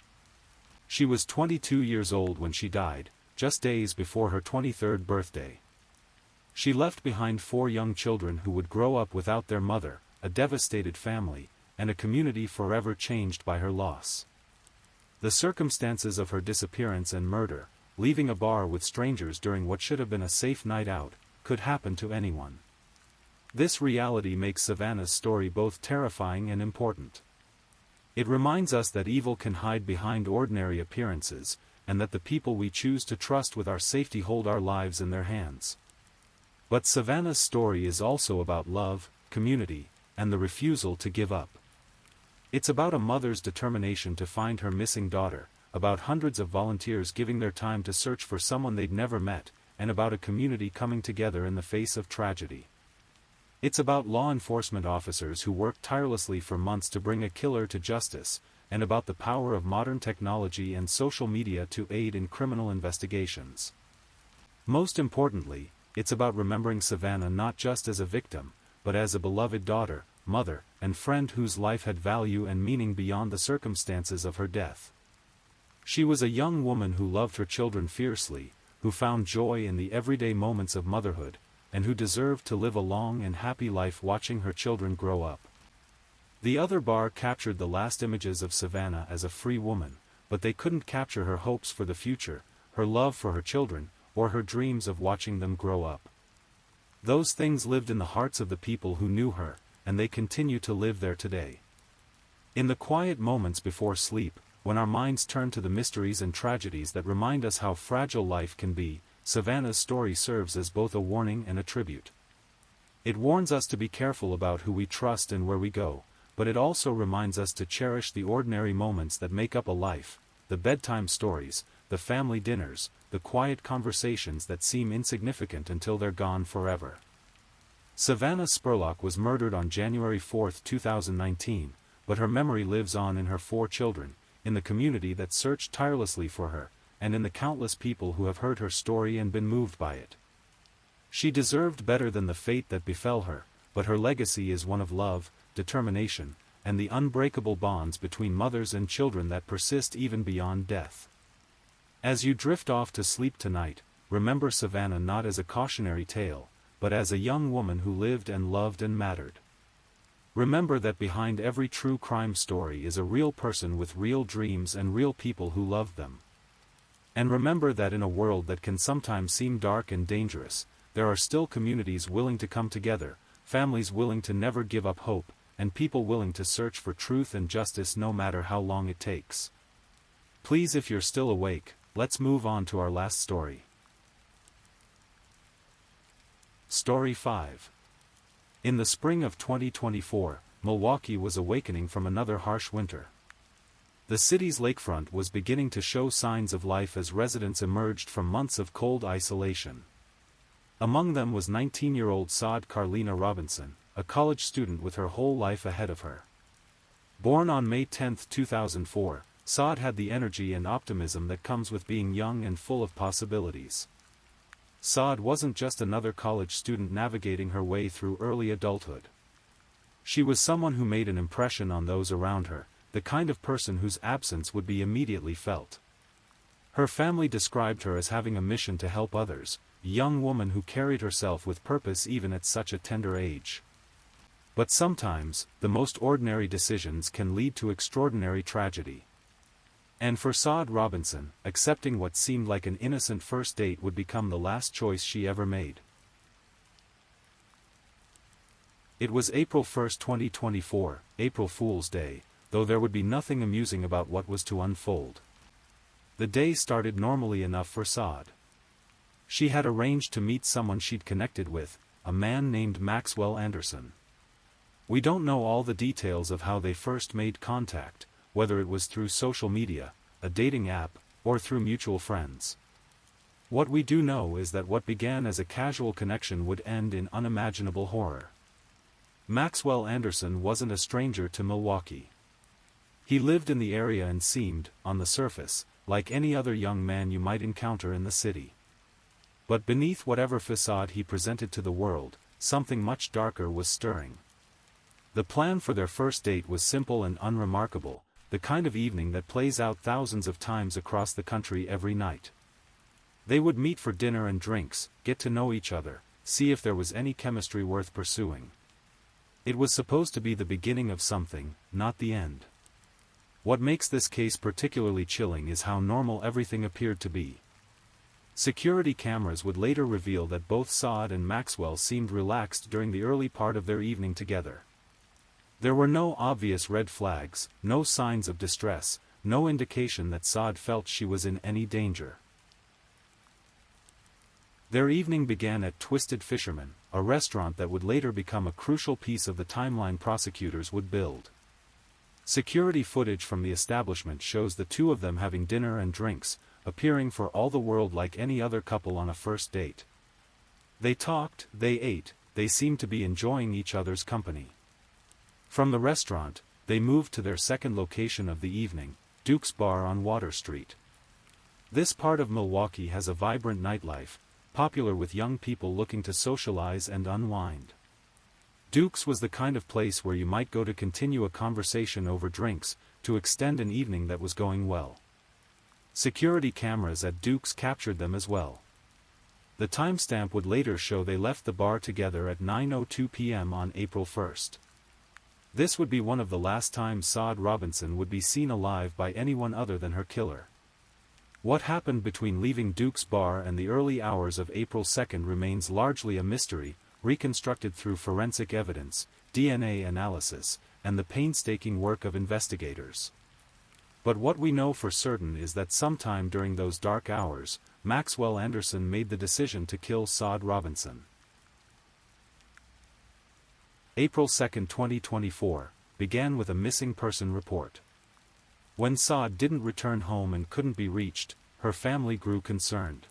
She was 22 years old when she died, just days before her 23rd birthday. She left behind 4 young children who would grow up without their mother, a devastated family, and a community forever changed by her loss. The circumstances of her disappearance and murder, leaving a bar with strangers during what should have been a safe night out, could happen to anyone. This reality makes Savannah's story both terrifying and important. It reminds us that evil can hide behind ordinary appearances, and that the people we choose to trust with our safety hold our lives in their hands. But Savannah's story is also about love, community, and the refusal to give up. It's about a mother's determination to find her missing daughter, about hundreds of volunteers giving their time to search for someone they'd never met, and about a community coming together in the face of tragedy. It's about law enforcement officers who worked tirelessly for months to bring a killer to justice, and about the power of modern technology and social media to aid in criminal investigations. Most importantly, it's about remembering Savannah not just as a victim, but as a beloved daughter, mother, and friend whose life had value and meaning beyond the circumstances of her death. She was a young woman who loved her children fiercely, who found joy in the everyday moments of motherhood, and who deserved to live a long and happy life watching her children grow up. The other bar captured the last images of Savannah as a free woman, but they couldn't capture her hopes for the future, her love for her children, or her dreams of watching them grow up. Those things lived in the hearts of the people who knew her, and they continue to live there today. In the quiet moments before sleep, when our minds turn to the mysteries and tragedies that remind us how fragile life can be, Savannah's story serves as both a warning and a tribute. It warns us to be careful about who we trust and where we go, but it also reminds us to cherish the ordinary moments that make up a life, the bedtime stories, the family dinners, the quiet conversations that seem insignificant until they're gone forever. Savannah Spurlock was murdered on January 4, 2019, but her memory lives on in her 4 children, in the community that searched tirelessly for her, and in the countless people who have heard her story and been moved by it. She deserved better than the fate that befell her, but her legacy is one of love, determination, and the unbreakable bonds between mothers and children that persist even beyond death. As you drift off to sleep tonight, remember Savannah not as a cautionary tale, but as a young woman who lived and loved and mattered. Remember that behind every true crime story is a real person with real dreams and real people who loved them. And remember that in a world that can sometimes seem dark and dangerous, there are still communities willing to come together, families willing to never give up hope, and people willing to search for truth and justice no matter how long it takes. Please, if you're still awake, let's move on to our last story. Story 5. In the spring of 2024, Milwaukee was awakening from another harsh winter. The city's lakefront was beginning to show signs of life as residents emerged from months of cold isolation. Among them was 19-year-old Saad Carlina Robinson, a college student with her whole life ahead of her. Born on May 10, 2004, Saad had the energy and optimism that comes with being young and full of possibilities. Saad wasn't just another college student navigating her way through early adulthood. She was someone who made an impression on those around her, the kind of person whose absence would be immediately felt. Her family described her as having a mission to help others, a young woman who carried herself with purpose even at such a tender age. But sometimes, the most ordinary decisions can lead to extraordinary tragedy. And for Saad Robinson, accepting what seemed like an innocent first date would become the last choice she ever made. It was April 1, 2024, April Fool's Day, though there would be nothing amusing about what was to unfold. The day started normally enough for Saad. She had arranged to meet someone she'd connected with, a man named Maxwell Anderson. We don't know all the details of how they first made contact, whether it was through social media, a dating app, or through mutual friends. What we do know is that what began as a casual connection would end in unimaginable horror. Maxwell Anderson wasn't a stranger to Milwaukee. He lived in the area and seemed, on the surface, like any other young man you might encounter in the city. But beneath whatever facade he presented to the world, something much darker was stirring. The plan for their first date was simple and unremarkable, the kind of evening that plays out thousands of times across the country every night. They would meet for dinner and drinks, get to know each other, see if there was any chemistry worth pursuing. It was supposed to be the beginning of something, not the end. What makes this case particularly chilling is how normal everything appeared to be. Security cameras would later reveal that both Saad and Maxwell seemed relaxed during the early part of their evening together. There were no obvious red flags, no signs of distress, no indication that Saad felt she was in any danger. Their evening began at Twisted Fisherman, a restaurant that would later become a crucial piece of the timeline prosecutors would build. Security footage from the establishment shows the two of them having dinner and drinks, appearing for all the world like any other couple on a first date. They talked, they ate, they seemed to be enjoying each other's company. From the restaurant, they moved to their second location of the evening, Duke's Bar on Water Street. This part of Milwaukee has a vibrant nightlife, popular with young people looking to socialize and unwind. Duke's was the kind of place where you might go to continue a conversation over drinks, to extend an evening that was going well. Security cameras at Duke's captured them as well. The timestamp would later show they left the bar together at 9:02 p.m. on April 1st. This would be one of the last times Saad Robinson would be seen alive by anyone other than her killer. What happened between leaving Duke's Bar and the early hours of April 2nd remains largely a mystery, reconstructed through forensic evidence, DNA analysis, and the painstaking work of investigators. But what we know for certain is that sometime during those dark hours, Maxwell Anderson made the decision to kill Saad Robinson. April 2, 2024, began with a missing person report. When Saad didn't return home and couldn't be reached, her family grew concerned.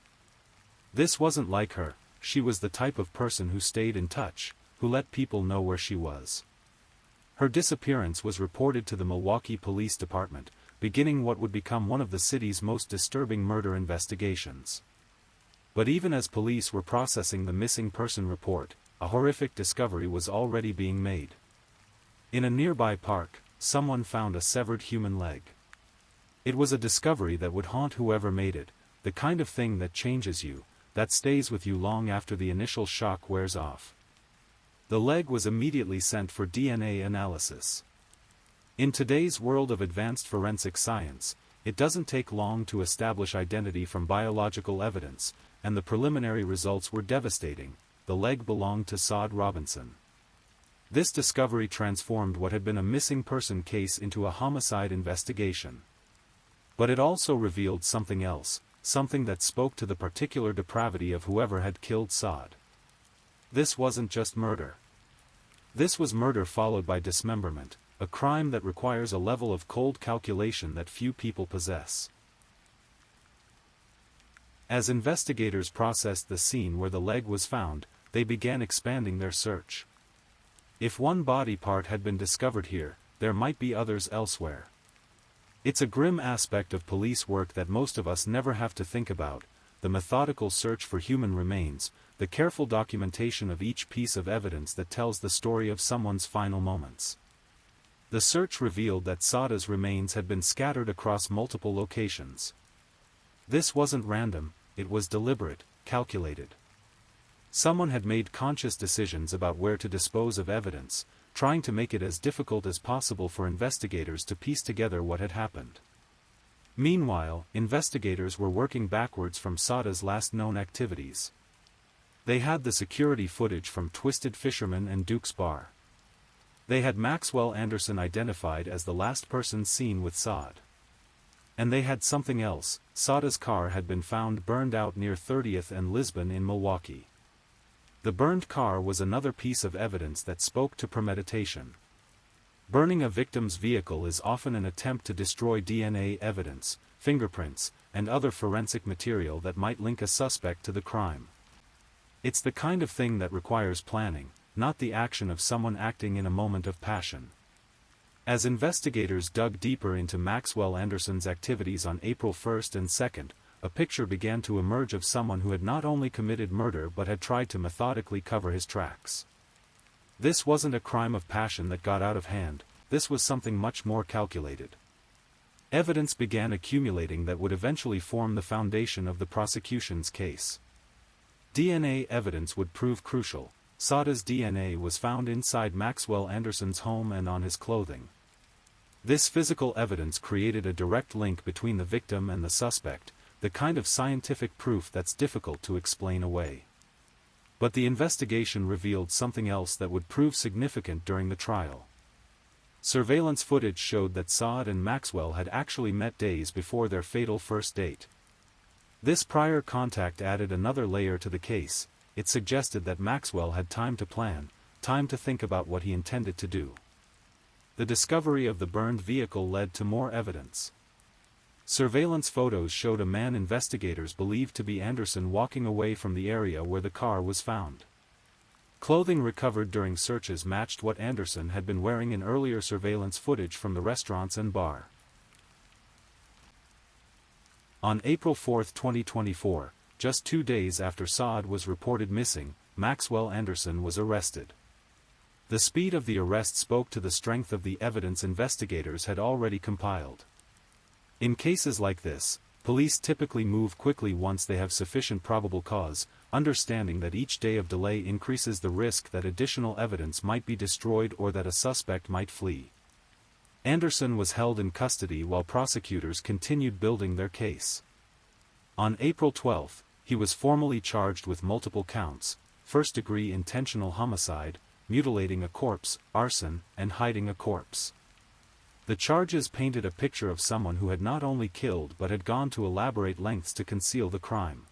This wasn't like her, she was the type of person who stayed in touch, who let people know where she was. Her disappearance was reported to the Milwaukee Police Department, beginning what would become one of the city's most disturbing murder investigations. But even as police were processing the missing person report, a horrific discovery was already being made. In a nearby park, someone found a severed human leg. It was a discovery that would haunt whoever made it, the kind of thing that changes you, that stays with you long after the initial shock wears off. The leg was immediately sent for DNA analysis. In today's world of advanced forensic science, it doesn't take long to establish identity from biological evidence, and the preliminary results were devastating. The leg belonged to Saad Robinson. This discovery transformed what had been a missing person case into a homicide investigation. But it also revealed something else, something that spoke to the particular depravity of whoever had killed Saad. This wasn't just murder. This was murder followed by dismemberment, a crime that requires a level of cold calculation that few people possess. As investigators processed the scene where the leg was found, they began expanding their search. If one body part had been discovered here, there might be others elsewhere. It's a grim aspect of police work that most of us never have to think about, the methodical search for human remains, the careful documentation of each piece of evidence that tells the story of someone's final moments. The search revealed that Saada's remains had been scattered across multiple locations. This wasn't random, it was deliberate, calculated. Someone had made conscious decisions about where to dispose of evidence, trying to make it as difficult as possible for investigators to piece together what had happened. Meanwhile, investigators were working backwards from Saada's last known activities. They had the security footage from Twisted Fisherman and Duke's Bar. They had Maxwell Anderson identified as the last person seen with Saad. And they had something else. Saada's car had been found burned out near 30th and Lisbon in Milwaukee. The burned car was another piece of evidence that spoke to premeditation. Burning a victim's vehicle is often an attempt to destroy DNA evidence, fingerprints, and other forensic material that might link a suspect to the crime. It's the kind of thing that requires planning, not the action of someone acting in a moment of passion. As investigators dug deeper into Maxwell Anderson's activities on April 1st and 2nd, a picture began to emerge of someone who had not only committed murder but had tried to methodically cover his tracks. This wasn't a crime of passion that got out of hand, this was something much more calculated. Evidence began accumulating that would eventually form the foundation of the prosecution's case. DNA evidence would prove crucial. Saada's DNA was found inside Maxwell Anderson's home and on his clothing. This physical evidence created a direct link between the victim and the suspect, the kind of scientific proof that's difficult to explain away. But the investigation revealed something else that would prove significant during the trial. Surveillance footage showed that Saad and Maxwell had actually met days before their fatal first date. This prior contact added another layer to the case. It suggested that Maxwell had time to plan, time to think about what he intended to do. The discovery of the burned vehicle led to more evidence. Surveillance photos showed a man investigators believed to be Anderson walking away from the area where the car was found. Clothing recovered during searches matched what Anderson had been wearing in earlier surveillance footage from the restaurants and bar. On April 4, 2024, just 2 days after Saad was reported missing, Maxwell Anderson was arrested. The speed of the arrest spoke to the strength of the evidence investigators had already compiled. In cases like this, police typically move quickly once they have sufficient probable cause, understanding that each day of delay increases the risk that additional evidence might be destroyed or that a suspect might flee. Anderson was held in custody while prosecutors continued building their case. On April 12, he was formally charged with multiple counts: first-degree intentional homicide, mutilating a corpse, arson, and hiding a corpse. The charges painted a picture of someone who had not only killed but had gone to elaborate lengths to conceal the crime.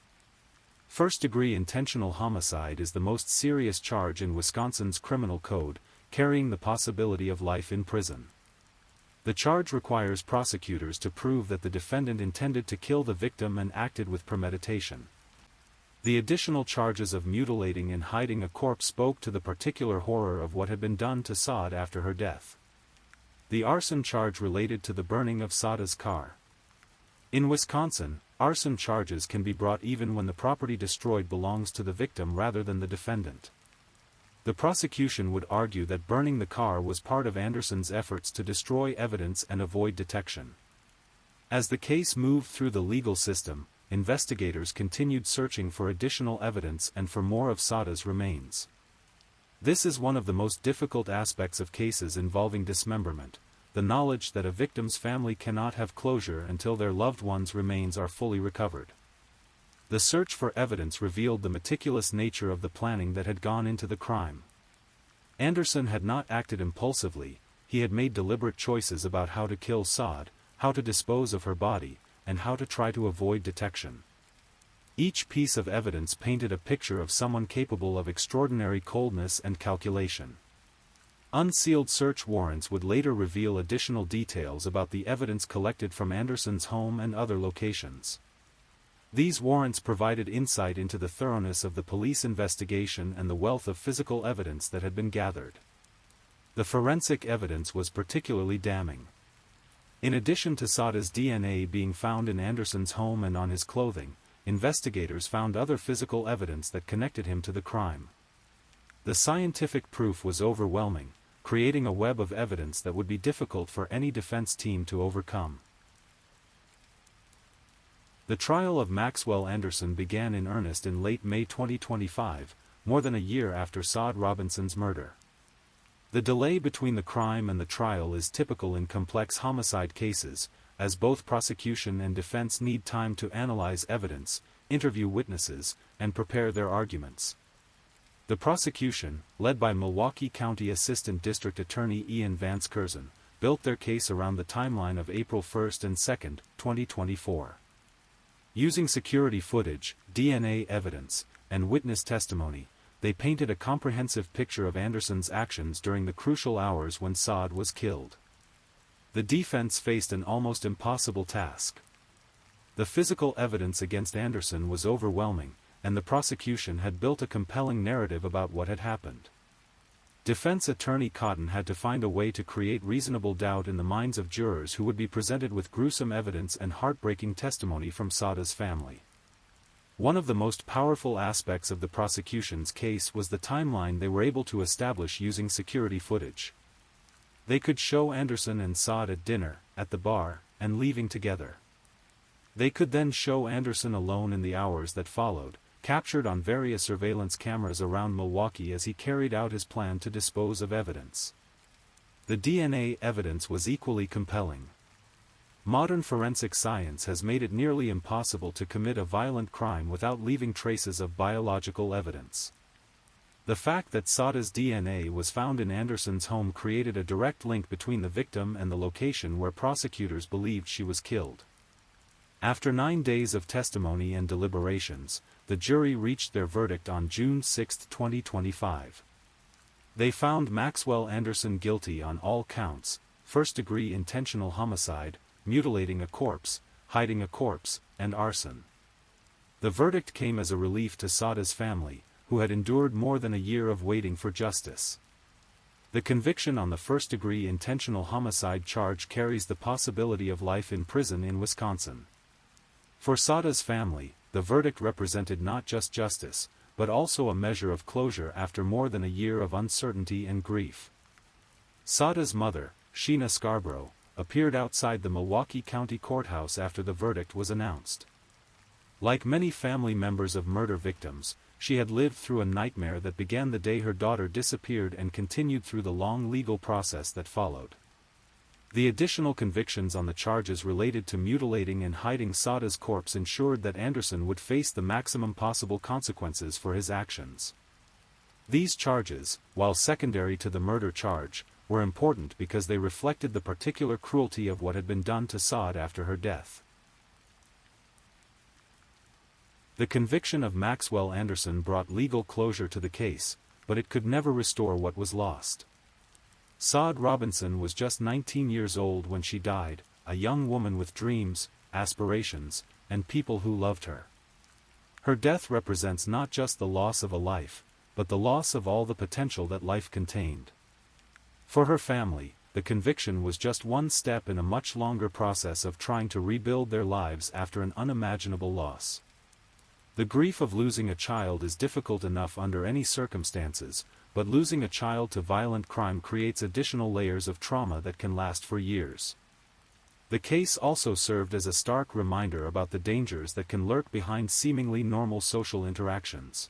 First-degree intentional homicide is the most serious charge in Wisconsin's criminal code, carrying the possibility of life in prison. The charge requires prosecutors to prove that the defendant intended to kill the victim and acted with premeditation. The additional charges of mutilating and hiding a corpse spoke to the particular horror of what had been done to Saad after her death. The arson charge related to the burning of Sada's car. In Wisconsin, arson charges can be brought even when the property destroyed belongs to the victim rather than the defendant. The prosecution would argue that burning the car was part of Anderson's efforts to destroy evidence and avoid detection. As the case moved through the legal system, investigators continued searching for additional evidence and for more of Sada's remains. This is one of the most difficult aspects of cases involving dismemberment, the knowledge that a victim's family cannot have closure until their loved one's remains are fully recovered. The search for evidence revealed the meticulous nature of the planning that had gone into the crime. Anderson had not acted impulsively, he had made deliberate choices about how to kill Saad, how to dispose of her body, and how to try to avoid detection. Each piece of evidence painted a picture of someone capable of extraordinary coldness and calculation. Unsealed search warrants would later reveal additional details about the evidence collected from Anderson's home and other locations. These warrants provided insight into the thoroughness of the police investigation and the wealth of physical evidence that had been gathered. The forensic evidence was particularly damning. In addition to Sada's DNA being found in Anderson's home and on his clothing, investigators found other physical evidence that connected him to the crime. The scientific proof was overwhelming, creating a web of evidence that would be difficult for any defense team to overcome. The trial of Maxwell Anderson began in earnest in late May 2025, more than a year after Saad Robinson's murder. The delay between the crime and the trial is typical in complex homicide cases, as both prosecution and defense need time to analyze evidence, interview witnesses, and prepare their arguments. The prosecution, led by Milwaukee County Assistant District Attorney Ian Vance Curzon, built their case around the timeline of April 1 and 2, 2024. Using security footage, DNA evidence, and witness testimony, they painted a comprehensive picture of Anderson's actions during the crucial hours when Saad was killed. The defense faced an almost impossible task. The physical evidence against Anderson was overwhelming, and the prosecution had built a compelling narrative about what had happened. Defense attorney Cotton had to find a way to create reasonable doubt in the minds of jurors who would be presented with gruesome evidence and heartbreaking testimony from Sada's family. One of the most powerful aspects of the prosecution's case was the timeline they were able to establish using security footage. They could show Anderson and Saad at dinner, at the bar, and leaving together. They could then show Anderson alone in the hours that followed, captured on various surveillance cameras around Milwaukee as he carried out his plan to dispose of evidence. The DNA evidence was equally compelling. Modern forensic science has made it nearly impossible to commit a violent crime without leaving traces of biological evidence. The fact that Sada's DNA was found in Anderson's home created a direct link between the victim and the location where prosecutors believed she was killed. After 9 days of testimony and deliberations, the jury reached their verdict on June 6, 2025. They found Maxwell Anderson guilty on all counts: first-degree intentional homicide, mutilating a corpse, hiding a corpse, and arson. The verdict came as a relief to Sada's family, who had endured more than a year of waiting for justice. The conviction on the first-degree intentional homicide charge carries the possibility of life in prison in Wisconsin. For Sada's family, the verdict represented not just justice, but also a measure of closure after more than a year of uncertainty and grief. Sada's mother, Sheena Scarborough, appeared outside the Milwaukee County Courthouse after the verdict was announced. Like many family members of murder victims, she had lived through a nightmare that began the day her daughter disappeared and continued through the long legal process that followed. The additional convictions on the charges related to mutilating and hiding Sada's corpse ensured that Anderson would face the maximum possible consequences for his actions. These charges, while secondary to the murder charge, were important because they reflected the particular cruelty of what had been done to Saad after her death. The conviction of Maxwell Anderson brought legal closure to the case, but it could never restore what was lost. Saad Robinson was just 19 years old when she died, a young woman with dreams, aspirations, and people who loved her. Her death represents not just the loss of a life, but the loss of all the potential that life contained. For her family, the conviction was just one step in a much longer process of trying to rebuild their lives after an unimaginable loss. The grief of losing a child is difficult enough under any circumstances, but losing a child to violent crime creates additional layers of trauma that can last for years. The case also served as a stark reminder about the dangers that can lurk behind seemingly normal social interactions.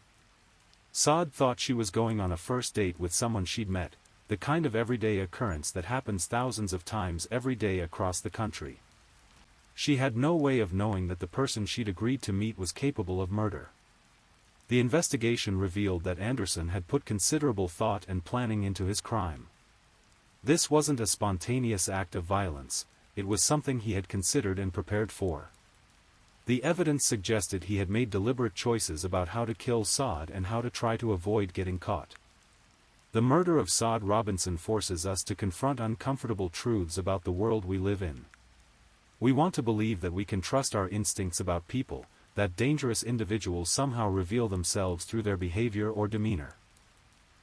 Saad thought she was going on a first date with someone she'd met, the kind of everyday occurrence that happens thousands of times every day across the country. She had no way of knowing that the person she'd agreed to meet was capable of murder. The investigation revealed that Anderson had put considerable thought and planning into his crime. This wasn't a spontaneous act of violence, it was something he had considered and prepared for. The evidence suggested he had made deliberate choices about how to kill Saad and how to try to avoid getting caught. The murder of Saad Robinson forces us to confront uncomfortable truths about the world we live in. We want to believe that we can trust our instincts about people, that dangerous individuals somehow reveal themselves through their behavior or demeanor.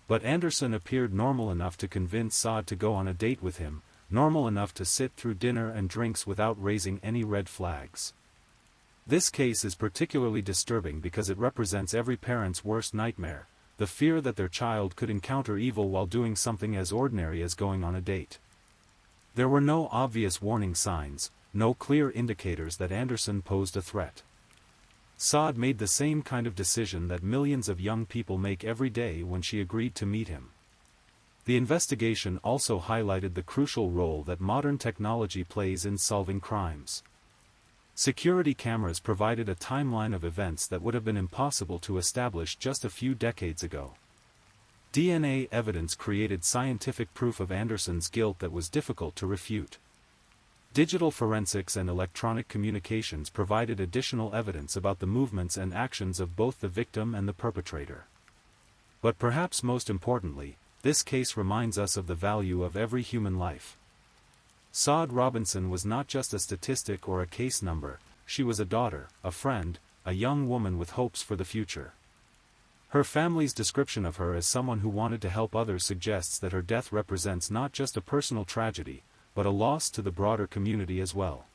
But Anderson appeared normal enough to convince Saad to go on a date with him, normal enough to sit through dinner and drinks without raising any red flags. This case is particularly disturbing because it represents every parent's worst nightmare, the fear that their child could encounter evil while doing something as ordinary as going on a date. There were no obvious warning signs, no clear indicators that Anderson posed a threat. Saad made the same kind of decision that millions of young people make every day when she agreed to meet him. The investigation also highlighted the crucial role that modern technology plays in solving crimes. Security cameras provided a timeline of events that would have been impossible to establish just a few decades ago. DNA evidence created scientific proof of Anderson's guilt that was difficult to refute. Digital forensics and electronic communications provided additional evidence about the movements and actions of both the victim and the perpetrator. But perhaps most importantly, this case reminds us of the value of every human life. Saad Robinson was not just a statistic or a case number, she was a daughter, a friend, a young woman with hopes for the future. Her family's description of her as someone who wanted to help others suggests that her death represents not just a personal tragedy, but a loss to the broader community as well.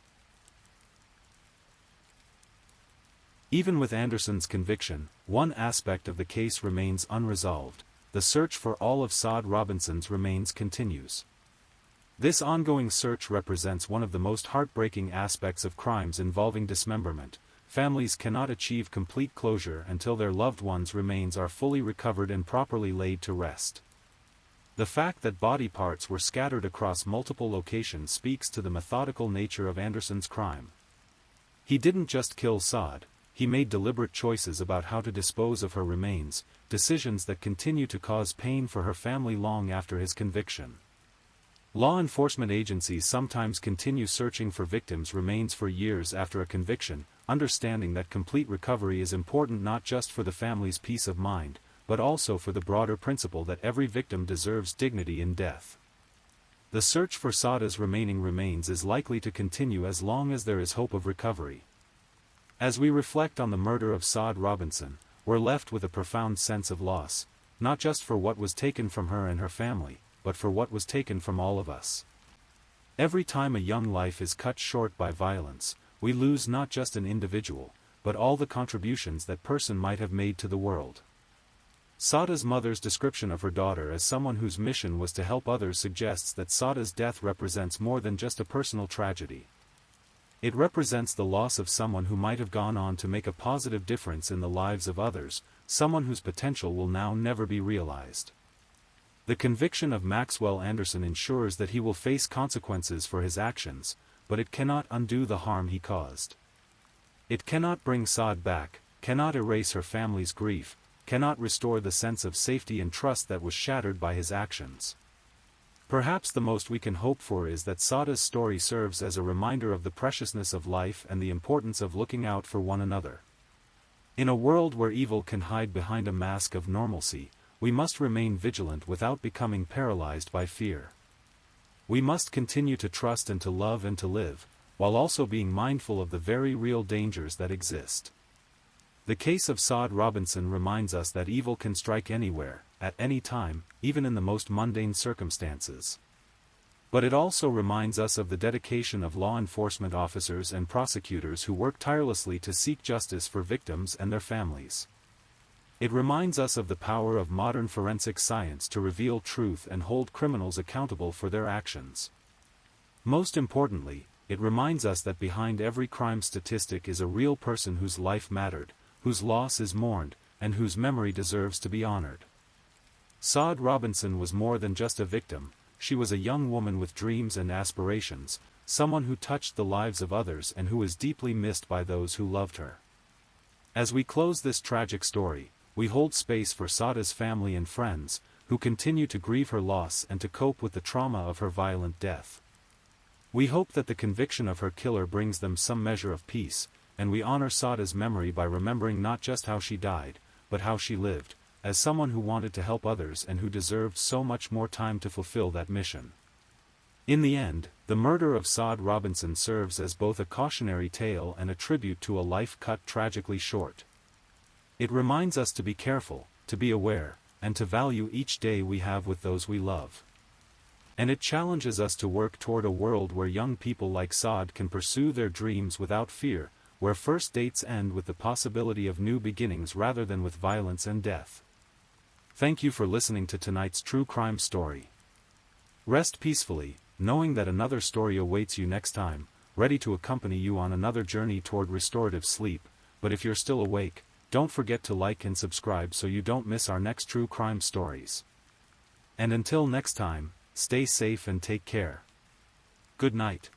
Even with Anderson's conviction, one aspect of the case remains unresolved: the search for all of Saad Robinson's remains continues. This ongoing search represents one of the most heartbreaking aspects of crimes involving dismemberment. Families cannot achieve complete closure until their loved ones' remains are fully recovered and properly laid to rest. The fact that body parts were scattered across multiple locations speaks to the methodical nature of Anderson's crime. He didn't just kill Saad, he made deliberate choices about how to dispose of her remains, decisions that continue to cause pain for her family long after his conviction. Law enforcement agencies sometimes continue searching for victims' remains for years after a conviction, understanding that complete recovery is important not just for the family's peace of mind, but also for the broader principle that every victim deserves dignity in death. The search for Saad's remaining remains is likely to continue as long as there is hope of recovery. As we reflect on the murder of Saad Robinson, we're left with a profound sense of loss, not just for what was taken from her and her family, but for what was taken from all of us. Every time a young life is cut short by violence, we lose not just an individual, but all the contributions that person might have made to the world. Saada's mother's description of her daughter as someone whose mission was to help others suggests that Saada's death represents more than just a personal tragedy. It represents the loss of someone who might have gone on to make a positive difference in the lives of others, someone whose potential will now never be realized. The conviction of Maxwell Anderson ensures that he will face consequences for his actions, but it cannot undo the harm he caused. It cannot bring Saad back, cannot erase her family's grief, cannot restore the sense of safety and trust that was shattered by his actions. Perhaps the most we can hope for is that Saada's story serves as a reminder of the preciousness of life and the importance of looking out for one another. In a world where evil can hide behind a mask of normalcy, we must remain vigilant without becoming paralyzed by fear. We must continue to trust and to love and to live, while also being mindful of the very real dangers that exist. The case of Saad Robinson reminds us that evil can strike anywhere, at any time, even in the most mundane circumstances. But it also reminds us of the dedication of law enforcement officers and prosecutors who work tirelessly to seek justice for victims and their families. It reminds us of the power of modern forensic science to reveal truth and hold criminals accountable for their actions. Most importantly, it reminds us that behind every crime statistic is a real person whose life mattered, whose loss is mourned, and whose memory deserves to be honored. Saad Robinson was more than just a victim. She was a young woman with dreams and aspirations, someone who touched the lives of others and who is deeply missed by those who loved her. As we close this tragic story, we hold space for Saada's family and friends, who continue to grieve her loss and to cope with the trauma of her violent death. We hope that the conviction of her killer brings them some measure of peace, and we honor Saada's memory by remembering not just how she died, but how she lived, as someone who wanted to help others and who deserved so much more time to fulfill that mission. In the end, the murder of Saad Robinson serves as both a cautionary tale and a tribute to a life cut tragically short. It reminds us to be careful, to be aware, and to value each day we have with those we love. And it challenges us to work toward a world where young people like Saad can pursue their dreams without fear, where first dates end with the possibility of new beginnings rather than with violence and death. Thank you for listening to tonight's true crime story. Rest peacefully, knowing that another story awaits you next time, ready to accompany you on another journey toward restorative sleep. But if you're still awake, don't forget to like and subscribe so you don't miss our next true crime stories. And until next time, stay safe and take care. Good night.